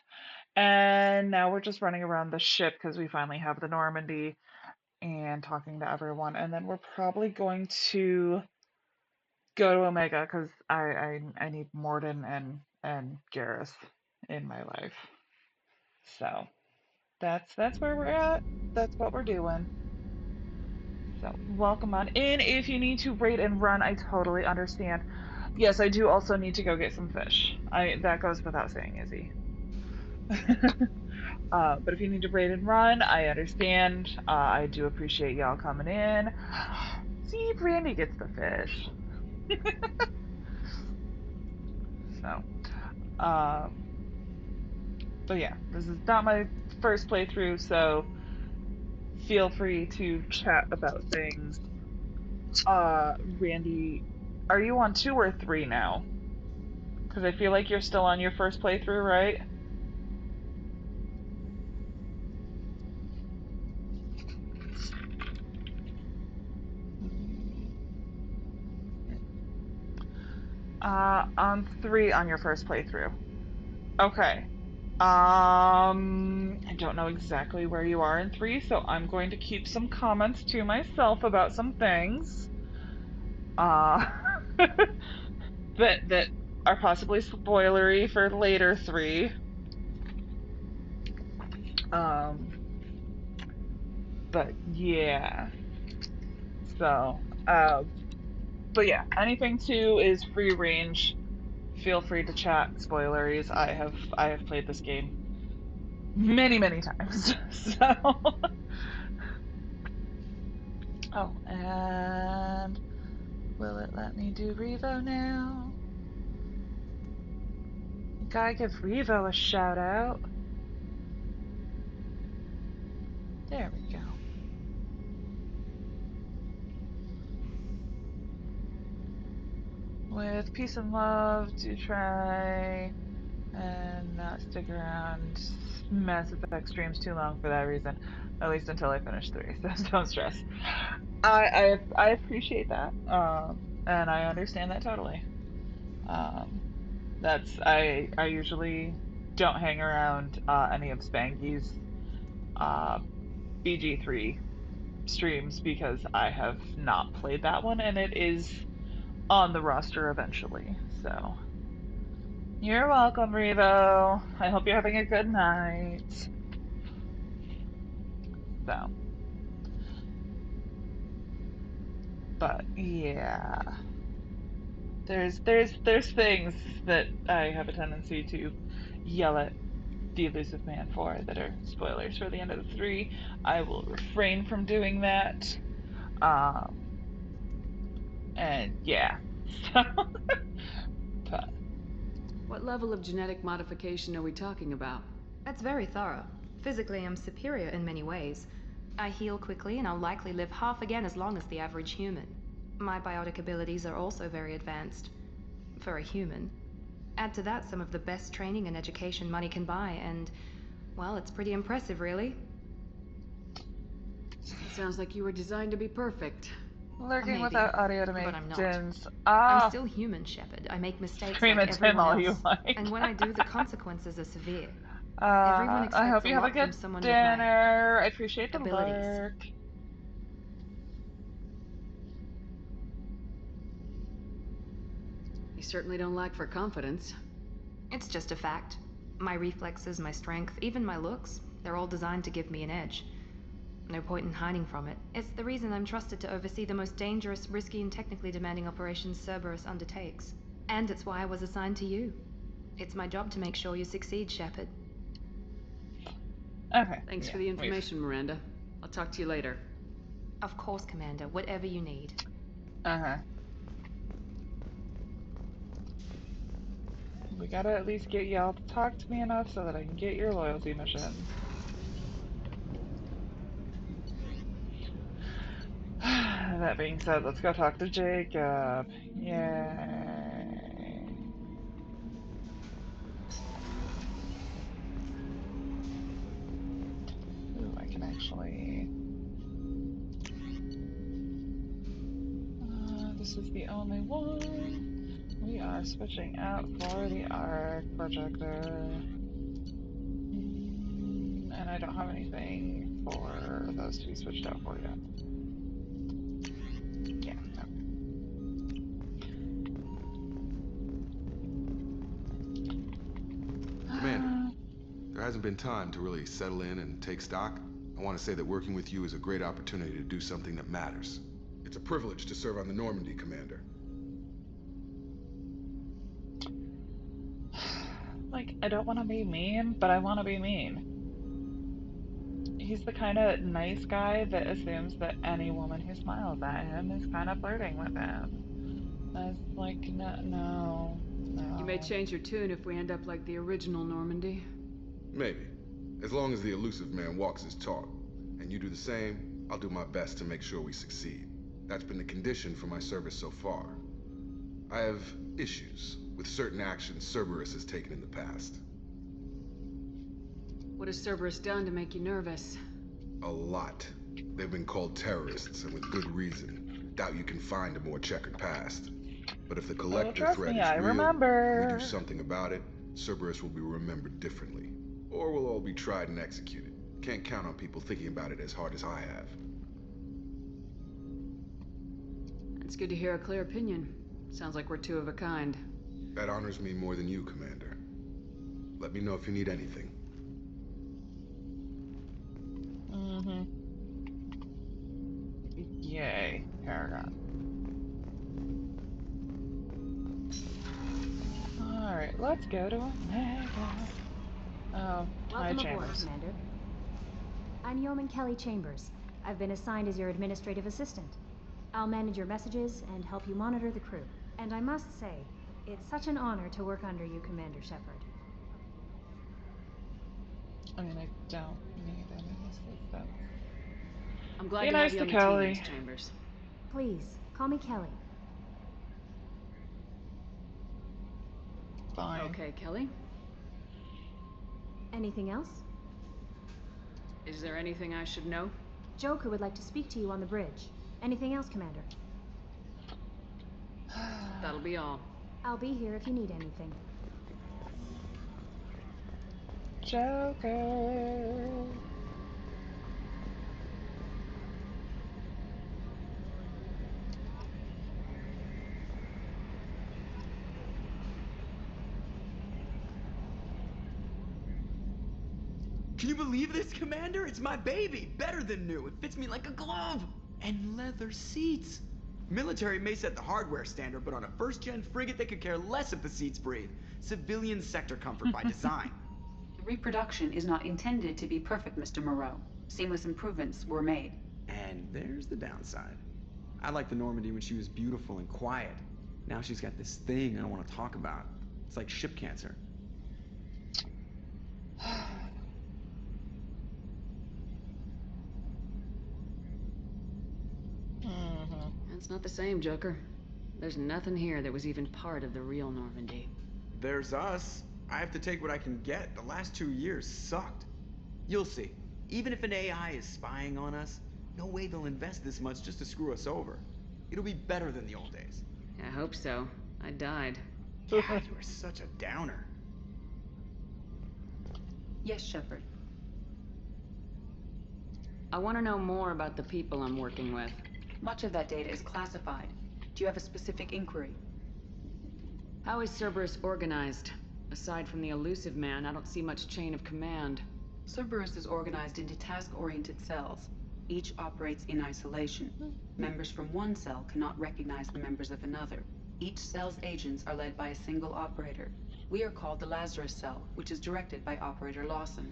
And now we're just running around the ship because we finally have the Normandy and talking to everyone. And then we're probably going to go to Omega because I need Morden and Garrus in my life. So that's where we're at. That's what we're doing. So welcome on in. If you need to raid and run, I totally understand. Yes, I do also need to go get some fish. That goes without saying, Izzy. But if you need to raid and run, I understand. I do appreciate y'all coming in. See, Brandy gets the fish. So, but yeah, this is not my first playthrough, so feel free to chat about things. Randy, are you on 2 or 3 now? Because I feel like you're still on your first playthrough, right? On 3 on your first playthrough. Okay. I don't know exactly where you are in 3, so I'm going to keep some comments to myself about some things. That are possibly spoilery for later 3. But yeah. So, but yeah, anything 2 is free range. Feel free to chat spoileries. I have played this game many times. So, oh, and will it let me do Revo now? Gotta give Revo a shout out. There we go. With peace and love, do try and not stick around Mass Effect streams too long for that reason. At least until I finish 3, so don't stress. I appreciate that, and I understand that totally. I usually don't hang around any of Spanky's BG3 streams because I have not played that one, and it is on the roster eventually. So you're welcome, Revo. I hope you're having a good night. So, but yeah, there's things that I have a tendency to yell at the elusive man for that are spoilers for the end of the 3. I will refrain from doing that. And yeah. So, but What level of genetic modification are we talking about? That's very thorough. Physically, I'm superior in many ways. I heal quickly, and I'll likely live half again as long as the average human. My biotic abilities are also very advanced. For a human. Add to that some of the best training and education money can buy, and, well, it's pretty impressive, really. It sounds like you were designed to be perfect. Lurking Maybe, without audio to make but I'm not. dins. I'm still human, Shepard. I make mistakes Scream like at Tim all everyone you else. like. And when I do, the consequences are severe. Everyone expects I hope a you have a lot from good someone dinner. with I appreciate the my abilities. lurk. You certainly don't lack for confidence. It's just a fact. My reflexes, my strength, even my looks, they're all designed to give me an edge. No point in hiding from it. It's the reason I'm trusted to oversee the most dangerous, risky, and technically demanding operations Cerberus undertakes. And it's why I was assigned to you. It's my job to make sure you succeed, Shepard. Okay. Thanks for the information, Miranda. I'll talk to you later. Of course, Commander. Whatever you need. We gotta at least get y'all to talk to me enough so that I can get your loyalty mission. That being said, let's go talk to Jacob. Yay. Ooh, I can actually... this is the only one. We are switching out for the arc projector. And I don't have anything for those to be switched out for yet. Yeah, no. Commander, there hasn't been time to really settle in and take stock. I want to say that working with you is a great opportunity to do something that matters. It's a privilege to serve on the Normandy, Commander. Like, I don't want to be mean, but I want to be mean. He's the kind of nice guy that assumes that any woman who smiles at him is kind of flirting with him. That's like, no. You may change your tune if we end up like the original Normandy. Maybe. As long as the elusive man walks his talk, and you do the same, I'll do my best to make sure we succeed. That's been the condition for my service so far. I have issues with certain actions Cerberus has taken in the past. What has Cerberus done to make you nervous? A lot. They've been called terrorists, and with good reason. Doubt you can find a more checkered past. But if the collector threat is real, we do something about it, Cerberus will be remembered differently. Or we'll all be tried and executed. Can't count on people thinking about it as hard as I have. It's good to hear a clear opinion. Sounds like we're two of a kind. That honors me more than you, Commander. Let me know if you need anything. Yay, Paragon. Alright, let's go to Omega. Oh, hi, Welcome aboard, Chambers. Commander. I'm Yeoman Kelly Chambers. I've been assigned as your administrative assistant. I'll manage your messages and help you monitor the crew. And I must say, it's such an honor to work under you, Commander Shepard. I mean, I don't need any assistance. I'm glad Be to nice have you to on the Kelly. team, Miss Chambers. Please, call me Kelly. Fine. Okay, Kelly. Anything else? Is there anything I should know? Joker would like to speak to you on the bridge. Anything else, Commander? That'll be all. I'll be here if you need anything. Joker. Can you believe this, Commander? It's my baby. Better than new. It fits me like a glove. And leather seats. Military may set the hardware standard, but on a first-gen frigate, they could care less if the seats breathe. Civilian sector comfort by design. Reproduction is not intended to be perfect, Mr. Moreau. Seamless improvements were made. And there's the downside. I liked the Normandy when she was beautiful and quiet. Now she's got this thing I don't want to talk about. It's like ship cancer. That's not the same, Joker. There's nothing here that was even part of the real Normandy. There's us. I have to take what I can get. The last 2 years sucked. You'll see. Even if an AI is spying on us, no way they'll invest this much just to screw us over. It'll be better than the old days. I hope so. I died. God, you are such a downer. Yes, Shepard. I want to know more about the people I'm working with. Much of that data is classified. Do you have a specific inquiry? How is Cerberus organized? Aside from the elusive man, I don't see much chain of command. Cerberus is organized into task-oriented cells. Each operates in isolation. Members from one cell cannot recognize the members of another. Each cell's agents are led by a single operator. We are called the Lazarus Cell, which is directed by Operator Lawson.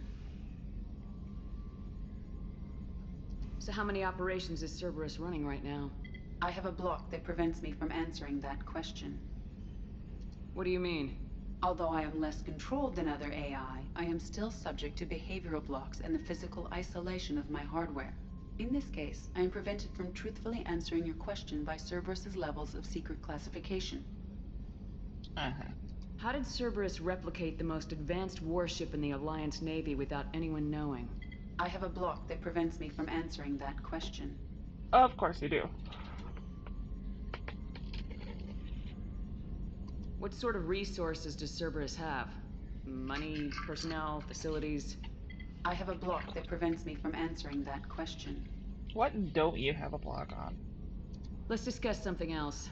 So how many operations is Cerberus running right now? I have a block that prevents me from answering that question. What do you mean? Although I am less controlled than other AI, I am still subject to behavioral blocks and the physical isolation of my hardware. In this case, I am prevented from truthfully answering your question by Cerberus's levels of secret classification. How did Cerberus replicate the most advanced warship in the Alliance Navy without anyone knowing? I have a block that prevents me from answering that question. Of course you do. What sort of resources does Cerberus have? Money, personnel, facilities? I have a block that prevents me from answering that question. What don't you have a block on? Let's discuss something else.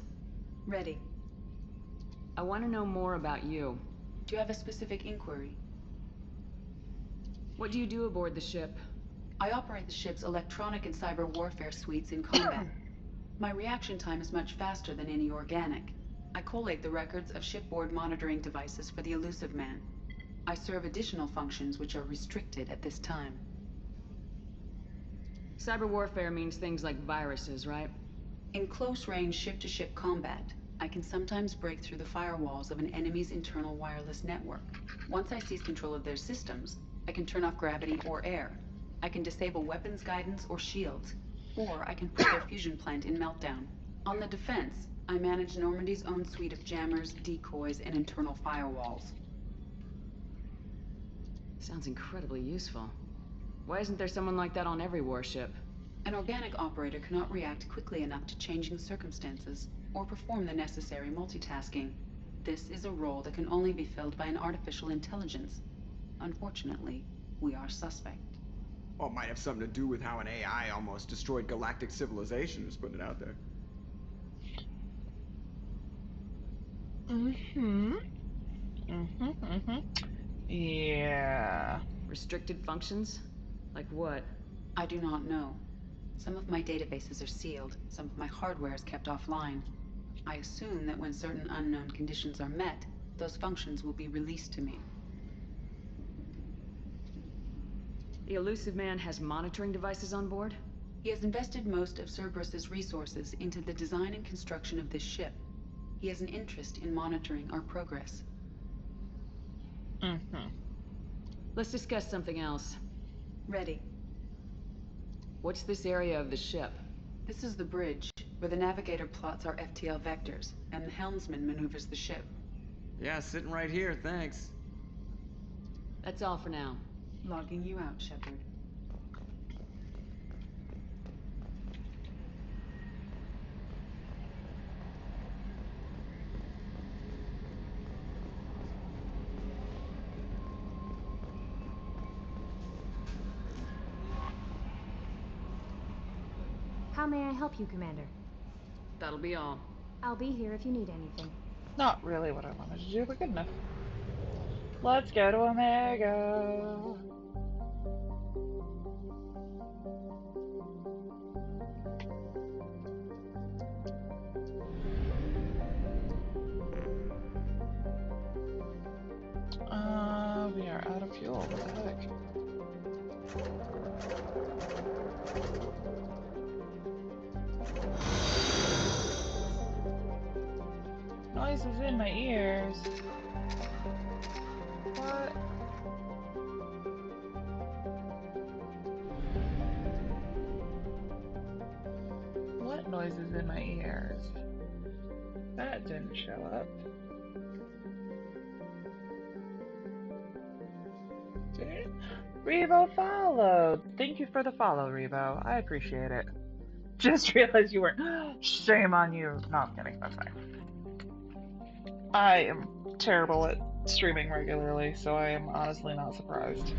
Ready. I want to know more about you. Do you have a specific inquiry? What do you do aboard the ship? I operate the ship's electronic and cyber warfare suites in combat. My reaction time is much faster than any organic. I collate the records of shipboard monitoring devices for the elusive man. I serve additional functions which are restricted at this time. Cyber warfare means things like viruses, right? In close-range ship-to-ship combat, I can sometimes break through the firewalls of an enemy's internal wireless network. Once I seize control of their systems, I can turn off gravity or air. I can disable weapons guidance or shields. Or I can put their fusion plant in meltdown. On the defense, I manage Normandy's own suite of jammers, decoys, and internal firewalls. Sounds incredibly useful. Why isn't there someone like that on every warship? An organic operator cannot react quickly enough to changing circumstances, or perform the necessary multitasking. This is a role that can only be filled by an artificial intelligence. Unfortunately, we are suspect. Well, it might have something to do with how an AI almost destroyed galactic civilization, just putting it out there. Yeah. Restricted functions? Like what? I do not know. Some of my databases are sealed, some of my hardware is kept offline. I assume that when certain unknown conditions are met, those functions will be released to me. The elusive man has monitoring devices on board? He has invested most of Cerberus's resources into the design and construction of this ship. He has an interest in monitoring our progress. Let's discuss something else. Ready. What's this area of the ship? This is the bridge, where the navigator plots our FTL vectors, and the helmsman maneuvers the ship. Yeah, sitting right here, thanks. That's all for now. Logging you out, Shepard. How may I help you, Commander? That'll be all. I'll be here if you need anything. Not really what I wanted to do, but good enough. Let's go to Omega. We are out of fuel. What the heck? Noises in my ears. What? What noises in my ears? That didn't show up. Did it? Revo followed. Thank you for the follow, Revo. I appreciate it. Just realized you weren't. Shame on you. No, I'm kidding. That's fine. I am terrible at streaming regularly, so I am honestly not surprised.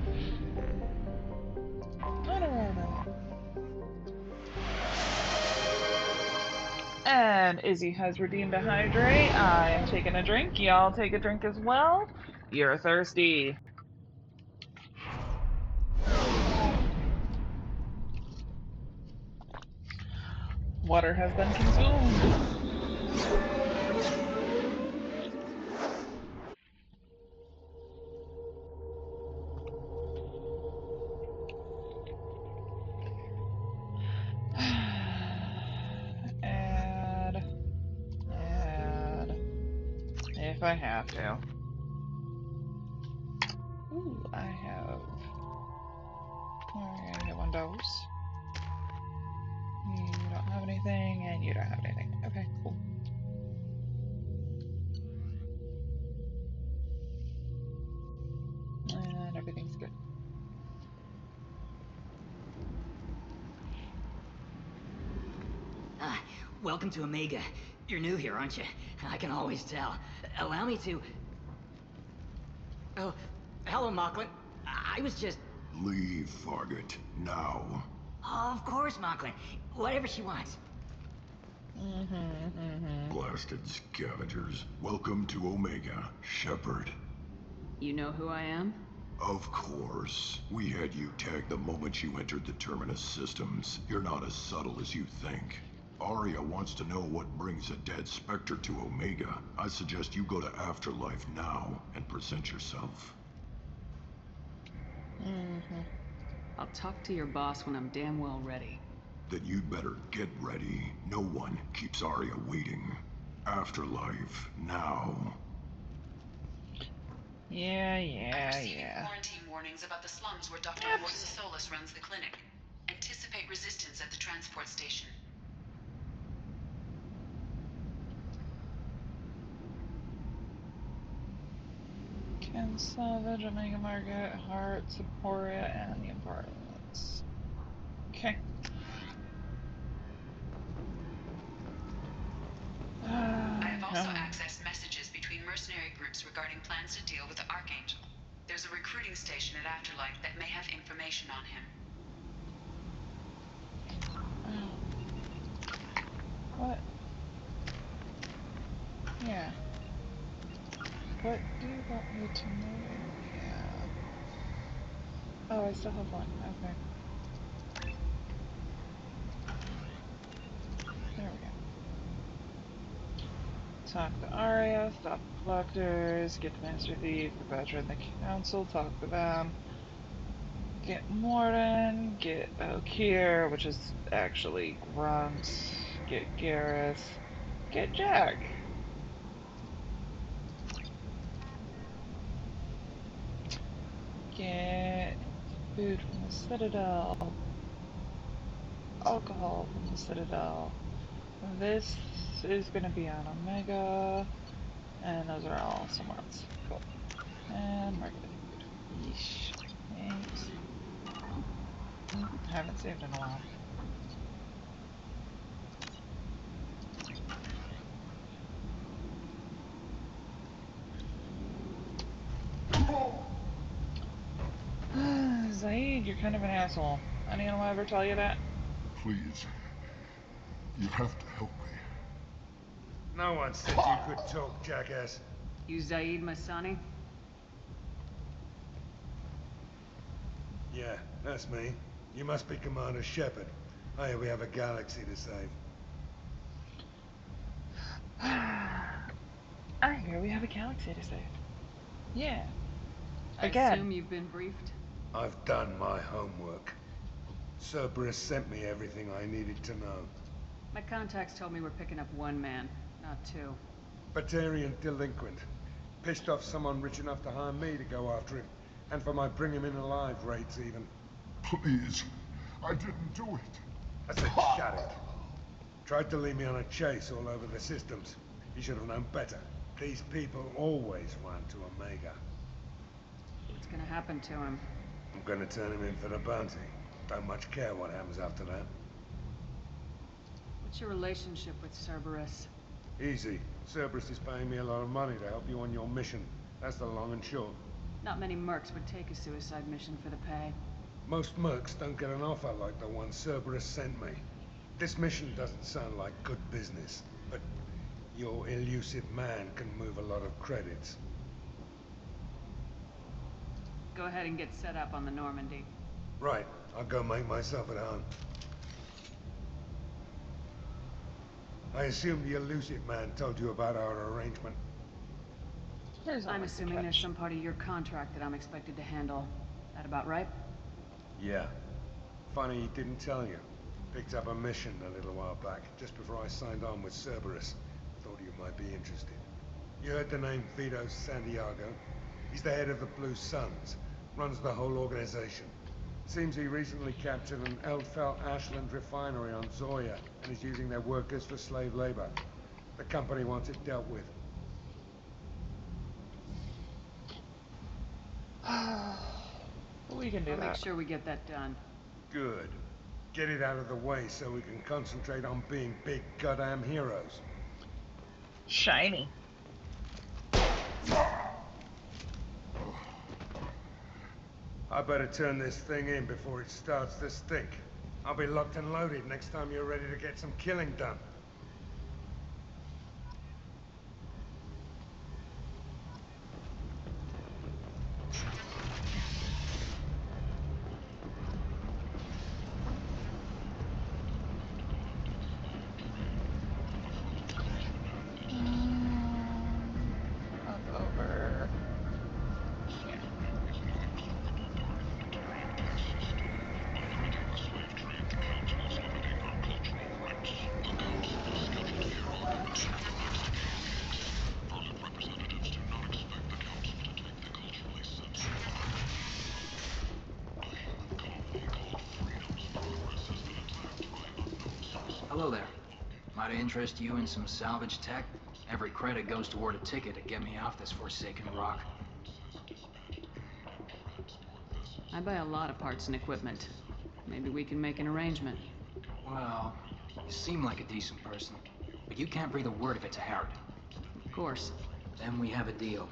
And Izzy has redeemed a hydrate. I'm taking a drink. Y'all take a drink as well. You're thirsty. Water has been consumed. Add. If I have to. Ooh, I have. Alright, I have one dose. You don't have anything, and you don't have anything. Okay, cool. And everything's good. Welcome to Omega. You're new here, aren't you? I can always tell. Allow me to... Oh, hello, Mocklin. I was just... Leave, Fargate. Now. Of course, Mocklin. Whatever she wants. Blasted scavengers. Welcome to Omega, Shepard. You know who I am? Of course. We had you tagged the moment you entered the Terminus systems. You're not as subtle as you think. Aria wants to know what brings a dead Spectre to Omega. I suggest you go to Afterlife now and present yourself. I'll talk to your boss when I'm damn well ready. Then you'd better get ready. No one keeps Aria waiting. Afterlife now. I'm receiving quarantine warnings about the slums where Dr. Mortis Solus runs the clinic. Anticipate resistance at the transport station. Can salvage Omega Market, Heart, Seporia, and the apartments. Okay. I have also accessed messages between mercenary groups regarding plans to deal with the Archangel. There's a recruiting station at Afterlife that may have information on him. What? Yeah. What do you want me to know? Yeah. Oh, I still have one. Okay. There we go. Talk to Aria, stop the collectors, get the Master Thief, the veteran, the council, talk to them. Get Morden, get Okir, which is actually Grunt, get Garrus, get Jack. Get food from the Citadel, alcohol from the Citadel. This is going to be on Omega, and those are all somewhere else. Cool. And market food. Yeesh. Thanks. Haven't saved in a while. Zaid, you're kind of an asshole. Anyone ever tell you that? Please. You have to help me. No one said you could talk, jackass. You Zaid Masani? Yeah, that's me. You must be Commander Shepard. I hear we have a galaxy to save. I hear we have a galaxy to save. Yeah. I assume you've been briefed? I've done my homework. Cerberus sent me everything I needed to know. My contacts told me we're picking up one man, not two. Batarian delinquent. Pissed off someone rich enough to hire me to go after him. And for my bring him in alive rates even. Please, I didn't do it. I said shut it. Tried to lead me on a chase all over the systems. He should have known better. These people always run to Omega. What's gonna happen to him? I'm gonna turn him in for the bounty. Don't much care what happens after that. What's your relationship with Cerberus? Easy. Cerberus is paying me a lot of money to help you on your mission. That's the long and short. Not many mercs would take a suicide mission for the pay. Most mercs don't get an offer like the one Cerberus sent me. This mission doesn't sound like good business, but your elusive man can move a lot of credits. Go ahead and get set up on the Normandy. Right. I'll go make myself at home. I assume the elusive man told you about our arrangement. I'm assuming there's some part of your contract that I'm expected to handle. That about right? Yeah. Funny he didn't tell you. Picked up a mission a little while back, just before I signed on with Cerberus. Thought you might be interested. You heard the name Vito Santiago? He's the head of the Blue Suns. Runs the whole organization. Seems he recently captured an Eldfell Ashland refinery on Zoya and is using their workers for slave labor. The company wants it dealt with. We can do I'll that. make sure we get that done. Good. Get it out of the way so we can concentrate on being big goddamn heroes. Shiny. I better turn this thing in before it starts to stink. I'll be locked and loaded next time you're ready to get some killing done. Up over. Hello there. Might I interest you in some salvage tech? Every credit goes toward a ticket to get me off this forsaken rock. I buy a lot of parts and equipment. Maybe we can make an arrangement. Well, you seem like a decent person, but you can't breathe a word of it to Harrod. Of course. Then we have a deal.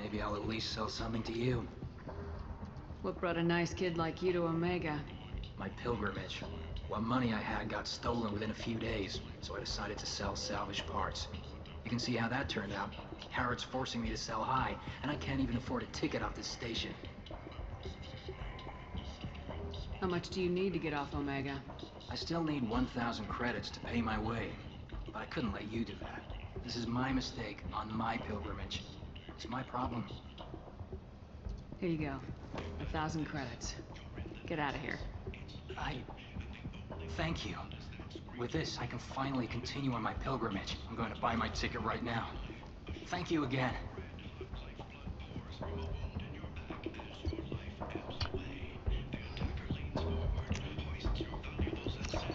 Maybe I'll at least sell something to you. What brought a nice kid like you to Omega? My pilgrimage. What money I had got stolen within a few days, so I decided to sell salvage parts. You can see how that turned out. Harrod's forcing me to sell high, and I can't even afford a ticket off this station. How much do you need to get off Omega? I still need 1,000 credits to pay my way, but I couldn't let you do that. This is my mistake on my pilgrimage. It's my problem. Here you go. 1,000 credits. Get out of here. Thank you. With this, I can finally continue on my pilgrimage. I'm going to buy my ticket right now. Thank you again.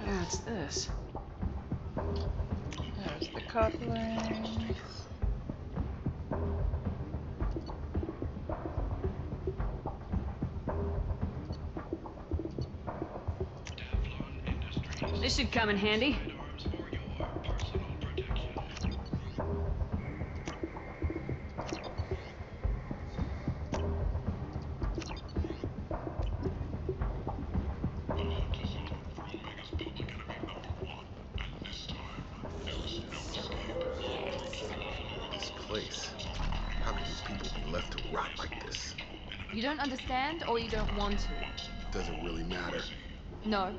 What's this? There's the couplings. This should come in handy. This place. How can these people be left to rot like this? You don't understand, or you don't want to? Doesn't really matter. No.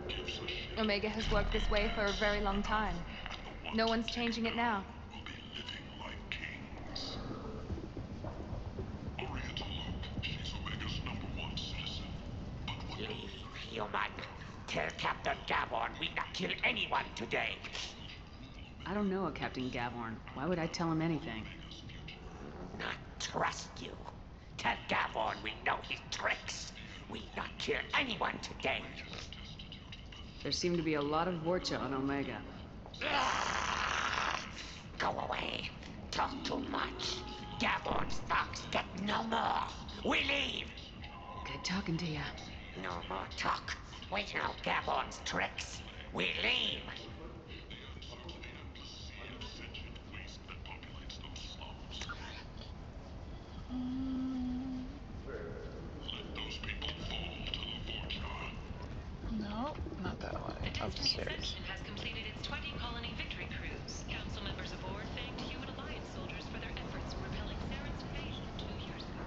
Omega has worked this way for a very long time. No one's changing it now. Leave, human. Tell Captain Gavorn we not kill anyone today. I don't know a Captain Gavorn. Why would I tell him anything? Not trust you. Tell Gavon we know his tricks. We'll not kill anyone today. There seem to be a lot of Vorcha on Omega. Go away. Talk too much. Gavon's thugs get no more. We leave. Good talking to ya. No more talk. We know Gavon's tricks. We leave. No, not that way. The Destiny Upstairs. Ascension has completed its 20-colony victory cruise. Council members aboard thanked human alliance soldiers for their efforts repelling Saren's invasion 2 years ago.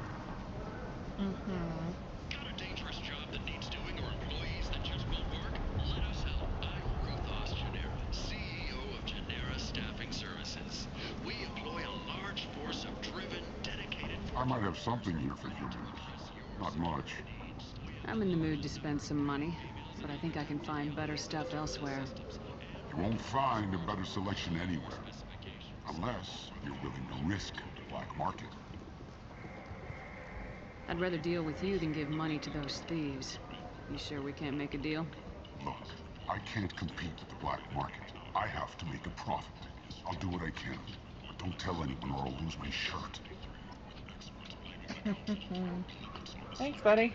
Got a dangerous job that needs doing or employees that just won't work? Let us help. I'm Ruthos Genera, CEO of Genera Staffing Services. We employ a large force of driven, dedicated... I might have something here for humans. Not much. I'm in the mood to spend some money, but I think I can find better stuff elsewhere. You won't find a better selection anywhere. Unless you're willing to risk the black market. I'd rather deal with you than give money to those thieves. You sure we can't make a deal? Look, I can't compete with the black market. I have to make a profit. I'll do what I can. But don't tell anyone or I'll lose my shirt. Thanks, buddy.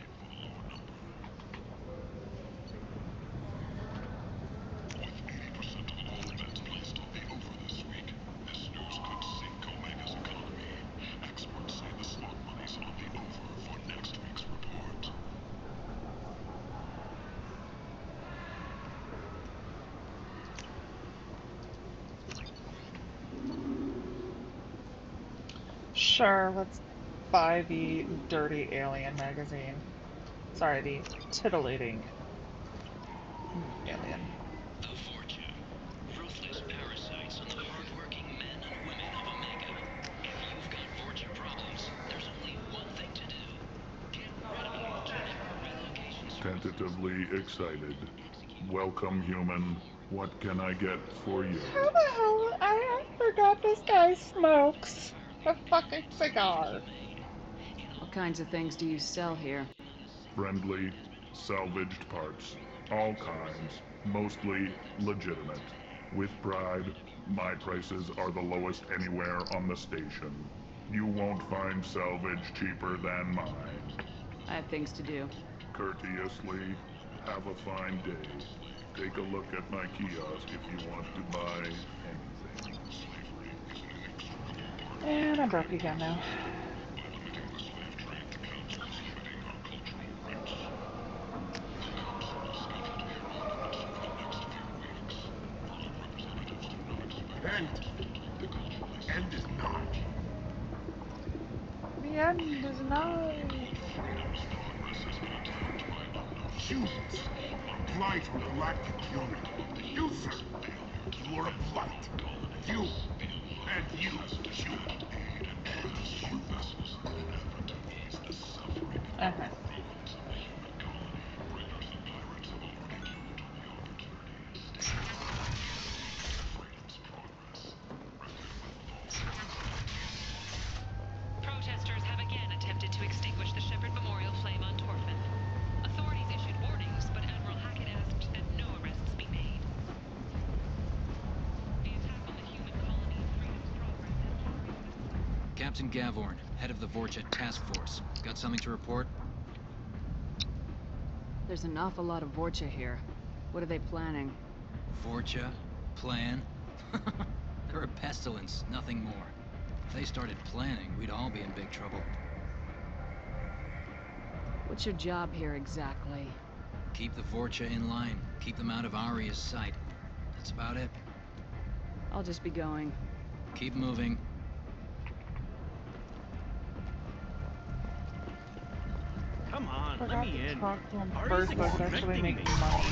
Sure, let's buy the dirty alien magazine. Sorry, the titillating alien. The Vorcha. Ruthless parasites on the hard-working men and women of Omega. If you've got Vorcha problems, there's only one thing to do. Get rid of them. Genera relocation services. Tentatively excited. Welcome, human. What can I get for you? How the hell? I forgot this guy smokes a fucking cigar. What kinds of things do you sell here? Friendly, salvaged parts. All kinds. Mostly legitimate. With pride, my prices are the lowest anywhere on the station. You won't find salvage cheaper than mine. I have things to do. Courteously, have a fine day. Take a look at my kiosk if you want to buy anything. And I'm broke again now. End is not. The end is not. Humans, a blight on galactic unity. You, sir, you are a blight. You, and you, human. Protesters have again attempted to extinguish the Shepard Memorial flame on Torfin. Authorities issued warnings, but Admiral Hackett asked that no arrests be made. The attack on the human colony Freedom's Progress. Captain Gavorn, head of the Vorcha Task Force. Got something to report? There's an awful lot of Vorcha here. What are they planning? Vorcha? Plan? They're a pestilence, nothing more. If they started planning, we'd all be in big trouble. What's your job here exactly? Keep the Vorcha in line. Keep them out of Aria's sight. That's about it. I'll just be going. Keep moving. Come on, let Forgot me to in. talk to him Ari's first so I could actually expecting make me. money.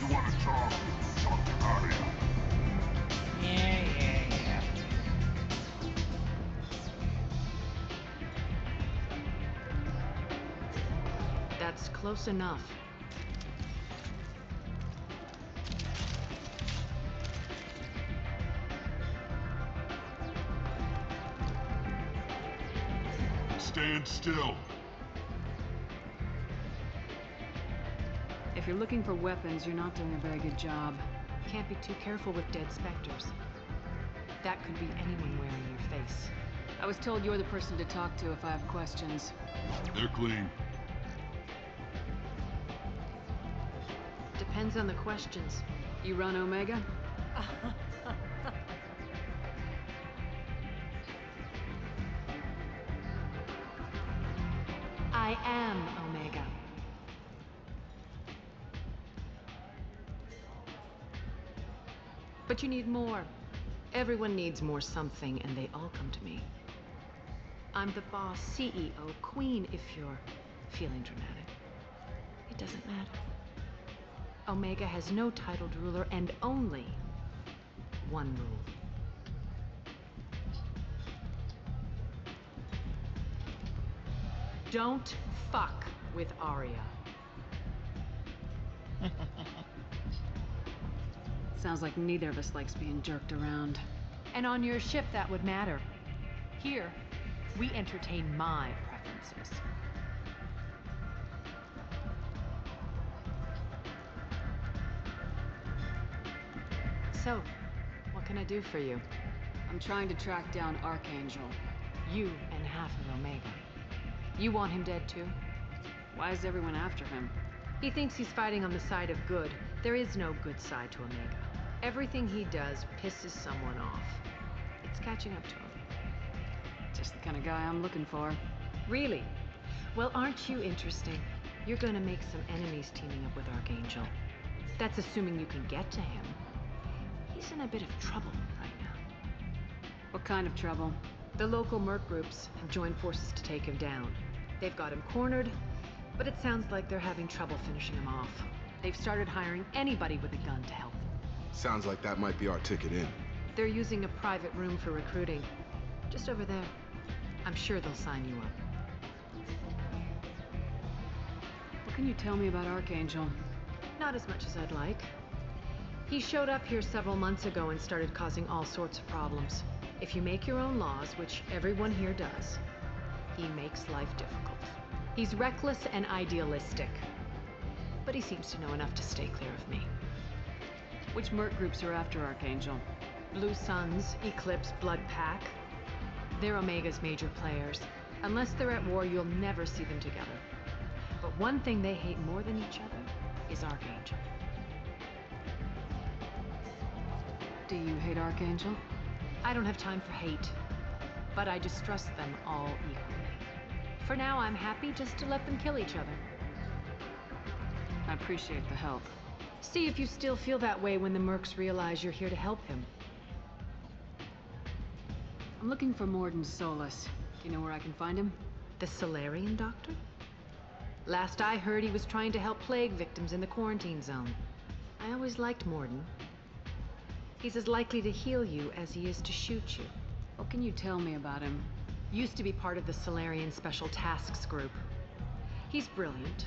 You wanna talk to Arya. Yeah. That's close enough. Stand still. If you're looking for weapons, you're not doing a very good job. Can't be too careful with dead specters. That could be anyone wearing your face. I was told you're the person to talk to if I have questions. They're clean. Depends on the questions. You run Omega? I am Omega. But you need more. Everyone needs more something, and they all come to me. I'm the boss, CEO, queen, if you're feeling dramatic. It doesn't matter. Omega has no titled ruler and only one rule. Don't fuck with Arya. Sounds like neither of us likes being jerked around. And on your ship, that would matter. Here, we entertain my preferences. So, what can I do for you? I'm trying to track down Archangel. You and half of Omega. You want him dead too? Why is everyone after him? He thinks he's fighting on the side of good. There is no good side to Omega. Everything he does pisses someone off. It's catching up to him. Just the kind of guy I'm looking for. Really? Well, aren't you interesting? You're gonna make some enemies teaming up with Archangel. That's assuming you can get to him. He's in a bit of trouble right now. What kind of trouble? The local merc groups have joined forces to take him down. They've got him cornered, but it sounds like they're having trouble finishing him off. They've started hiring anybody with a gun to help them. Sounds like that might be our ticket in. They're using a private room for recruiting. Just over there. I'm sure they'll sign you up. What can you tell me about Archangel? Not as much as I'd like. He showed up here several months ago and started causing all sorts of problems. If you make your own laws, which everyone here does, he makes life difficult. He's reckless and idealistic. But he seems to know enough to stay clear of me. Which merc groups are after Archangel? Blue Suns, Eclipse, Blood Pack. They're Omega's major players. Unless they're at war, you'll never see them together. But one thing they hate more than each other is Archangel. Do you hate Archangel? I don't have time for hate, but I distrust them all equally. For now, I'm happy just to let them kill each other. I appreciate the help. See if you still feel that way when the mercs realize you're here to help him. I'm looking for Morden Solus. Do you know where I can find him? The Solarian doctor? Last I heard, he was trying to help plague victims in the quarantine zone. I always liked Morden. He's as likely to heal you as he is to shoot you. What can you tell me about him? Used to be part of the Solarian Special Tasks Group. He's brilliant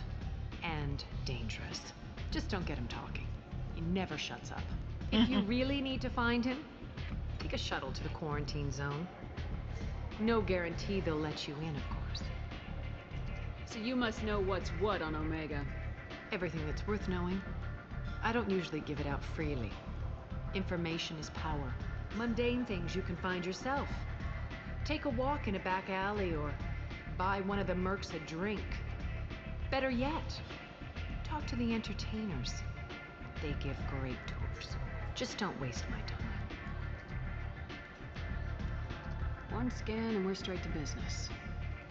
and dangerous. Just don't get him talking. He never shuts up. If you really need to find him, take a shuttle to the quarantine zone. No guarantee they'll let you in, of course. So you must know what's what on Omega. Everything that's worth knowing. I don't usually give it out freely. Information is power. Mundane things you can find yourself. Take a walk in a back alley or buy one of the mercs a drink. Better yet, talk to the entertainers. They give great tours. Just don't waste my time. One scan and we're straight to business.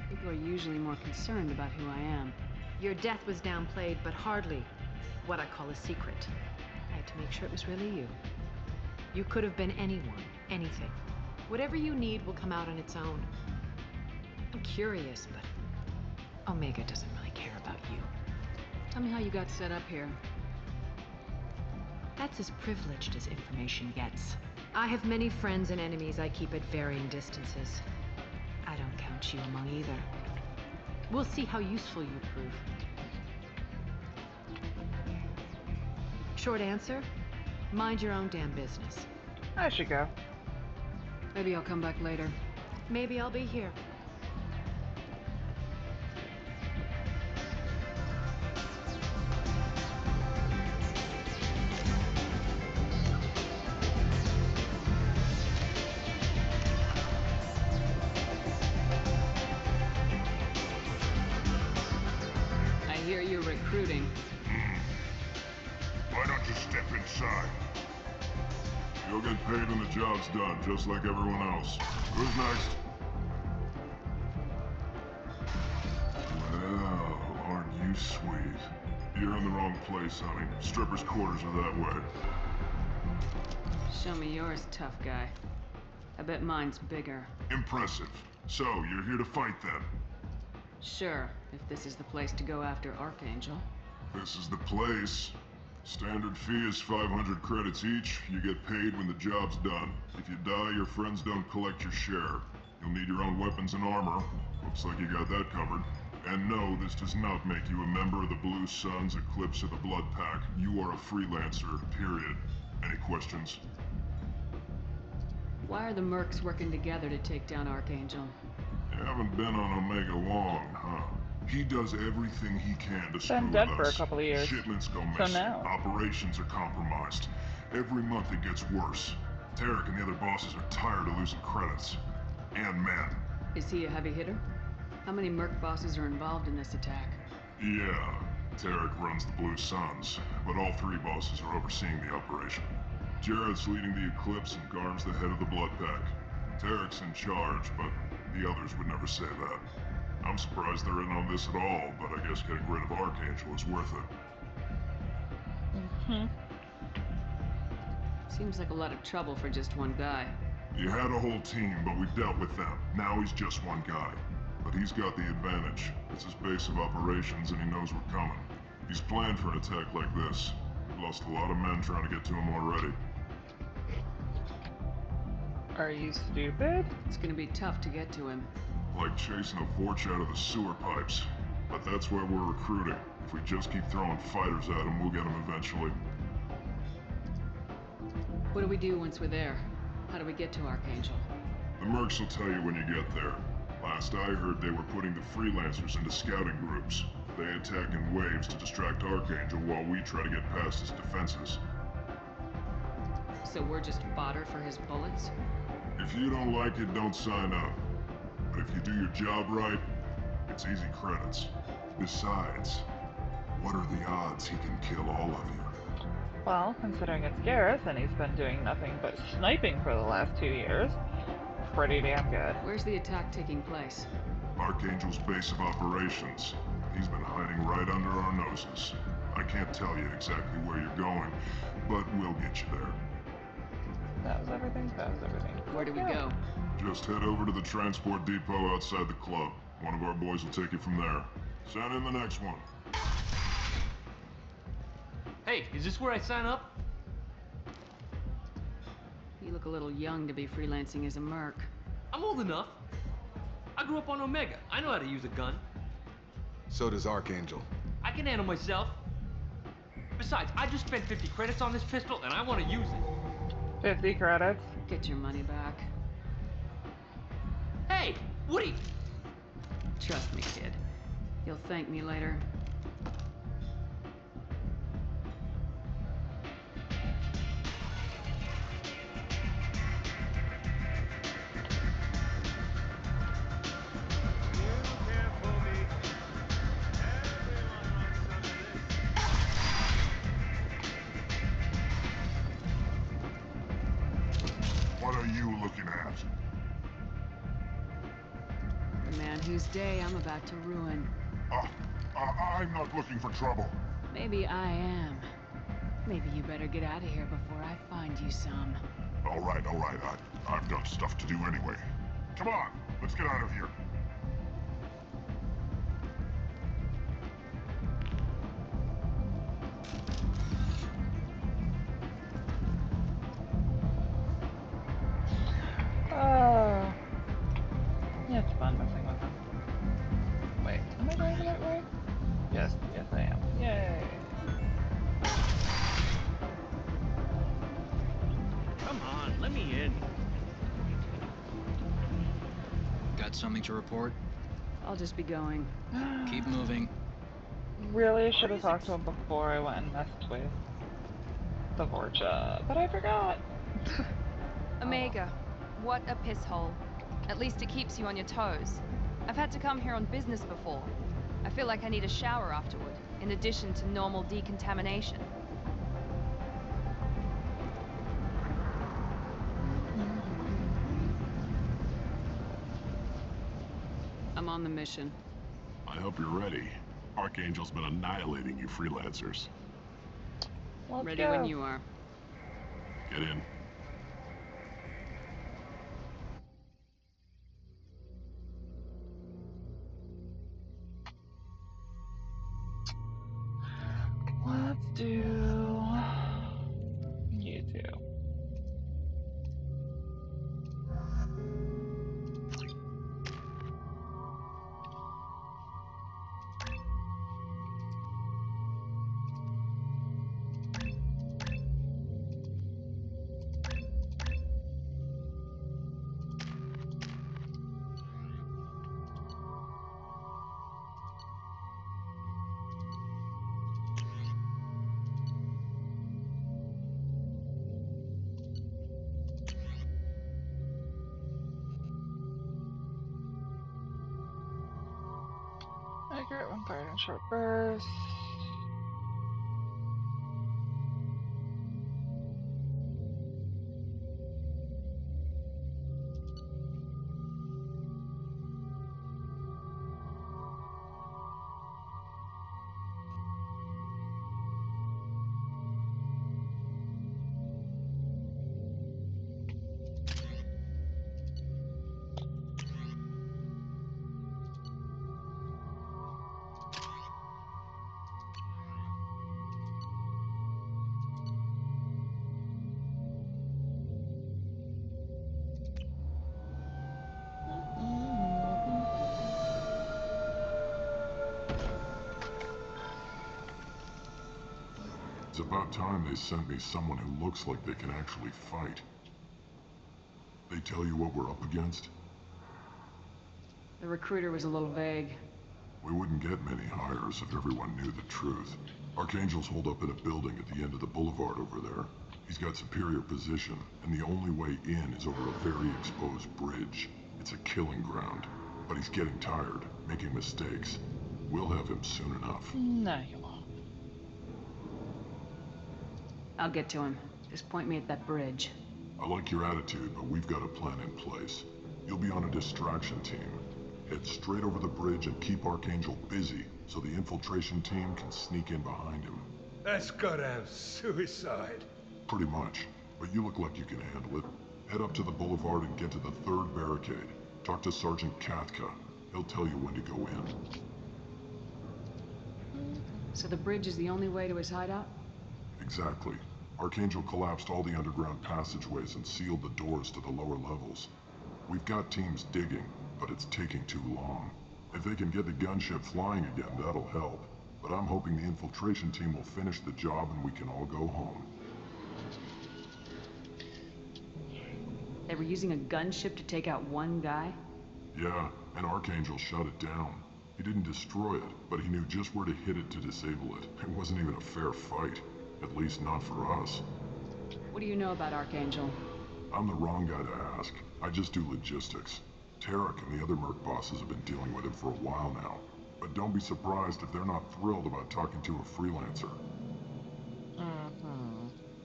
People are usually more concerned about who I am. Your death was downplayed, but hardly what I call a secret. I had to make sure it was really you. You could have been anyone, anything. Whatever you need will come out on its own. I'm curious, but Omega doesn't really care about you. Tell me how you got set up here. That's as privileged as information gets. I have many friends and enemies I keep at varying distances. I don't count you among either. We'll see how useful you prove. Short answer? Mind your own damn business. I should go. Maybe I'll come back later. Maybe I'll be here. I hear you're recruiting. Why don't you step inside? You'll get paid when the job's done, just like everyone else. Who's next? Well, aren't you sweet? You're in the wrong place, honey. Strippers' quarters are that way. Show me yours, tough guy. I bet mine's bigger. Impressive. So, you're here to fight then? Sure, if this is the place to go after Archangel. This is the place. Standard fee is 500 credits each. You get paid when the job's done. If you die, your friends don't collect your share. You'll need your own weapons and armor. Looks like you got that covered. And no, this does not make you a member of the Blue Suns, Eclipse, or the Blood Pack. You are a freelancer, period. Any questions? Why are the mercs working together to take down Archangel? You haven't been on Omega long, huh? He does everything he can to screw Been with dead us. for a couple of years. Shipments go So missing. now. Operations are compromised. Every month it gets worse. Tarek and the other bosses are tired of losing credits. And men. Is he a heavy hitter? How many merc bosses are involved in this attack? Yeah, Tarek runs the Blue Suns, but all three bosses are overseeing the operation. Jared's leading the Eclipse and Garm's the head of the Blood Pack. Tarek's in charge, but the others would never say that. I'm surprised they're in on this at all, but I guess getting rid of Archangel is worth it. Seems like a lot of trouble for just one guy. You had a whole team, but we dealt with them. Now he's just one guy. But he's got the advantage. It's his base of operations and he knows we're coming. He's planned for an attack like this. We've lost a lot of men trying to get to him already. Are you stupid? It's gonna be tough to get to him. Like chasing a Vorch out of the sewer pipes. But that's why we're recruiting. If we just keep throwing fighters at him, we'll get him eventually. What do we do once we're there? How do we get to Archangel? The mercs will tell you when you get there. Last I heard, they were putting the freelancers into scouting groups. They attack in waves to distract Archangel while we try to get past his defenses. So we're just fodder for his bullets? If you don't like it, don't sign up. But if you do your job right, it's easy credits. Besides, what are the odds he can kill all of you? Well, considering it's Garrus and he's been doing nothing but sniping for the last 2 years, pretty damn good. Where's the attack taking place? Archangel's base of operations. He's been hiding right under our noses. I can't tell you exactly where you're going, but we'll get you there. That was everything. That was everything. Where do we go? Just head over to the transport depot outside the club. One of our boys will take you from there. Send in the next one. Hey, is this where I sign up? You look a little young to be freelancing as a merc. I'm old enough. I grew up on Omega. I know how to use a gun. So does Archangel. I can handle myself. Besides, I just spent 50 credits on this pistol and I want to use it. 50 credits? Get your money back. Hey, Woody! Trust me, kid. You'll thank me later. What are you looking at? The man whose day I'm about to ruin. I'm not looking for trouble. Maybe I am. Maybe you better get out of here before I find you some. All right. I've got stuff to do anyway. Come on, let's get out of here. something to report? I'll just be going. Keep moving. Really should have talked to him before I went and messed with the Vorcha, but I forgot. Omega, what a piss hole. At least it keeps you on your toes. I've had to come here on business before. I feel like I need a shower afterward, in addition to normal decontamination. I'm on the mission. I hope you're ready. Archangel's been annihilating you freelancers. Ready when you are. Get in. Let's do you two. Accurate, one fire and short burst. It's about time they sent me someone who looks like they can actually fight. They tell you what we're up against? The recruiter was a little vague. We wouldn't get many hires if everyone knew the truth. Archangel's holed up in a building at the end of the boulevard over there. He's got superior position, and the only way in is over a very exposed bridge. It's a killing ground. But he's getting tired, making mistakes. We'll have him soon enough. No, you won't. I'll get to him. Just point me at that bridge. I like your attitude, but we've got a plan in place. You'll be on a distraction team. Head straight over the bridge and keep Archangel busy so the infiltration team can sneak in behind him. That's goddamn suicide. Pretty much, but you look like you can handle it. Head up to the boulevard and get to the third barricade. Talk to Sergeant Kathka. He'll tell you when to go in. So the bridge is the only way to his hideout? Exactly. Archangel collapsed all the underground passageways and sealed the doors to the lower levels. We've got teams digging, but it's taking too long. If they can get the gunship flying again, that'll help. But I'm hoping the infiltration team will finish the job and we can all go home. They were using a gunship to take out one guy? Yeah, and Archangel shut it down. He didn't destroy it, but he knew just where to hit it to disable it. It wasn't even a fair fight. At least not for us. What do you know about Archangel? I'm the wrong guy to ask. I just do logistics. Tarek and the other merc bosses have been dealing with him for a while now. But don't be surprised if they're not thrilled about talking to a freelancer.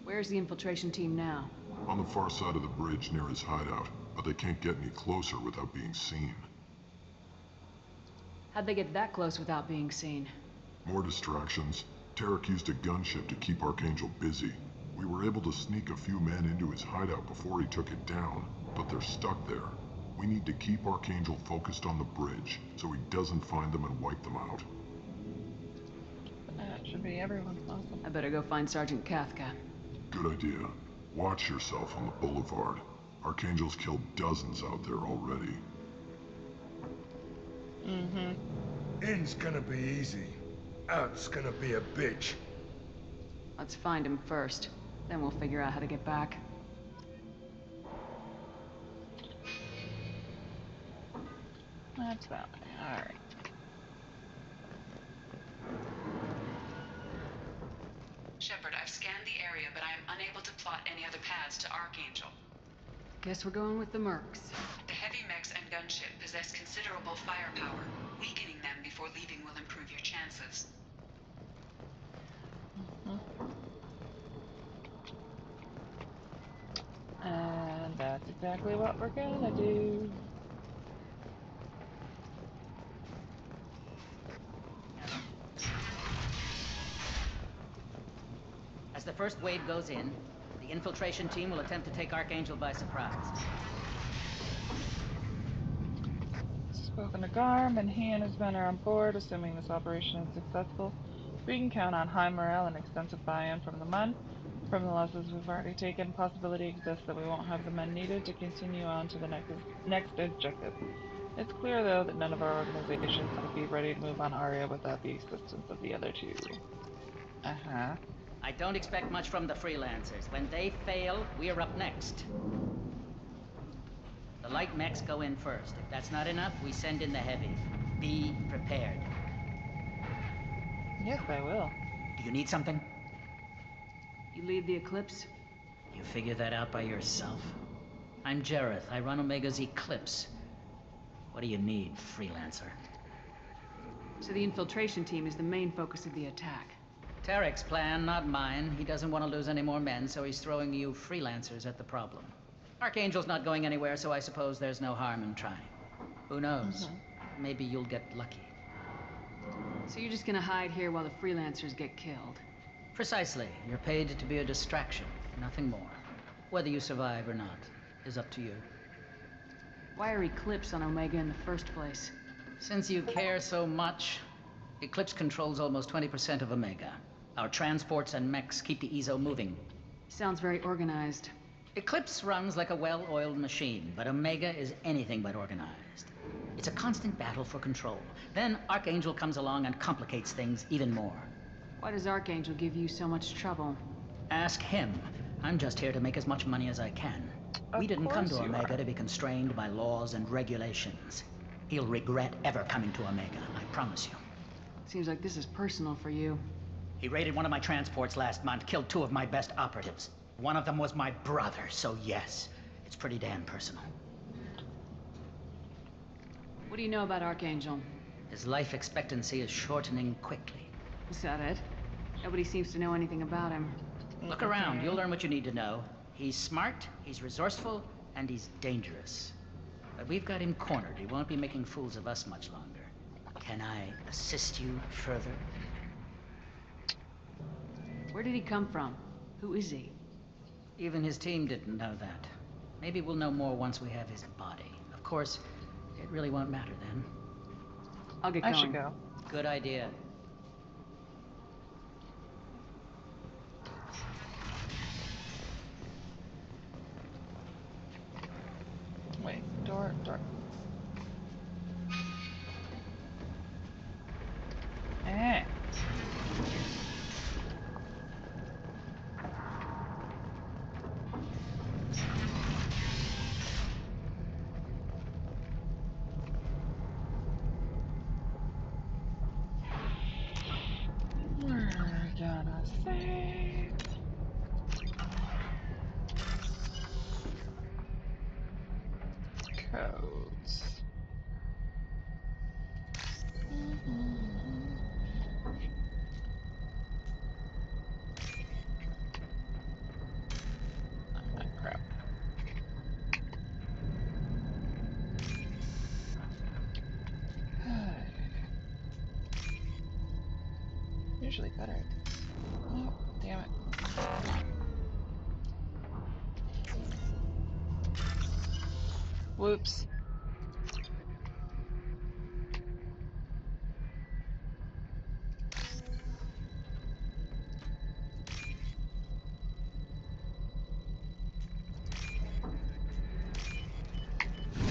Where's the infiltration team now? On the far side of the bridge near his hideout, but they can't get any closer without being seen. How'd they get that close without being seen? More distractions. Tarek used a gunship to keep Archangel busy. We were able to sneak a few men into his hideout before he took it down, but they're stuck there. We need to keep Archangel focused on the bridge, so he doesn't find them and wipe them out. That should be everyone's muscle. I better go find Sergeant Kathka. Good idea. Watch yourself on the boulevard. Archangel's killed dozens out there already. In's gonna be easy. Out's gonna be a bitch. Let's find him first. Then we'll figure out how to get back. That's that way. Alright. Shepard, I've scanned the area, but I am unable to plot any other paths to Archangel. Guess we're going with the Mercs. The heavy mechs and gunship possess considerable firepower. Weakening them before leaving will improve your chances. And that's exactly what we're gonna do. As the first wave goes in, the infiltration team will attempt to take Archangel by surprise. Spoken to Garm, and he and his men are on board, assuming this operation is successful. We can count on high morale and extensive buy-in from the men. From the losses we've already taken, possibility exists that we won't have the men needed to continue on to the next objective. It's clear, though, that none of our organizations would be ready to move on Aria without the assistance of the other two. Uh-huh. I don't expect much from the freelancers. When they fail, we're up next. The light mechs go in first. If that's not enough, we send in the heavies. Be prepared. Yes, I will. Do you need something? You lead the Eclipse? You figure that out by yourself? I'm Jareth. I run Omega's Eclipse. What do you need, freelancer? So the infiltration team is the main focus of the attack. Tarek's plan, not mine. He doesn't want to lose any more men, so he's throwing you freelancers at the problem. Archangel's not going anywhere, so I suppose there's no harm in trying. Who knows? Maybe you'll get lucky. So you're just gonna hide here while the freelancers get killed? Precisely. You're paid to be a distraction, nothing more. Whether you survive or not is up to you. Why are Eclipse on Omega in the first place? Since you care so much, Eclipse controls almost 20% of Omega. Our transports and mechs keep the EZO moving. Sounds very organized. Eclipse runs like a well-oiled machine, but Omega is anything but organized. It's a constant battle for control. Then Archangel comes along and complicates things even more. Why does Archangel give you so much trouble? Ask him. I'm just here to make as much money as I can. We didn't come to Omega to be constrained by laws and regulations. He'll regret ever coming to Omega, I promise you. Seems like this is personal for you. He raided one of my transports last month, killed 2 of my best operatives. One of them was my brother, so yes, it's pretty damn personal. What do you know about Archangel? His life expectancy is shortening quickly. Is that it? Nobody seems to know anything about him. Look around, you'll learn what you need to know. He's smart, he's resourceful, and he's dangerous. But we've got him cornered. He won't be making fools of us much longer. Can I assist you further? Where did he come from? Who is he? Even his team didn't know that. Maybe we'll know more once we have his body. Of course, it really won't matter then. I'll get going. I should go. Good idea. Wait, door. Eh. We're gonna save. Codes. Ah, crap. Usually better at this. Oh, damn it. Whoops.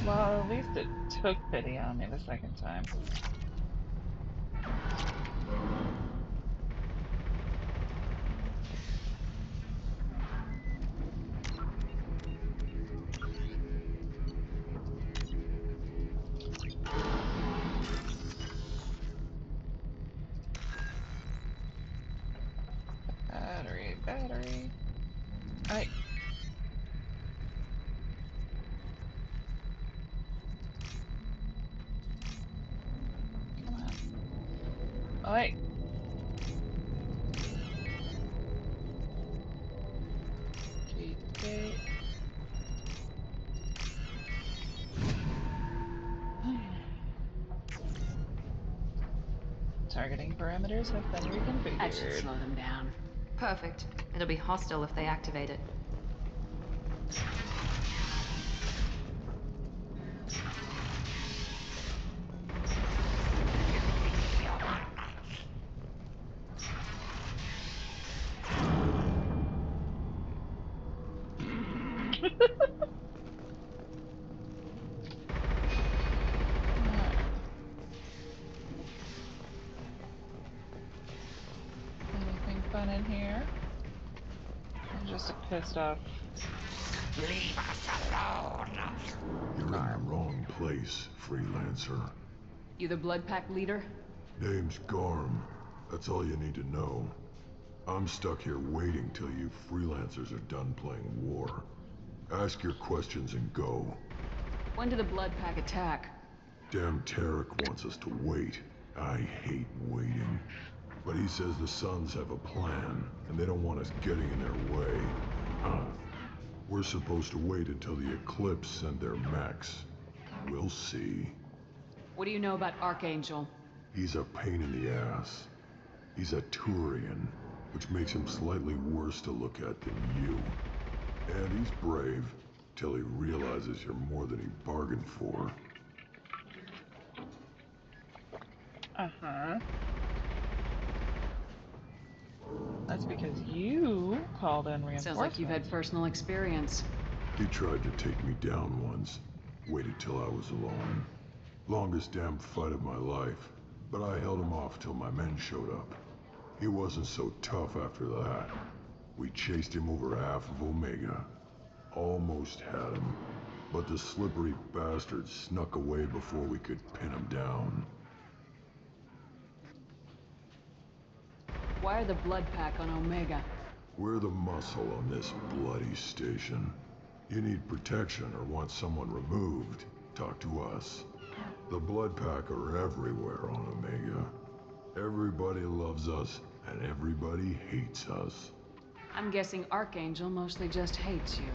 Well, at least it took pity on me the second time. battery. Alright. Come on. Alright. Gate. Targeting parameters have been reconfigured. That should slow them down. Perfect. It'll be hostile if they activate it. Anything fun in here? I'm just a pissed off. Leave us alone! You're in the wrong place, freelancer. You the Blood Pack leader? Name's Garm. That's all you need to know. I'm stuck here waiting till you freelancers are done playing war. Ask your questions and go. When did the Blood Pack attack? Damn Tarek wants us to wait. I hate waiting. But he says the Suns have a plan, and they don't want us getting in their way. We're supposed to wait until the Eclipse send their mechs. We'll see. What do you know about Archangel? He's a pain in the ass. He's a Turian, which makes him slightly worse to look at than you. And he's brave, till he realizes you're more than he bargained for. Uh-huh. That's because you called in reinforcements. Sounds like you've had personal experience. He tried to take me down once. Waited till I was alone. Longest damn fight of my life. But I held him off till my men showed up. He wasn't so tough after that. We chased him over half of Omega. Almost had him. But the slippery bastard snuck away before we could pin him down. Why are the Blood Pack on Omega? We're the muscle on this bloody station. You need protection or want someone removed, talk to us. The Blood Pack are everywhere on Omega. Everybody loves us, and everybody hates us. I'm guessing Archangel mostly just hates you.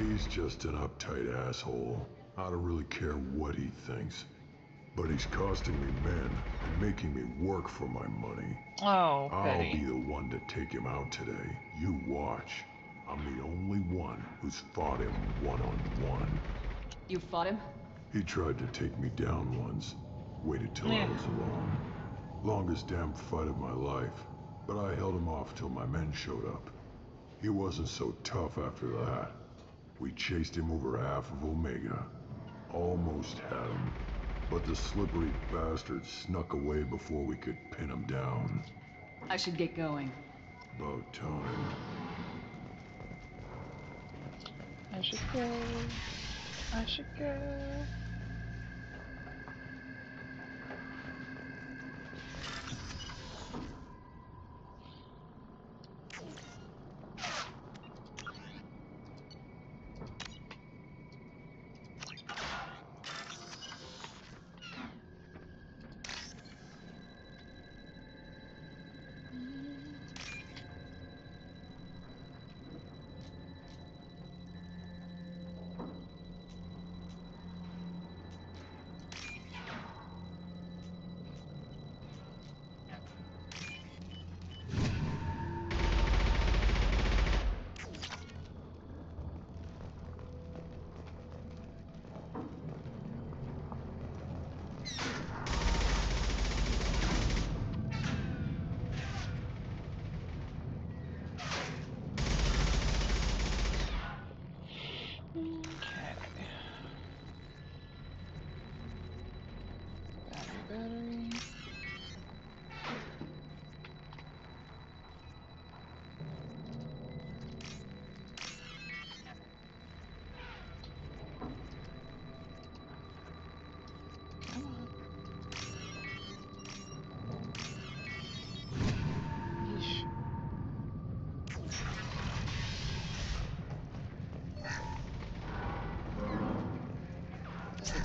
He's just an uptight asshole. I don't really care what he thinks. But he's costing me men and making me work for my money. Oh, I'll pity. be the one to take him out today. You watch. I'm the only one who's fought him one-on-one. You fought him? He tried to take me down once. Waited till I was alone. Longest damn fight of my life. But I held him off till my men showed up. He wasn't so tough after that. We chased him over half of Omega. Almost had him. But the slippery bastard snuck away before we could pin him down. I should get going. About time. I should go. I should go.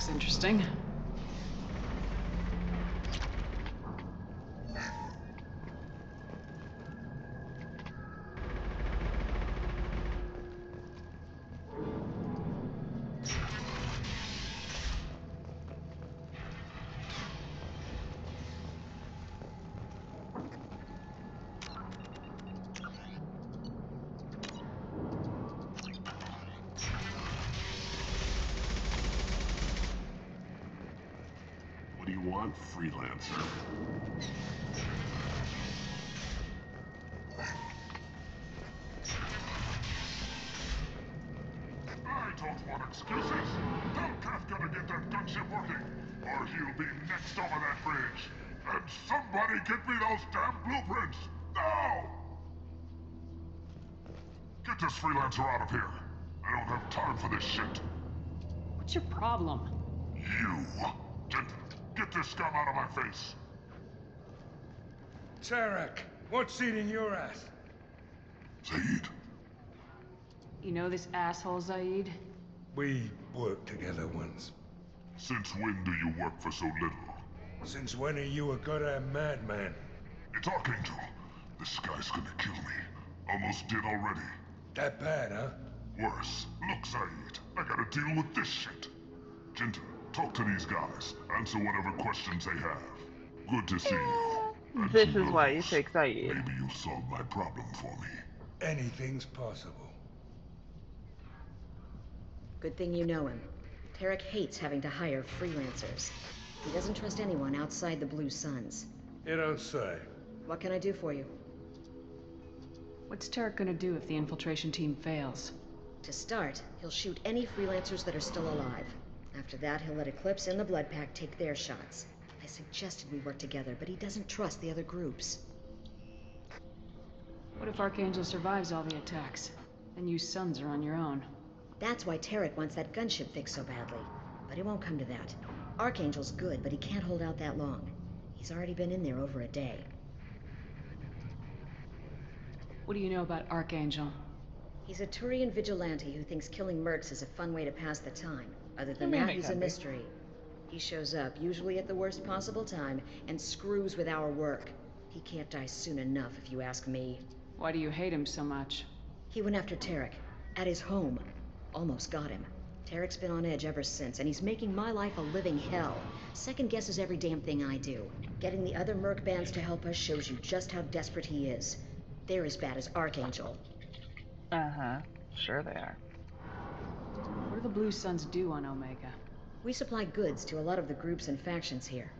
looks interesting. What do you want, freelancer? I don't want excuses. Tell Kafka to get that gunship working, or he'll be next over that bridge. And somebody get me those damn blueprints! Now! Get this freelancer out of here. I don't have time for this shit. What's your problem? You! Get this scum out of my face! Tarek, what's eating your ass? Zaid? You know this asshole, Zaid? We worked together once. Since when do you work for so little? Since when are you a goddamn madman? It's Archangel. This guy's gonna kill me. Almost did already. That bad, huh? Worse. Look, Zaid, I gotta deal with this shit. Jinta, talk to these guys. Answer whatever questions they have. Good to see you. And This who is why you knows, take Zaid. maybe you'll solve my problem for me. Anything's possible. Good thing you know him. Tarek hates having to hire freelancers. He doesn't trust anyone outside the Blue Suns. You don't say. What can I do for you? What's Tarek gonna do if the infiltration team fails? To start, he'll shoot any freelancers that are still alive. After that, he'll let Eclipse and the Blood Pack take their shots. I suggested we work together, but he doesn't trust the other groups. What if Archangel survives all the attacks? Then you Sons are on your own. That's why Tarek wants that gunship fixed so badly. But it won't come to that. Archangel's good, but he can't hold out that long. He's already been in there over a day. What do you know about Archangel? He's a Turian vigilante who thinks killing mercs is a fun way to pass the time. Other than that, he's a mystery. He shows up, usually at the worst possible time, and screws with our work. He can't die soon enough, if you ask me. Why do you hate him so much? He went after Tarek. At his home. Almost got him. Tarek's been on edge ever since, and he's making my life a living hell. Second guesses every damn thing I do. Getting the other merc bands to help us shows you just how desperate he is. They're as bad as Archangel. Uh-huh. Sure they are. What do the Blue Suns do on Omega? We supply goods to a lot of the groups and factions here.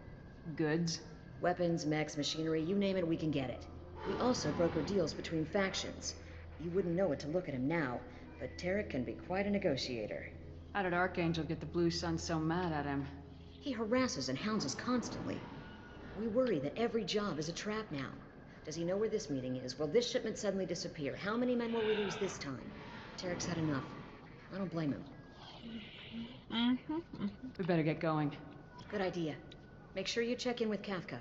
Goods? Weapons, mechs, machinery, you name it, we can get it. We also broker deals between factions. You wouldn't know it to look at him now, but Tarek can be quite a negotiator. How did Archangel get the Blue Suns so mad at him? He harasses and hounds us constantly. We worry that every job is a trap now. Does he know where this meeting is? Will this shipment suddenly disappear? How many men will we lose this time? Tarek's had enough. I don't blame him. We better get going. Good idea. Make sure you check in with Kafka.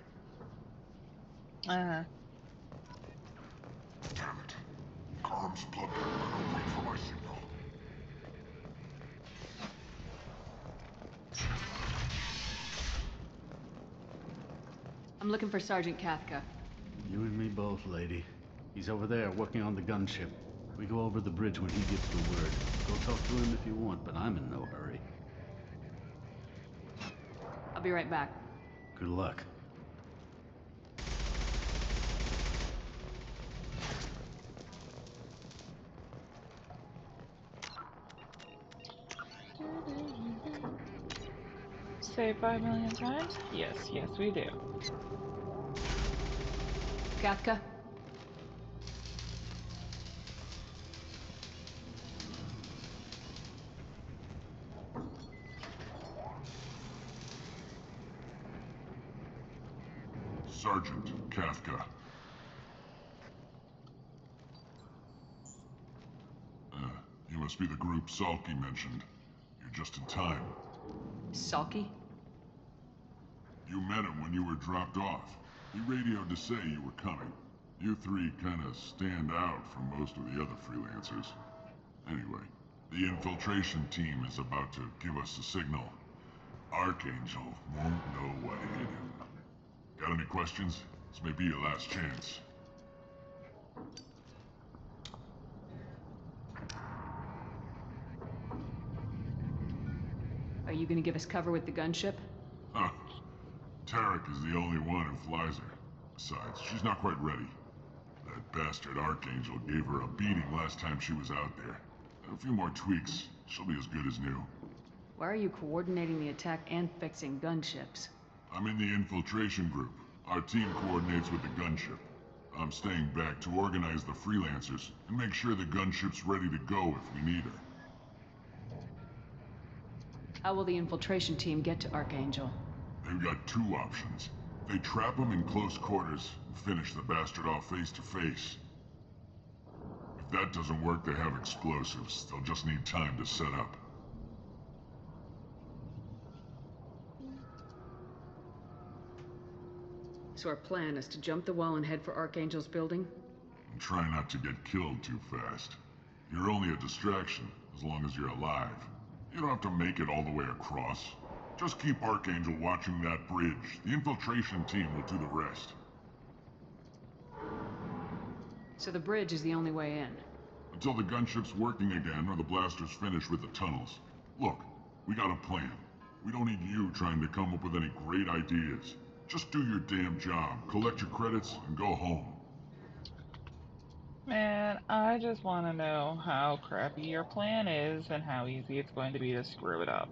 Damn it. Carm's blood better wait for my signal. I'm looking for Sergeant Kafka. You and me both, lady. He's over there working on the gunship. We go over the bridge when he gives the word. Go talk to him if you want, but I'm in no hurry. I'll be right back. Good luck. Say 5 million times? Yes, yes we do. Kafka? Sergeant Kafka. You must be the group Salky mentioned. You're just in time. Salky? You met him when you were dropped off. He radioed to say you were coming. You three kind of stand out from most of the other freelancers. Anyway, the infiltration team is about to give us a signal. Archangel won't know what hit him. Got any questions? This may be your last chance. Are you gonna give us cover with the gunship? Huh. Tarek is the only one who flies her. Besides, she's not quite ready. That bastard Archangel gave her a beating last time she was out there. A few more tweaks, she'll be as good as new. Why are you coordinating the attack and fixing gunships? I'm in the infiltration group. Our team coordinates with the gunship. I'm staying back to organize the freelancers and make sure the gunship's ready to go if we need her. How will the infiltration team get to Archangel? They've got two options. They trap him in close quarters and finish the bastard off face to face. If that doesn't work, they have explosives. They'll just need time to set up. So our plan is to jump the wall and head for Archangel's building? And try not to get killed too fast. You're only a distraction, as long as you're alive. You don't have to make it all the way across. Just keep Archangel watching that bridge. The infiltration team will do the rest. So the bridge is the only way in? Until the gunship's working again or the blasters finish with the tunnels. Look, we got a plan. We don't need you trying to come up with any great ideas. Just do your damn job, collect your credits, and go home. Man, I just want to know how crappy your plan is and how easy it's going to be to screw it up.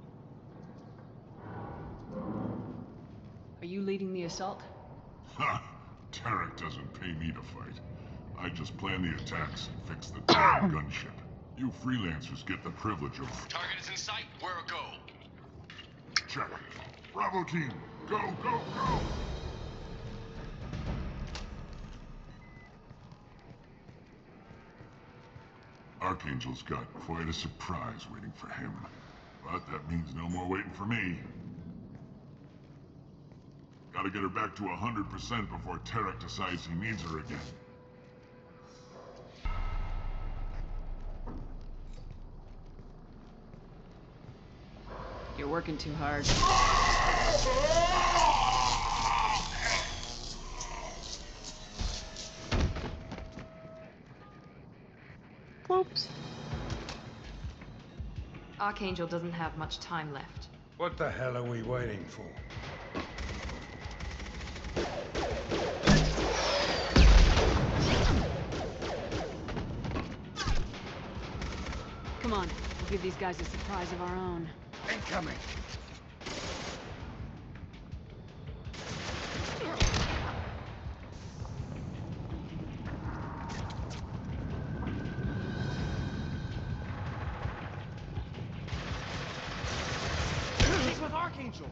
Are you leading the assault? Ha! Tarek doesn't pay me to fight. I just plan the attacks and fix the damn gunship. You freelancers get the privilege of... Target is in sight. Where a go? Check. Bravo team, go, go, go! Archangel's got quite a surprise waiting for him. But that means no more waiting for me. Gotta get her back to 100% before Tarek decides he needs her again. You're working too hard. Whoops. Archangel doesn't have much time left. What the hell are we waiting for? Come on, we'll give these guys a surprise of our own. Incoming! He's with Archangel!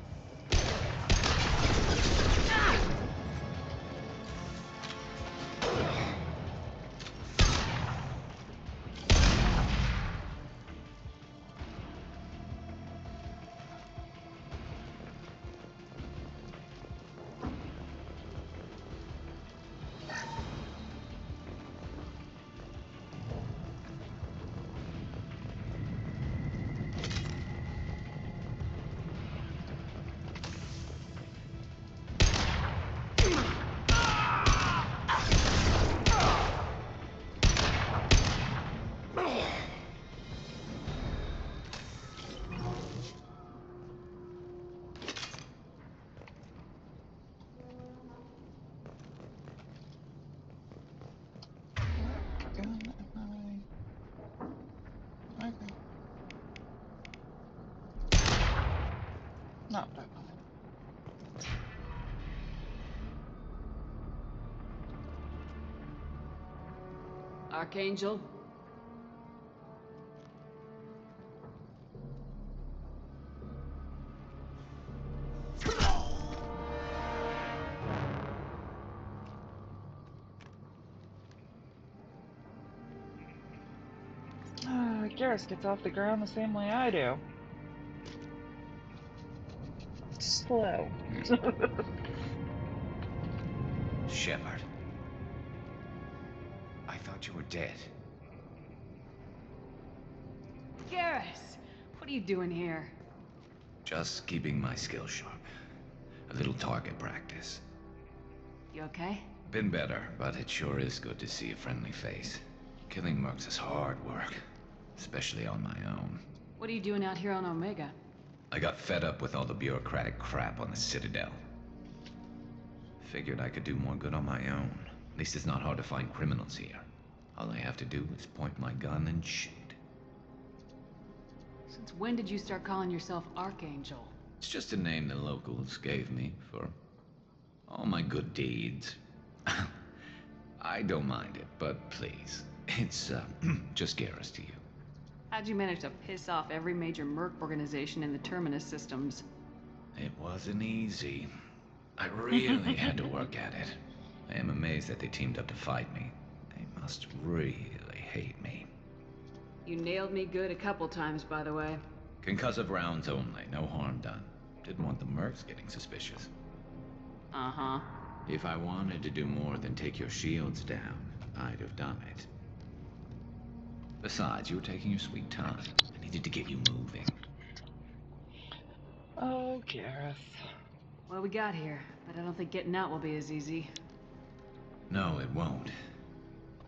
Not that one. Archangel? Garrus gets off the ground the same way I do. Slow. Shepard. I thought you were dead. Garrus! What are you doing here? Just keeping my skills sharp. A little target practice. You okay? Been better, but it sure is good to see a friendly face. Killing mercs is hard work, especially on my own. What are you doing out here on Omega? I got fed up with all the bureaucratic crap on the Citadel. Figured I could do more good on my own. At least it's not hard to find criminals here. All I have to do is point my gun and shoot. Since when did you start calling yourself Archangel? It's just a name the locals gave me for all my good deeds. I don't mind it, but please, it's just Garrus to you. How'd you manage to piss off every major merc organization in the Terminus systems? It wasn't easy. I really had to work at it. I am amazed that they teamed up to fight me. They must really hate me. You nailed me good a couple times, by the way. Concussive rounds only, no harm done. Didn't want the mercs getting suspicious. Uh-huh. If I wanted to do more than take your shields down, I'd have done it. Besides, you were taking your sweet time. I needed to get you moving. Oh, Garrus. Well, we got here, but I don't think getting out will be as easy. No, it won't.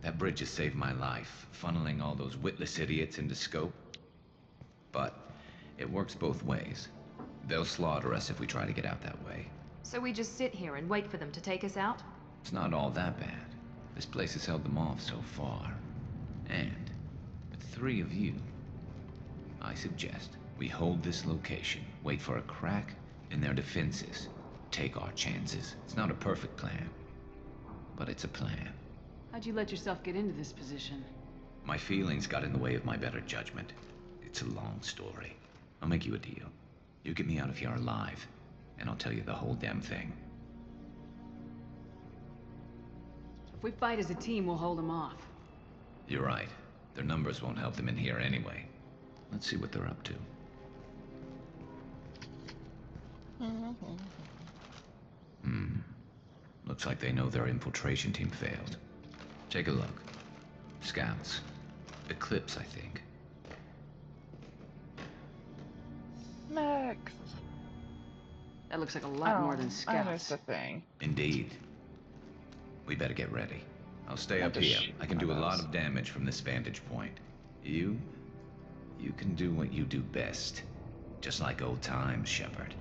That bridge has saved my life, funneling all those witless idiots into scope. But it works both ways. They'll slaughter us if we try to get out that way. So we just sit here and wait for them to take us out? It's not all that bad. This place has held them off so far. And with 3 of you, I suggest we hold this location, wait for a crack in their defenses, take our chances. It's not a perfect plan, but it's a plan. How'd you let yourself get into this position? My feelings got in the way of my better judgment. It's a long story. I'll make you a deal. You get me out of here alive, and I'll tell you the whole damn thing. If we fight as a team, we'll hold them off. You're right. Their numbers won't help them in here anyway. Let's see what they're up to. Looks like they know their infiltration team failed. Take a look. Scouts. Eclipse, I think. Max. That looks like a lot more than scouts. That's the thing. Indeed. We better get ready. I'll stay up here. I can do a lot of damage from this vantage point. You can do what you do best. Just like old times, Shepard.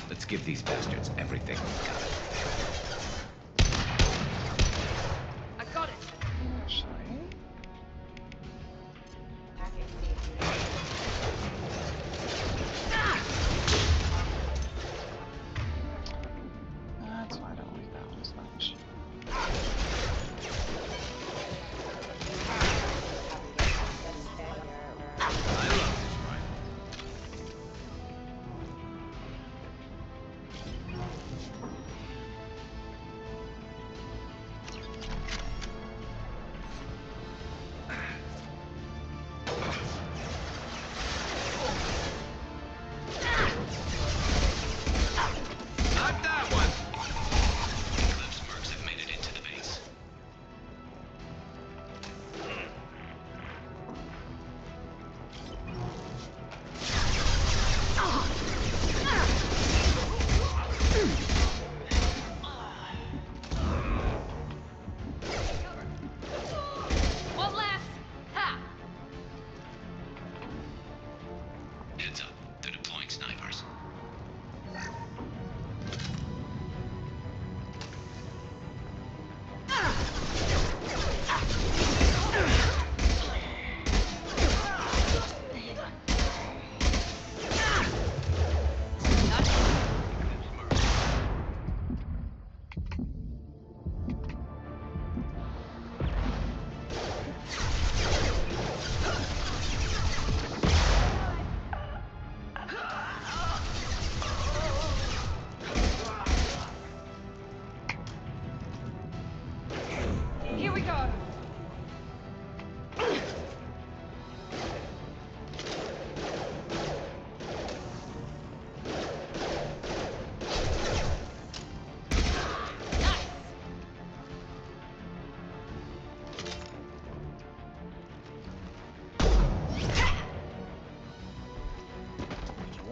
Let's give these bastards everything we've got. I got it! That's why I don't like that one as much.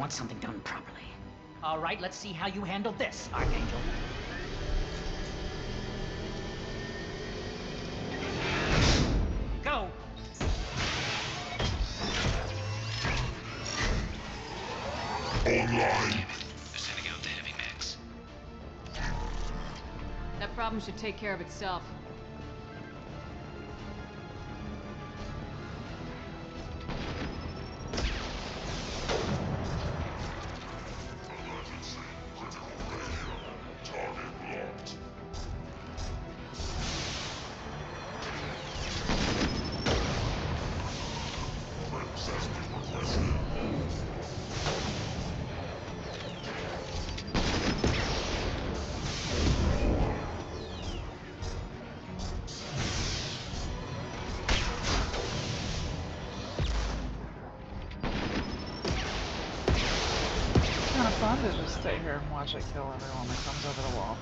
want something done properly. All right, let's see how you handle this, Archangel. Go! Online. They're sending out the heavy mechs. That problem should take care of itself. Kind of fun to just stay here and watch it kill everyone that comes over the wall.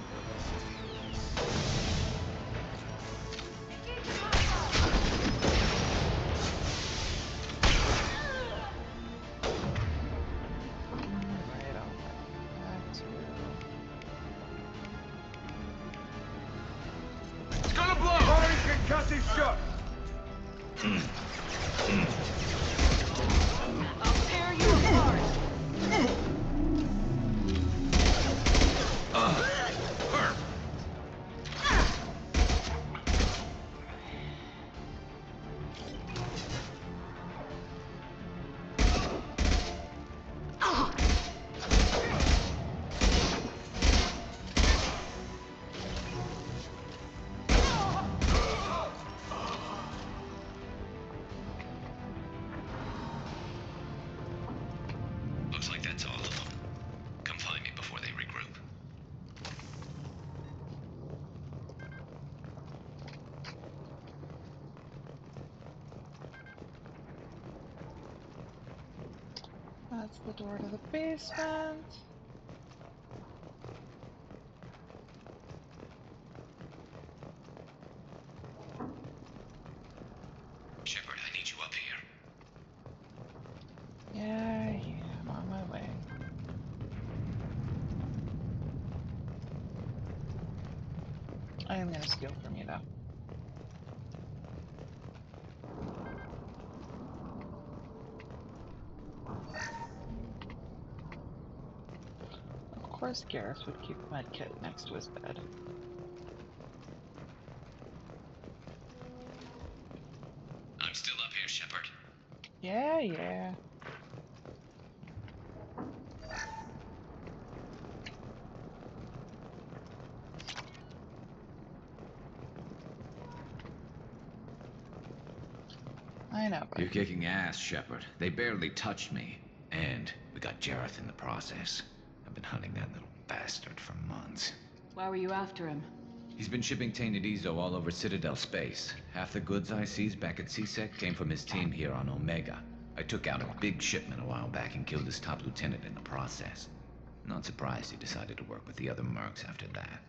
Right on. Back to... It's gonna blow! Fire concussive shot! I'll tear you apart! Looks like that's all of them. Come find me before they regroup. That's the door to the basement. Shepard, I need you up here. Yeah, I'm on my way. I am gonna steal from you though. Of course Garrus would keep a medkit next to his bed. I'm still up here, Shepard. Yeah. I know, but... You're kicking ass, Shepard. They barely touched me. And we got Jareth in the process. I've been hunting that little bastard for months. Why were you after him? He's been shipping tainted Ezo all over Citadel space. Half the goods I seized back at CSEC came from his team here on Omega. I took out a big shipment a while back and killed his top lieutenant in the process. Not surprised he decided to work with the other mercs after that.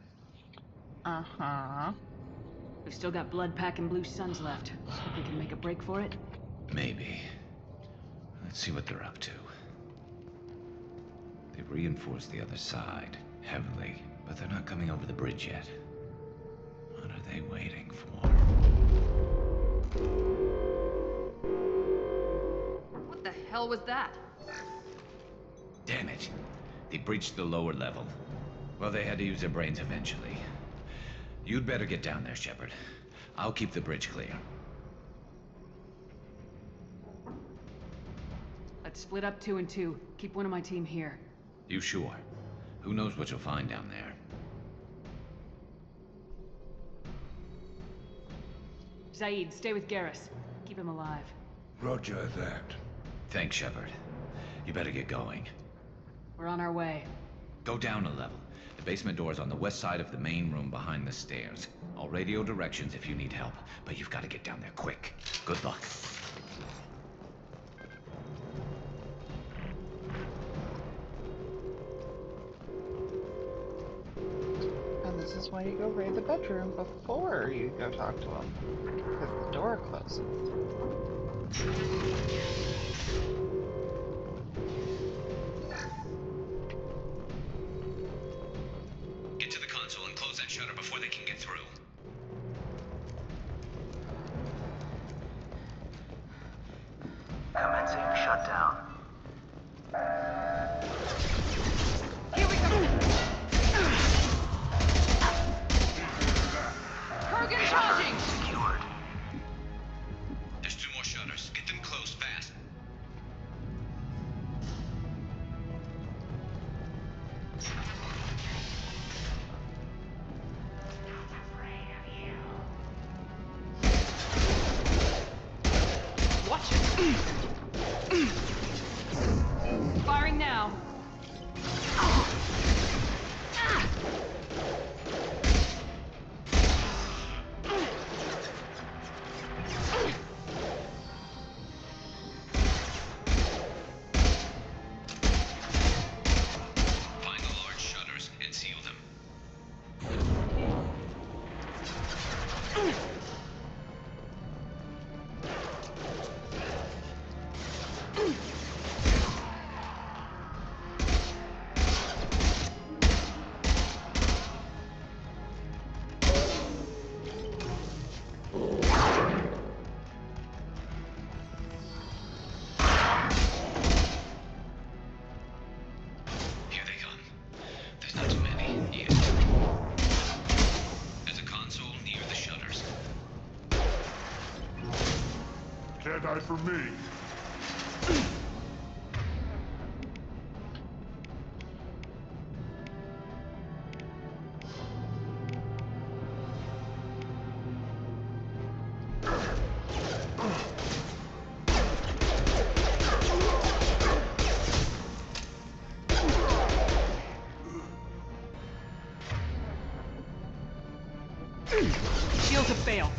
Uh-huh. We've still got Blood Pack and Blue Suns left. Think we can make a break for it? Maybe. Let's see what they're up to. They've reinforced the other side, heavily, but they're not coming over the bridge yet. What are they waiting for? What the hell was that? Damn it. They breached the lower level. Well, they had to use their brains eventually. You'd better get down there, Shepard. I'll keep the bridge clear. Let's split up 2 and 2. Keep one of my team here. You sure? Who knows what you'll find down there? Zaid, stay with Garrus. Keep him alive. Roger that. Thanks, Shepard. You better get going. We're on our way. Go down a level. The basement door's on the west side of the main room behind the stairs. I'll radio directions if you need help, but you've got to get down there quick. Good luck. And this is why you go raid the bedroom before you go talk to him. Because the door closes. shut down. Here we go. Kurgan charging! Secured. There's 2 more shutters. Get them closed fast. Watch it. Firing now. Find the large shutters and seal them. Here they come. There's not too many yet. There's a console near the shutters. Jedi for me. Shield to fail.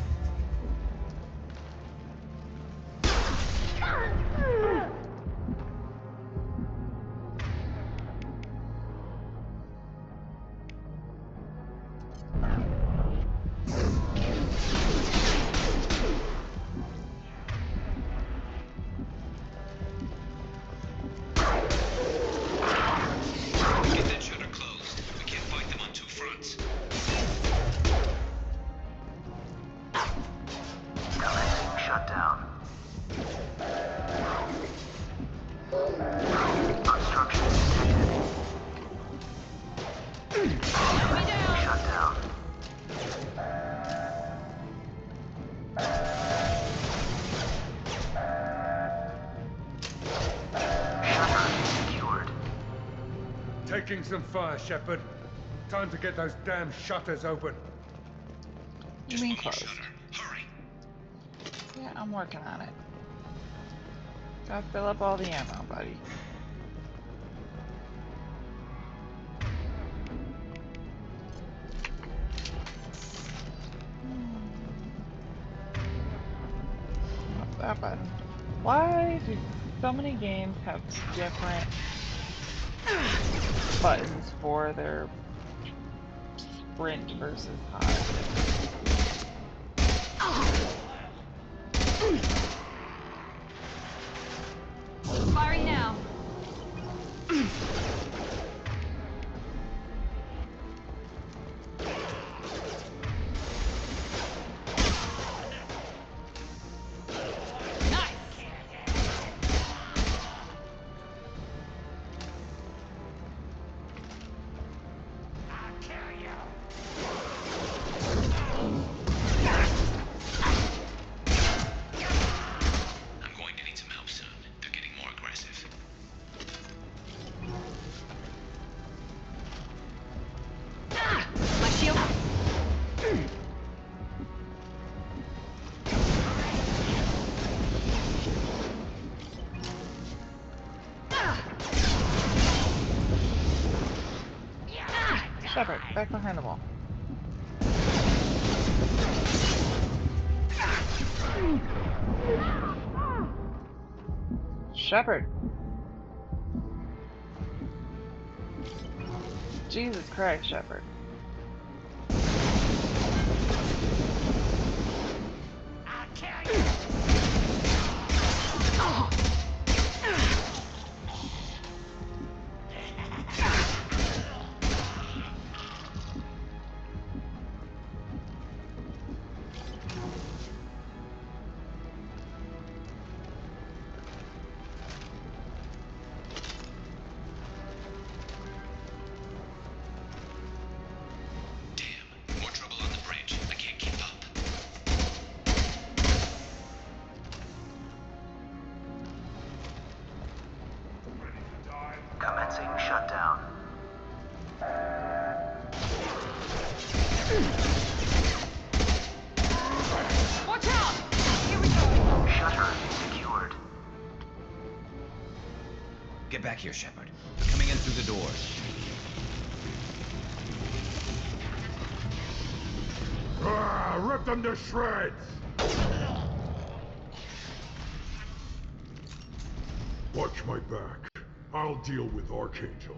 Get that shutter closed. We can't fight them on 2 fronts. LAC shut down. Obstruction detected. Shut down. Shutter secured. Taking some fire, Shepard. Time to get those damn shutters open. You mean closed? Yeah, I'm working on it. Gotta fill up all the ammo, buddy. Not that button. Why do so many games have different buttons for their sprint versus high? Firing now. Nice. I'm going to need some help soon. They're getting more aggressive. My shield. Shepard, back behind the wall. Shepard. Jesus Christ, Shepard. Get back here, Shepard. They're coming in through the doors. Rip them to shreds! Watch my back. I'll deal with Archangel.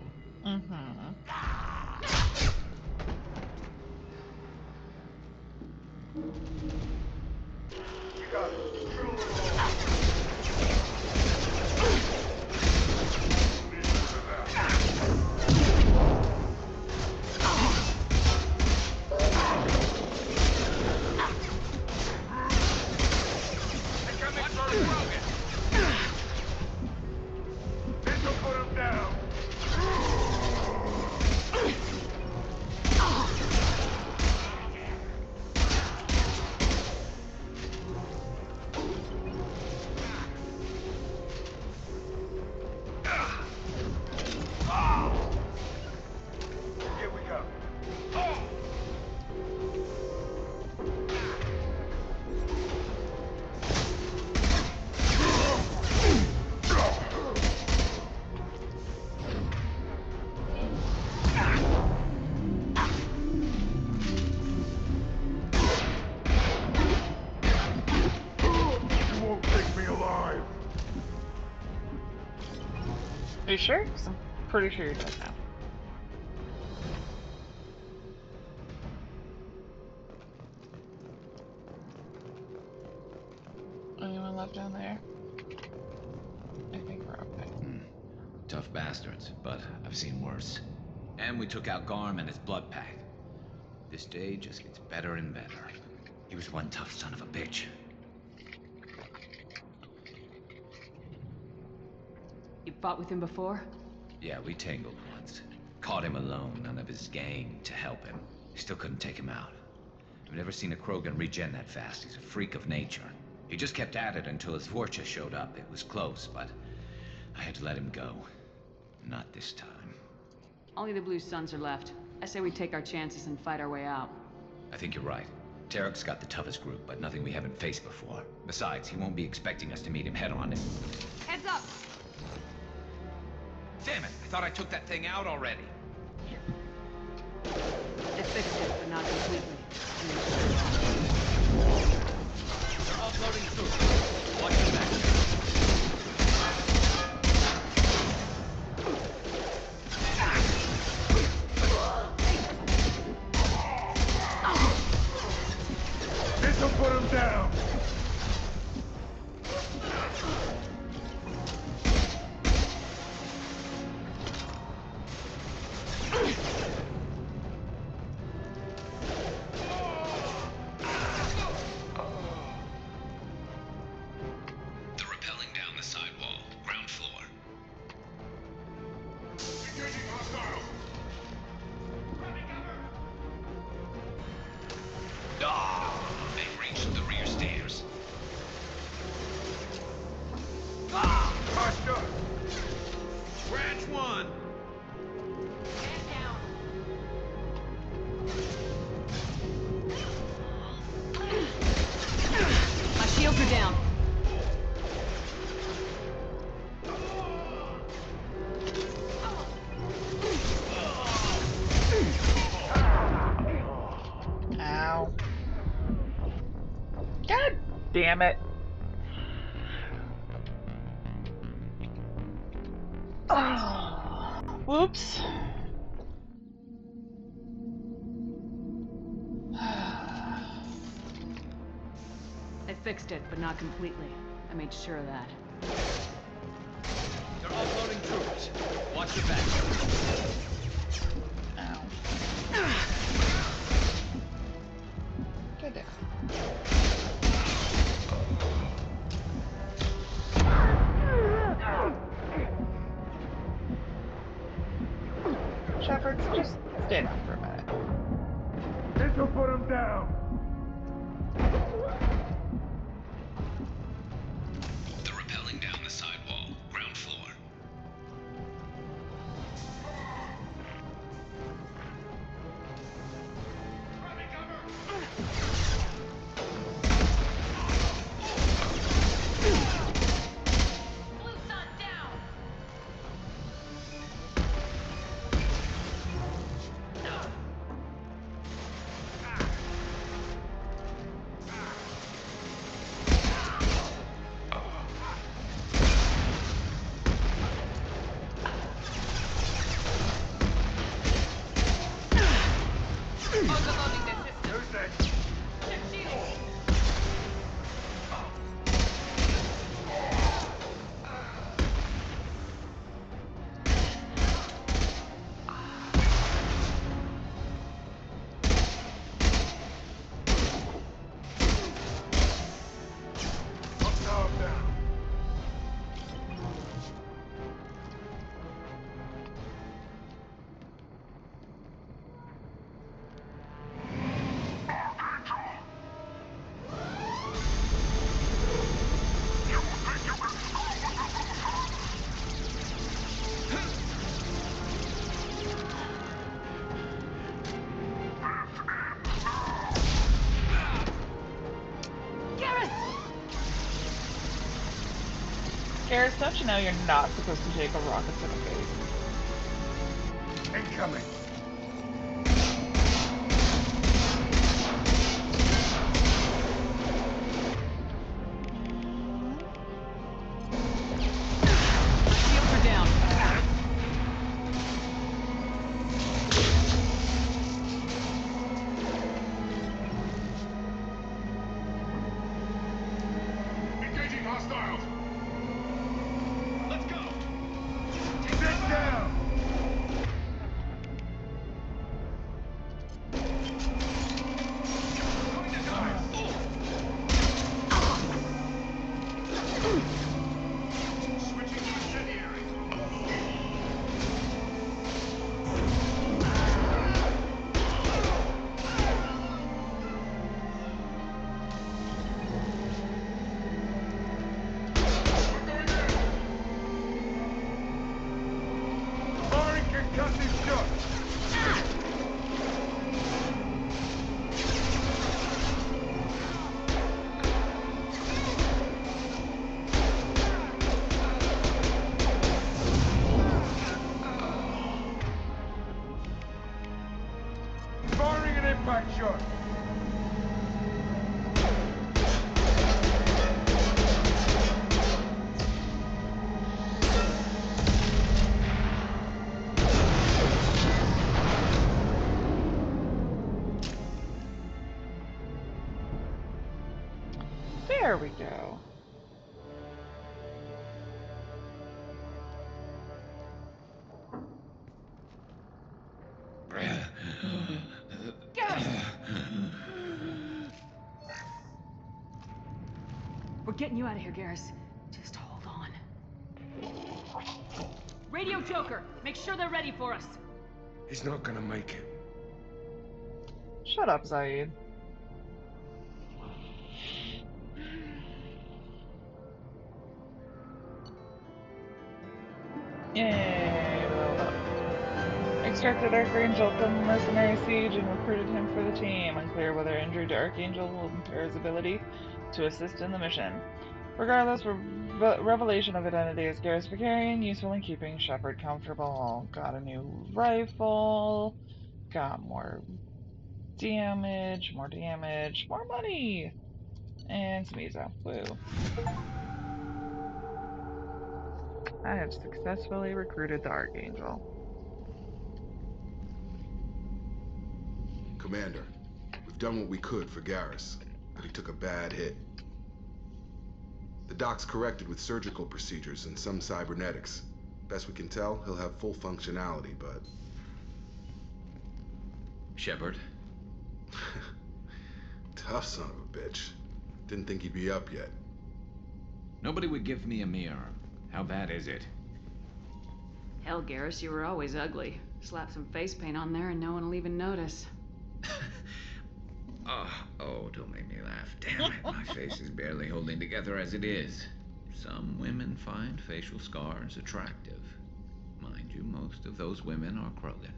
Are you sure? 'Cause I'm pretty sure you does now. Anyone left down there? I think we're okay. Tough bastards, but I've seen worse. And we took out Garm and his blood pack. This day just gets better and better. He was one tough son of a bitch. You fought with him before? Yeah, we tangled once. Caught him alone, none of his gang to help him. Still couldn't take him out. I've never seen a Krogan regen that fast. He's a freak of nature. He just kept at it until his Vorcha showed up. It was close, but I had to let him go. Not this time. Only the Blue Suns are left. I say we take our chances and fight our way out. I think you're right. Tarek's got the toughest group, but nothing we haven't faced before. Besides, he won't be expecting us to meet him head-on. Heads up! Damn it! I thought I took that thing out already. They fixed it, but not completely. They're offloading troops. Watch your back. This'll put him down! They're rappelling down the sidewall, ground floor. They've reached the rear stairs. Branch 1! My shields are down. Ow. God damn it. Oh. Whoops. They fixed it, but not completely. I made sure of that. They're offloading troops. Watch your back. Ow. Get there. Shepard, just stay down for a minute. This'll put him down! They're rappelling down the sidewall, ground floor. Garrus, don't you know you're not supposed to take a rocket to the face? Incoming. Shields are down. Engaging hostiles! Let's go. Sit down. Firing concussive shot. Firing an impact shot. There we go. We're getting you out of here, Garrus. Just hold on. Radio Joker, make sure they're ready for us. He's not gonna make it. Shut up, Zaid. Yay, leveled up. Extracted Archangel from the mercenary siege and recruited him for the team. Unclear whether injury to Archangel will impair his ability to assist in the mission. Regardless, revelation of identity is Garrus Vicarian, useful in keeping Shepard comfortable. Got a new rifle. Got more damage, more money! And some Ezo. Woo. I have successfully recruited the Archangel. Commander, we've done what we could for Garrus, but he took a bad hit. The doc's corrected with surgical procedures and some cybernetics. Best we can tell, he'll have full functionality, but... Shepard? Tough son of a bitch. Didn't think he'd be up yet. Nobody would give me a mirror. How bad is it? Hell, Garrus, you were always ugly. Slap some face paint on there and no one will even notice. Oh, don't make me laugh. Damn it, my face is barely holding together as it is. Some women find facial scars attractive. Mind you, most of those women are Krogan.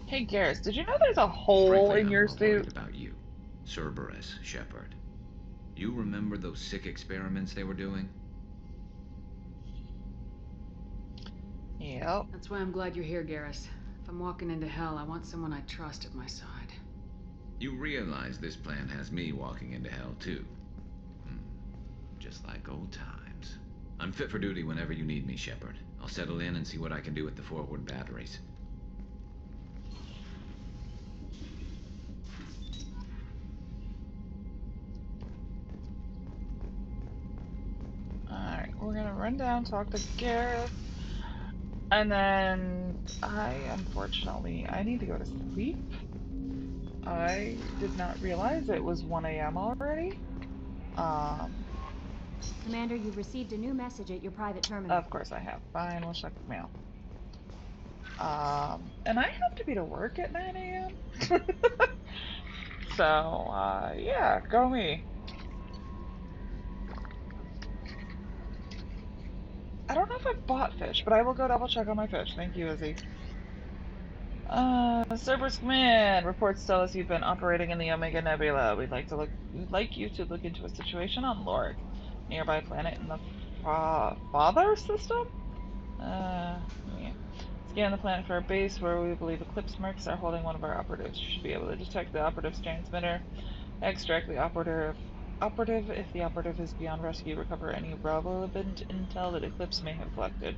Hey Garrus, did you know there's a hole Frankly, in I'm your more suit? worried about you, Cerberus, Shepard. You remember those sick experiments they were doing? Yep. That's why I'm glad you're here, Garrus. If I'm walking into hell, I want someone I trust at my side. You realize this plan has me walking into hell, too. Just like old times. I'm fit for duty whenever you need me, Shepard. I'll settle in and see what I can do with the forward batteries. Alright, we're gonna run down, talk to Garrus. And then unfortunately, I need to go to sleep. I did not realize it was 1 a.m. already. Commander, you've received a new message at your private terminal. Of course I have. Fine, we'll check the mail. And I have to be to work at 9 a.m. So, yeah, go me. I don't know if I bought fish, but I will go double check on my fish. Thank you, Izzy. Cerberus Command reports tell us you've been operating in the Omega Nebula. We'd like you to look into a situation on Lorik, nearby planet in the Father system. Yeah. Scan the planet for a base where we believe Eclipse Mercs are holding one of our operatives. You should be able to detect the operative's transmitter, extract the operative. If the operative is beyond rescue, recover any relevant intel that Eclipse may have collected.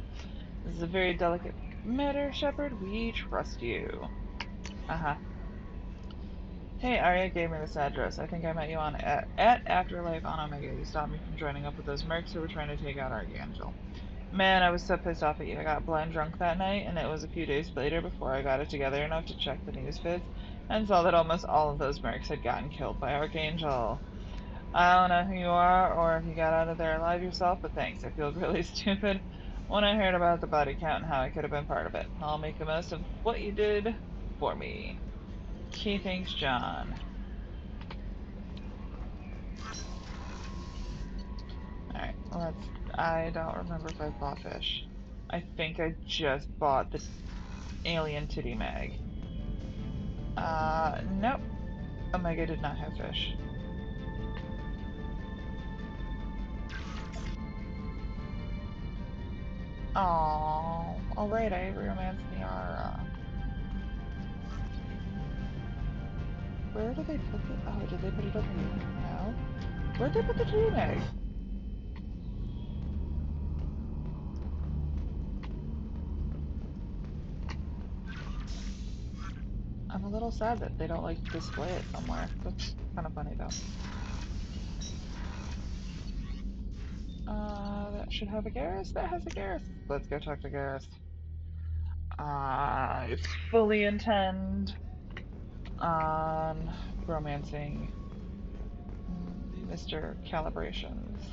This is a very delicate matter, Shepard. We trust you. Hey, Arya gave me this address. I think I met you on at Afterlife on Omega. You stopped me from joining up with those mercs who were trying to take out Archangel. Man, I was so pissed off at you. I got blind drunk that night, and it was a few days later before I got it together enough to check the news feeds and saw that almost all of those mercs had gotten killed by Archangel. I don't know who you are or if you got out of there alive yourself, but thanks. I feel really stupid when I heard about the body count and how I could have been part of it. I'll make the most of what you did for me. Key thanks, John. Alright, I don't remember if I bought fish. I think I just bought the alien titty mag. Nope. Omega did not have fish. Oh right, I romanced Niara. Where did they put it? Oh, did they put it up in no? Where'd they put the titty mag? I'm a little sad that they don't like display it somewhere. That's kind of funny though. That should have a Garrus. That has a Garrus. Let's go talk to Garrus. I fully intend on romancing Mr. Calibrations.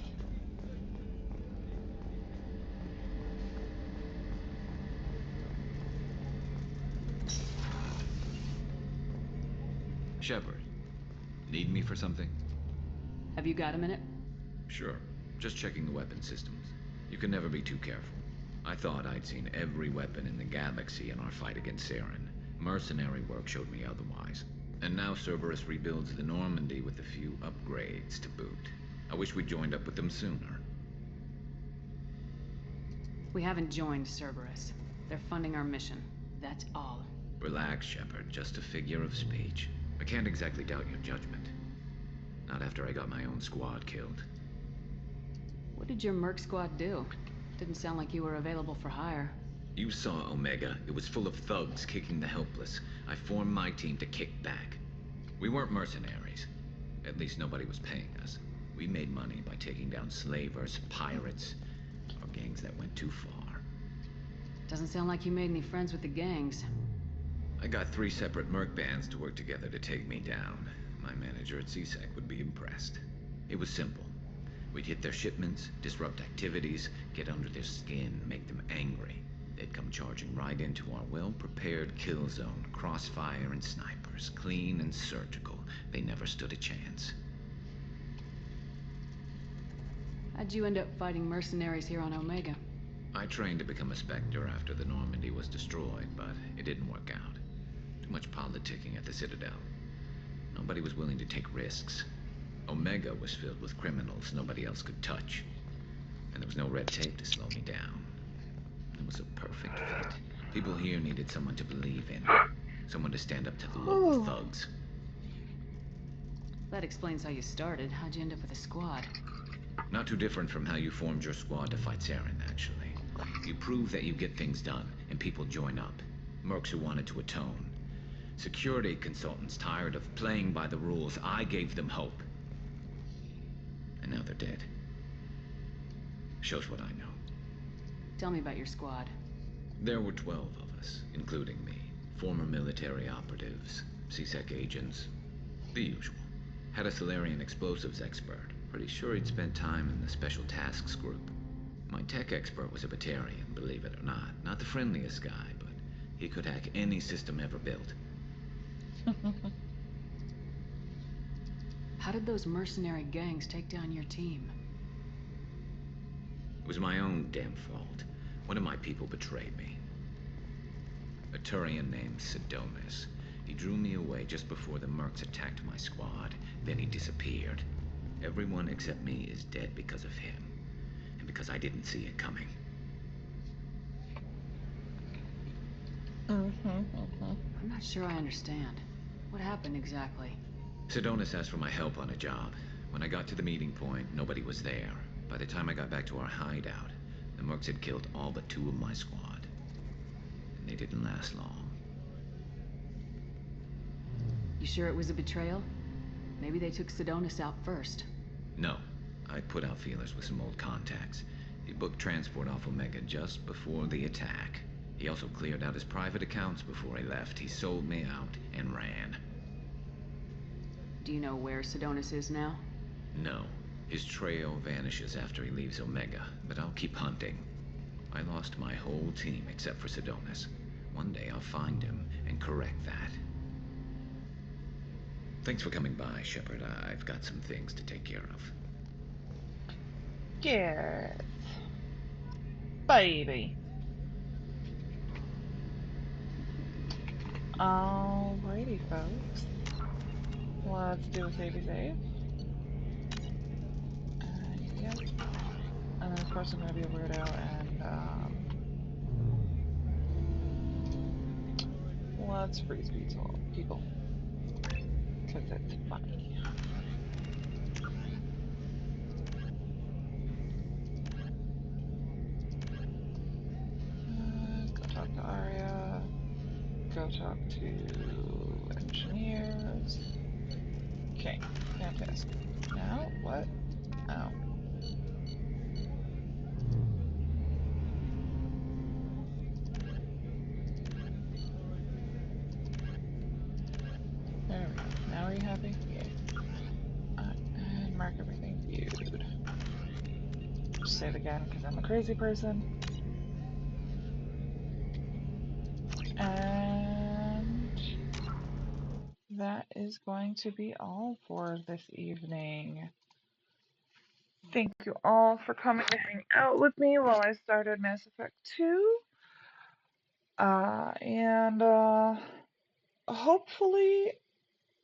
Shepard, need me for something? Have you got a minute? Sure. Just checking the weapon systems. You can never be too careful. I thought I'd seen every weapon in the galaxy in our fight against Saren. Mercenary work showed me otherwise. And now Cerberus rebuilds the Normandy with a few upgrades to boot. I wish we'd joined up with them sooner. We haven't joined Cerberus. They're funding our mission. That's all. Relax, Shepard. Just a figure of speech. I can't exactly doubt your judgment. Not after I got my own squad killed. What did your merc squad do? Didn't sound like you were available for hire. You saw Omega. It was full of thugs kicking the helpless. I formed my team to kick back. We weren't mercenaries. At least nobody was paying us. We made money by taking down slavers, pirates, or gangs that went too far. Doesn't sound like you made any friends with the gangs. I got 3 separate merc bands to work together to take me down. My manager at CSEC would be impressed. It was simple. We'd hit their shipments, disrupt activities, get under their skin, make them angry. They'd come charging right into our well-prepared kill zone, crossfire and snipers, clean and surgical. They never stood a chance. How'd you end up fighting mercenaries here on Omega? I trained to become a Spectre after the Normandy was destroyed, but it didn't work out. Too much politicking at the Citadel. Nobody was willing to take risks. Omega was filled with criminals nobody else could touch. And there was no red tape to slow me down. It was a perfect fit. People here needed someone to believe in. Someone to stand up to the local thugs. That explains how you started. How'd you end up with a squad? Not too different from how you formed your squad to fight Saren, actually. You prove that you get things done, and people join up. Mercs who wanted to atone. Security consultants tired of playing by the rules. I gave them hope. And now they're dead. Shows what I know. Tell me about your squad. There were 12 of us, including me. Former military operatives, CSEC agents, the usual. Had a Solarian explosives expert. Pretty sure he'd spent time in the Special Tasks Group. My tech expert was a Batarian, believe it or not. Not the friendliest guy, but he could hack any system ever built. How did those mercenary gangs take down your team? It was my own damn fault. One of my people betrayed me. A Turian named Sidonis. He drew me away just before the mercs attacked my squad. Then he disappeared. Everyone except me is dead because of him. And because I didn't see it coming. I'm not sure I understand. What happened exactly? Sidonis asked for my help on a job. When I got to the meeting point, nobody was there. By the time I got back to our hideout, the mercs had killed all but 2 of my squad. And they didn't last long. You sure it was a betrayal? Maybe they took Sidonis out first. No. I put out feelers with some old contacts. He booked transport off Omega just before the attack. He also cleared out his private accounts before he left. He sold me out and ran. Do you know where Sidonis is now? No. His trail vanishes after he leaves Omega, but I'll keep hunting. I lost my whole team except for Sidonis. One day I'll find him and correct that. Thanks for coming by, Shepard. I've got some things to take care of. Garrett. Baby. Alrighty, folks. Let's do a savey save. Yep. And then of course I'm gonna be a weirdo and let's freeze people. Cause it's funny. Go talk to Arya. Go talk to engineers. Okay, fantastic. Now, what? Oh. There we go. Now are you happy? Yeah. And mark everything viewed. Just save again because I'm a crazy person. And that is going to be all for this evening. Thank you all for coming to hang out with me while I started Mass Effect 2. And hopefully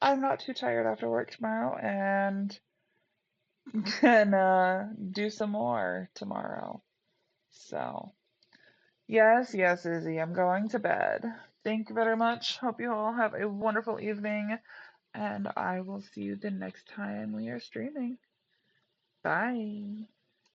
I'm not too tired after work tomorrow and can do some more tomorrow. So, yes, Izzy, I'm going to bed. Thank you very much. Hope you all have a wonderful evening, and I will see you the next time we are streaming. Bye.